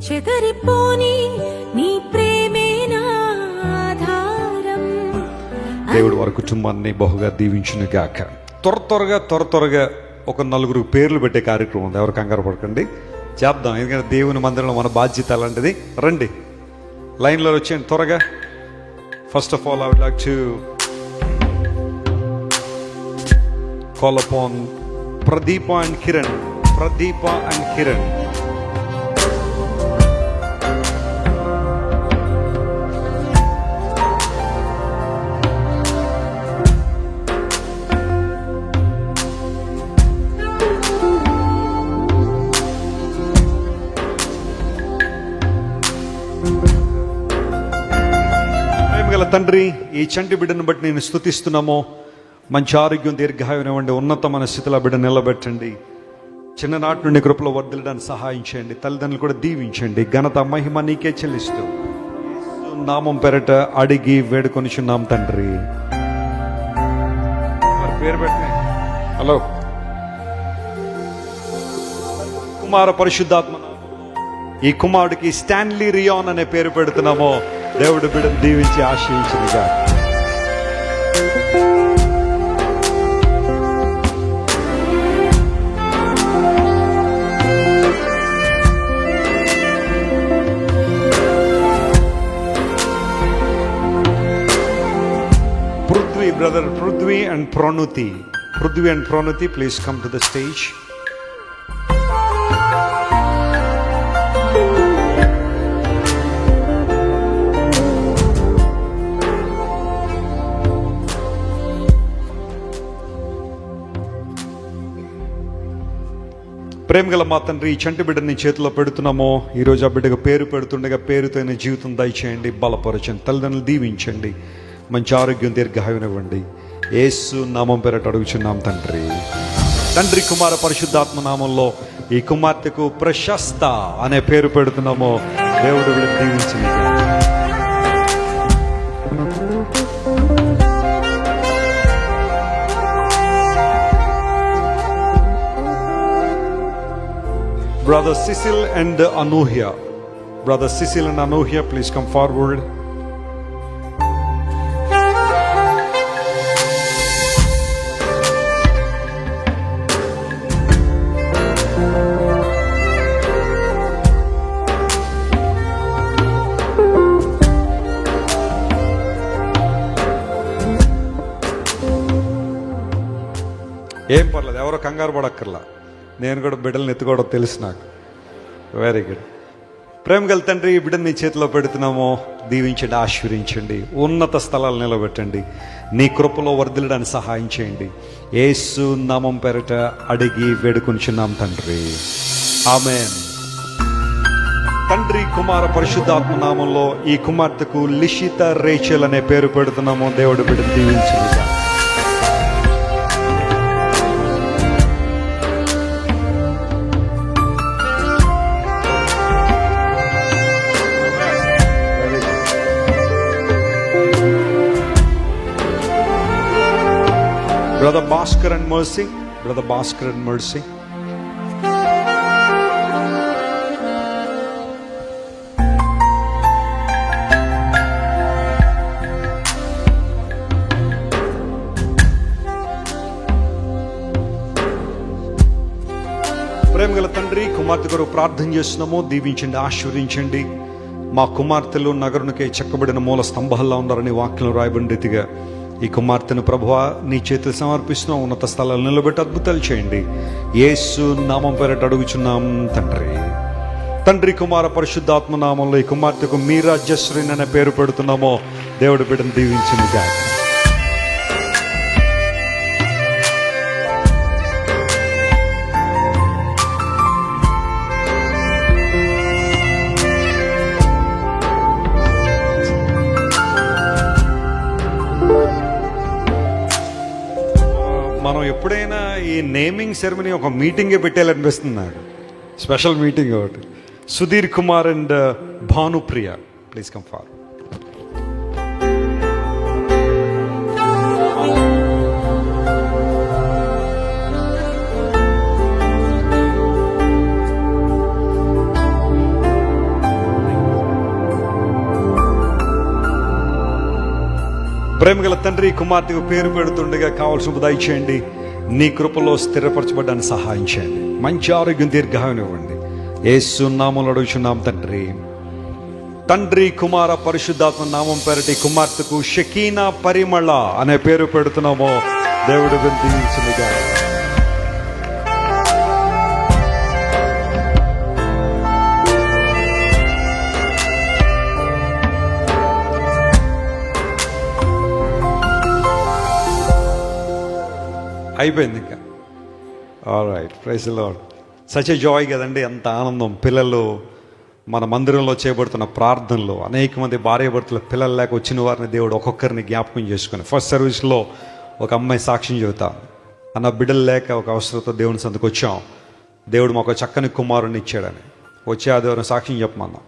Speaker 3: చెదరిపోని నీ ప్రేమే నా ఆధారం.
Speaker 1: దేవుడు వారి కుటుంబాన్ని బహుగా దీవించును గాక. త్వరగా ఒక 4 పేర్లు పెట్టే కార్యక్రమం ఉంది. ఎవరు కంగారు పడకండి, చేద్దాం. ఎందుకంటే దేవుని మందిరంలో మన బాధ్యత అలాంటిది. రండి, లైన్లో వచ్చేయండి త్వరగా. First of all I would like to call upon Pradeepa and Kiran. Pradeepa and Kiran. ప్రేమగల తండ్రి, ఈ చంటి బిడ్డను బట్టి నేను స్తుతిస్తున్నాము. మంచి ఆరోగ్యం, దీర్ఘాయువు ఇవ్వండి. ఉన్నతమైన స్థితిలో బిడ్డ నిలబెట్టండి. చిన్ననాటి నుండి కృపలో వర్ధిల్లడానికి సహాయం చేయండి. తల్లిదండ్రులు కూడా దీవించండి. ఘనత మహిమ నీకే చెల్లిస్తూ యేసు నామం పేరట అడిగి వేడుకొనిచున్నాం తండ్రి. పేరు పెట్టిన హలో కుమార పరిశుద్ధాత్మ ఈ కుమారుడికి స్టాన్లీ రియాన్ అనే పేరు పెడుతున్నామో. దేవుడు బిడ్డను దీవించి ఆశీర్వదించుగా. Brother Prudvi and Pranuti. Prudvi and Pranuti, please come to the stage. ప్రేమగల మా తండ్రి, ఈ చంటి బిడ్డని చేతిలో పెడుతున్నామో. ఈరోజు ఆ బిడ్డగా పేరు పెడుతుండగా పేరుతో జీవితం దయచేయండి, బలపరచండి. తల్లిదండ్రులు దీవించండి. మంచి ఆరోగ్యం, దీర్ఘాయువు ఇవ్వండి. యేసు నామం పేరట అడుగుచున్నాం తండ్రి. తండ్రి, కుమార పరిశుద్ధాత్మ నామంలో ఈ కుమార్తెకు ప్రశస్త అనే పేరు పెడుతున్నామో. దేవుడు వీళ్ళని దీవించింది. Brother Cecil and Anuhya. Brother Cecil and Anuhya, please come forward. ఏం పర్లేదు, ఎవరో కంగారు పడక్కర్లా. నేను కూడా బిడ్డలను ఎత్తుకోవడం తెలుసు నాకు. Very good. ప్రేమగల తండ్రి, ఈ బిడ్డని నీ చేతిలో పెడుతున్నామో. దీవించండి, ఆశీర్వదించండి, ఉన్నత స్థలాలు నిలబెట్టండి. నీ కృపలో వర్ధిల్లడానికి సహాయం చేయండి. యేసు నామం పేరట అడిగి వేడుకొనిచున్నాం తండ్రి. ఆమేన్. తండ్రి, కుమార పరిశుద్ధాత్మ నామంలో ఈ కుమార్తెకు లిషిత రేచల్ అనే పేరు పెడుతున్నామో. దేవుడు బిడ్డను దీవించండి. Brother Bhaskar and Mercy. Brother Bhaskar and Mercy. ప్రేమగల తండ్రి, కుమార్తె కొరకు ప్రార్థన చేస్తున్నాము. దీవించండి, ఆశీర్వదించండి. మా కుమార్తెలు నగరునికే చెక్కబడిన మూల స్తంభాల్లో ఉన్నారని వాక్యం రాయబడిన రీతిగా ఈ కుమార్తెను ప్రభువా నీ చేతులు సమర్పిస్తున్నాం. ఉన్నత స్థలాలు నిలబెట్టి అద్భుతాలు చేయండి. యేసు నామం పేరట అడుగుచున్నాం తండ్రి. తండ్రి, కుమార పరిశుద్ధాత్మ నామంలో ఈ కుమార్తెకు మీరా జస్రీన్ అనే పేరు పెడుతున్నామో. దేవుడు బిడ్డను దీవించింది గాక. మనం ఎప్పుడైనా ఈ నేమింగ్ సెరమనీ ఒక మీటింగే పెట్టాలనిపిస్తుంది నాకు. స్పెషల్ మీటింగ్ ఒకటి. Sudhir Kumar and Bhanupriya, please come forth. ప్రేమగల తండ్రి, కుమార్తెకు పేరు పెడుతుండగా కావాల్సిన దయచేయండి. నీ కృపలో స్థిరపరచబడ్డానికి సహాయం చేయండి. మంచి ఆరోగ్యం, దీర్ఘాయువు ఇవ్వండి. యేసు నామములో అడుగుచున్నాం తండ్రి. తండ్రి, కుమార, పరిశుద్ధాత్మ నామం పేరటి కుమార్తెకు షకీనా పరిమళ అనే పేరు పెడుతున్నామో దేవుడు దీవించునుగా. అయిపోయింది ఇంకా. Alright, praise the Lord. Such a joy కదండి, ఎంత ఆనందం. పిల్లలు మన మందిరంలో చేయబడుతున్న ప్రార్థనలో అనేక మంది భార్యాభర్తల పిల్లలు లేక వచ్చిన వారిని దేవుడు ఒక్కొక్కరిని జ్ఞాపకం చేసుకుని, ఫస్ట్ సర్వీస్లో ఒక అమ్మాయి సాక్ష్యం చెబుతా, అన్న బిడ్డలు లేక ఒక అవసరంతో దేవుని సందుకు వచ్చాం, దేవుడు మాకు చక్కని కుమారుని ఇచ్చాడని. వచ్చే ఆదివారం సాక్ష్యం చెప్పమన్నా.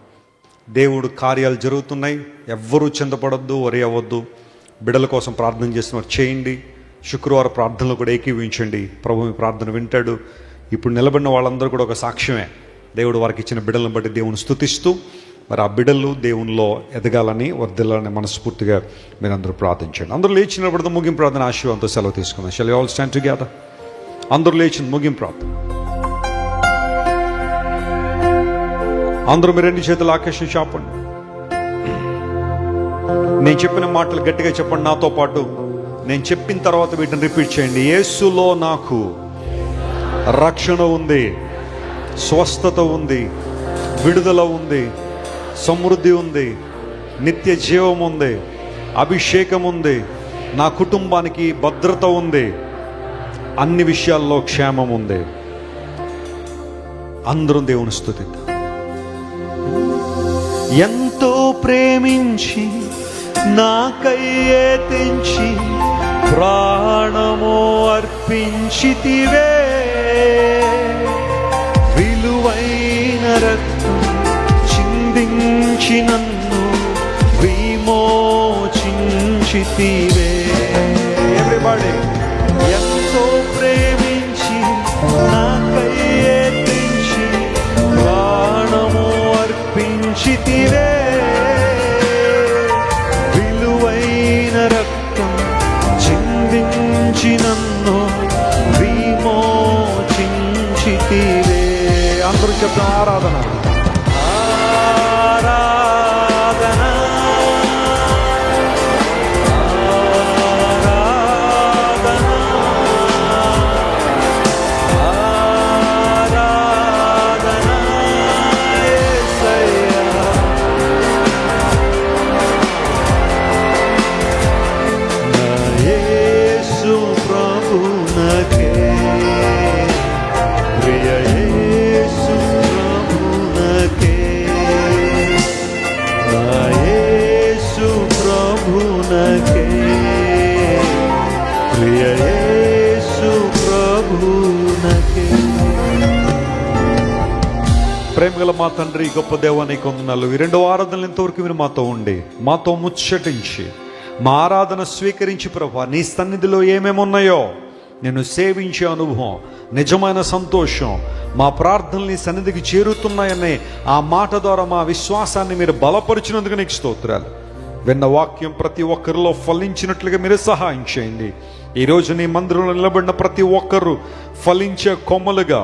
Speaker 1: దేవుడు కార్యాలు జరుగుతున్నాయి, ఎవ్వరూ చింతపడొద్దు, వరి అవ్వద్దు. బిడ్డల కోసం ప్రార్థన చేస్తున్నారు, చేయండి. శుక్రవారం ప్రార్థనలో కూడా ఏకీవించండి. ప్రభు మీ ప్రార్థన వింటాడు. ఇప్పుడు నిలబడిన వాళ్ళందరూ కూడా ఒక సాక్ష్యమే. దేవుడు వారికి ఇచ్చిన బిడ్డలను బట్టి దేవుని స్తుతిస్తూ, మరి ఆ బిడ్డలు దేవునిలో ఎదగాలని, వర్ధిల్లాలని మనస్ఫూర్తిగా మీరందరూ ప్రార్థించండి. అందరూ లేచి నిలబడదాం. ముగింపు ప్రార్థన ఆశీర్వాదంతో సెలవు తీసుకుందాం. Shall we all stand together? అందరూ లేచి ముగింపు ప్రార్థన. అందరూ మీ రెండు చేతులు ఆకాశం చాపండి. నేను చెప్పిన మాటలు గట్టిగా చెప్పండి నాతో పాటు. నేను చెప్పిన తర్వాత వీటిని రిపీట్ చేయండి. యేసులో నాకు రక్షణ ఉంది, స్వస్థత ఉంది, విడుదల ఉంది, సమృద్ధి ఉంది, నిత్య జీవం ఉంది, అభిషేకం ఉంది, నా కుటుంబానికి భద్రత ఉంది, అన్ని విషయాల్లో క్షేమం ఉంది. అందరూ దేవుని స్తుతిద్దాం. ఎంతో ప్రేమించి నాకయ్యే తెంచి ప్రాణము అర్పించితివే, విలువైన రక్తం చిందించి నన్ను విమోచించితివే. ఎవ్రీబడీ. ఎంతో ప్రేమించి నాకయ్యే తెంచి ప్రాణము అర్పించితివే, విలువైన రక్తం చిందించి నన్ను విమోచించితివే. అందరూ చెప్తాం ఆరాధన, ఆరాధన, ఆరాధన, ఆరాధన యేసయ్యా. నా యేసు ప్రభునకే, ప్రియ యేసు ప్రభునకే, నా యేసు ప్రభునకే, ప్రియ యేసు ప్రభునకే. ప్రేమగల మా తండ్రి, గొప్ప దేవానికి వందనాలు. ఈ రెండు ఆరాధనలు ఇంతవరకు మీరు మాతో ఉండి, మాతో ముచ్చటించి, మా ఆరాధన స్వీకరించి ప్రభా, నీ సన్నిధిలో ఏమేమి ఉన్నాయో నేను సేవించే అనుభవం, నిజమైన సంతోషం, మా ప్రార్థనలు నీ సన్నిధికి చేరుతున్నాయనే ఆ మాట ద్వారా మా విశ్వాసాన్ని మీరు బలపరిచినందుకు నీకు స్తోత్రాలు. విన్న వాక్యం ప్రతి ఒక్కరిలో ఫలించినట్లుగా మీరు సహాయం చేయండి. ఈరోజు నీ మందిరంలో నిలబడిన ప్రతి ఒక్కరూ ఫలించే కొమ్మలుగా,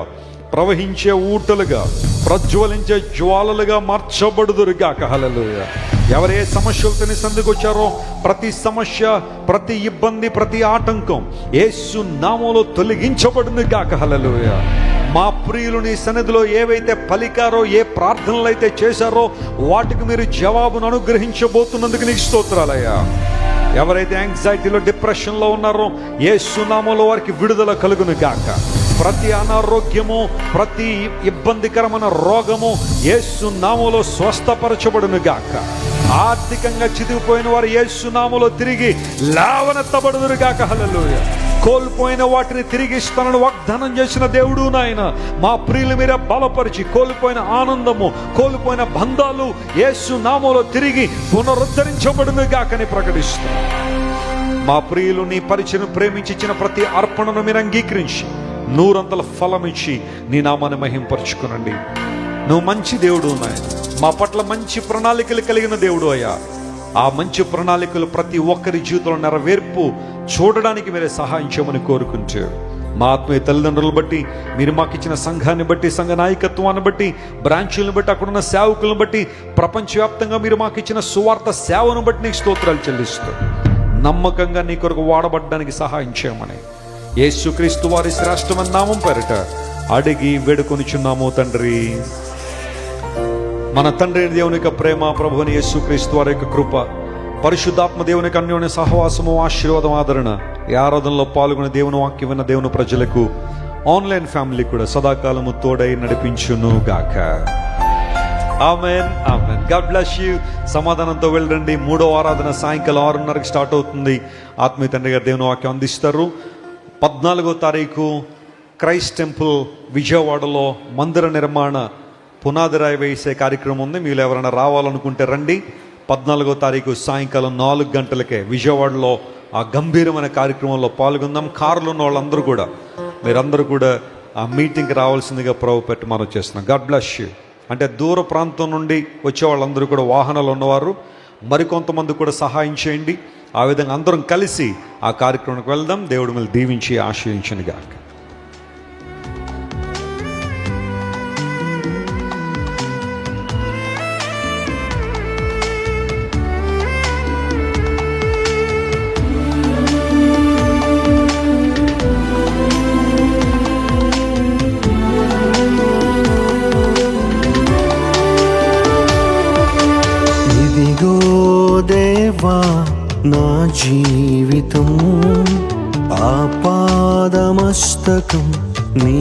Speaker 1: ప్రవహించే ఊటలుగా, ప్రజ్వలించే జ్వాలలుగా మార్చబడుదురుగాక. హల్లెలూయా. ఎవరే సమస్యలతో నీ సందుకు వచ్చారో ప్రతి సమస్య, ప్రతి ఇబ్బంది, ప్రతి ఆటంకం యేసు నామములో తొలగించబడును గాక. హల్లెలూయా. మా ప్రియులు నీ సన్నిధిలో ఏవైతే పలికారో, ఏ ప్రార్థనలు అయితే చేశారో వాటికి మీరు జవాబును అనుగ్రహించబోతున్నందుకు నీకు స్తోత్రాలయ్యా. ఎవరైతే యాంగ్జైటీలో, డిప్రెషన్లో ఉన్నారో యేసు నామములో వారికి విడుదల కలుగును గాక. ప్రతి అనారోగ్యము, ప్రతి ఇబ్బందికరమైన రోగము యేసు నామములో స్వస్థపరచబడును గాక. ఆర్థికంగా చితికిపోయిన వారు యేసు నామములో తిరిగి లేవనెత్తబడుదురు గాక. హల్లెలూయా. కోల్పోయిన వాటిని తిరిగి ఇస్తానని వాగ్దానం చేసిన దేవుడు నాయన, మా ప్రియులు మీరే బలపరిచి, కోల్పోయిన ఆనందము, కోల్పోయిన బంధాలు యేసు నామములో తిరిగి పునరుద్ధరించబడును గాకని ప్రకటిస్తాం. మా ప్రియులు నీ పరిచయం ప్రేమించి ఇచ్చిన ప్రతి అర్పణను మీరు అంగీకరించి నూరంతల ఫలం ఇచ్చి నీ నామాన్ని మహింపరచుకునండి. నువ్వు మంచి దేవుడు నాయన, మా పట్ల మంచి ప్రణాళికలు కలిగిన దేవుడు అయ్యా. ఆ మంచి ప్రణాళికలు ప్రతి ఒక్కరి జీవితంలో నెరవేర్పు చూడడానికి మీరే సహాయం చేయమని కోరుకుంటూ మా ఆత్మీయ తల్లిదండ్రులను బట్టి, మీరు మాకు ఇచ్చిన సంఘాన్ని బట్టి, సంఘ నాయకత్వాన్ని బట్టి, బ్రాంచులను బట్టి, అక్కడున్న సేవకులను బట్టి, ప్రపంచవ్యాప్తంగా మీరు మాకు ఇచ్చిన సువార్త సేవను బట్టి నీకు స్తోత్రాలు చెల్లిస్తూ నమ్మకంగా నీ కొరకు వాడబడ్డానికి సహాయం చేయమని యేసుక్రీస్తు వారి శ్రేష్టమైన నామం పేరిట అడిగి వేడుకొనిచున్నాము తండ్రి. మన తండ్రి దేవుని యొక్క ప్రేమ, ప్రభువుని యేసుక్రీస్తు వారి యొక్క కృప, పరిశుద్ధాత్మ దేవుని యొక్క అన్యోన్య సహవాసము, ఆశీర్వాదం, ఆదరణ ఈ ఆరాధనలో పాల్గొని దేవుని వాక్యం విన్న దేవుని ప్రజలకు, ఆన్లైన్ ఫ్యామిలీ కూడా సదాకాలము తోడై నడిపించును గాక. Amen, amen. God bless you. సమాధానంతో వెళ్ళండి. 3వ ఆరాధన సాయంకాలం 6:30కి స్టార్ట్ అవుతుంది. ఆత్మీయ తండ్రి గారు దేవుని వాక్యం అందిస్తారు. 14వ తారీఖు క్రైస్ట్ టెంపుల్ విజయవాడలో మందిర నిర్మాణ పునాది రాయి వేసే కార్యక్రమం ఉంది. మీరు ఎవరైనా రావాలనుకుంటే రండి. 14వ తారీఖు సాయంకాలం 4 గంటలకే విజయవాడలో ఆ గంభీరమైన కార్యక్రమంలో పాల్గొందాం. కారులో ఉన్న వాళ్ళందరూ కూడా, మీరందరూ కూడా ఆ మీటింగ్కి రావాల్సిందిగా ప్రభు పెట్టి మనం చేస్తున్నాం. God bless you. అంటే దూర ప్రాంతం నుండి వచ్చే వాళ్ళందరూ కూడా, వాహనాలు ఉన్నవారు మరికొంతమంది కూడా సహాయం చేయండి. ఆ విధంగా అందరం కలిసి ఆ కార్యక్రమానికి వెళ్దాం. దేవుడు మిమ్మల్ని దీవించి ఆశీర్వదించును గాక.
Speaker 5: ఇదిగో దేవా నా జీవితం ఆపాదమస్తకం నీ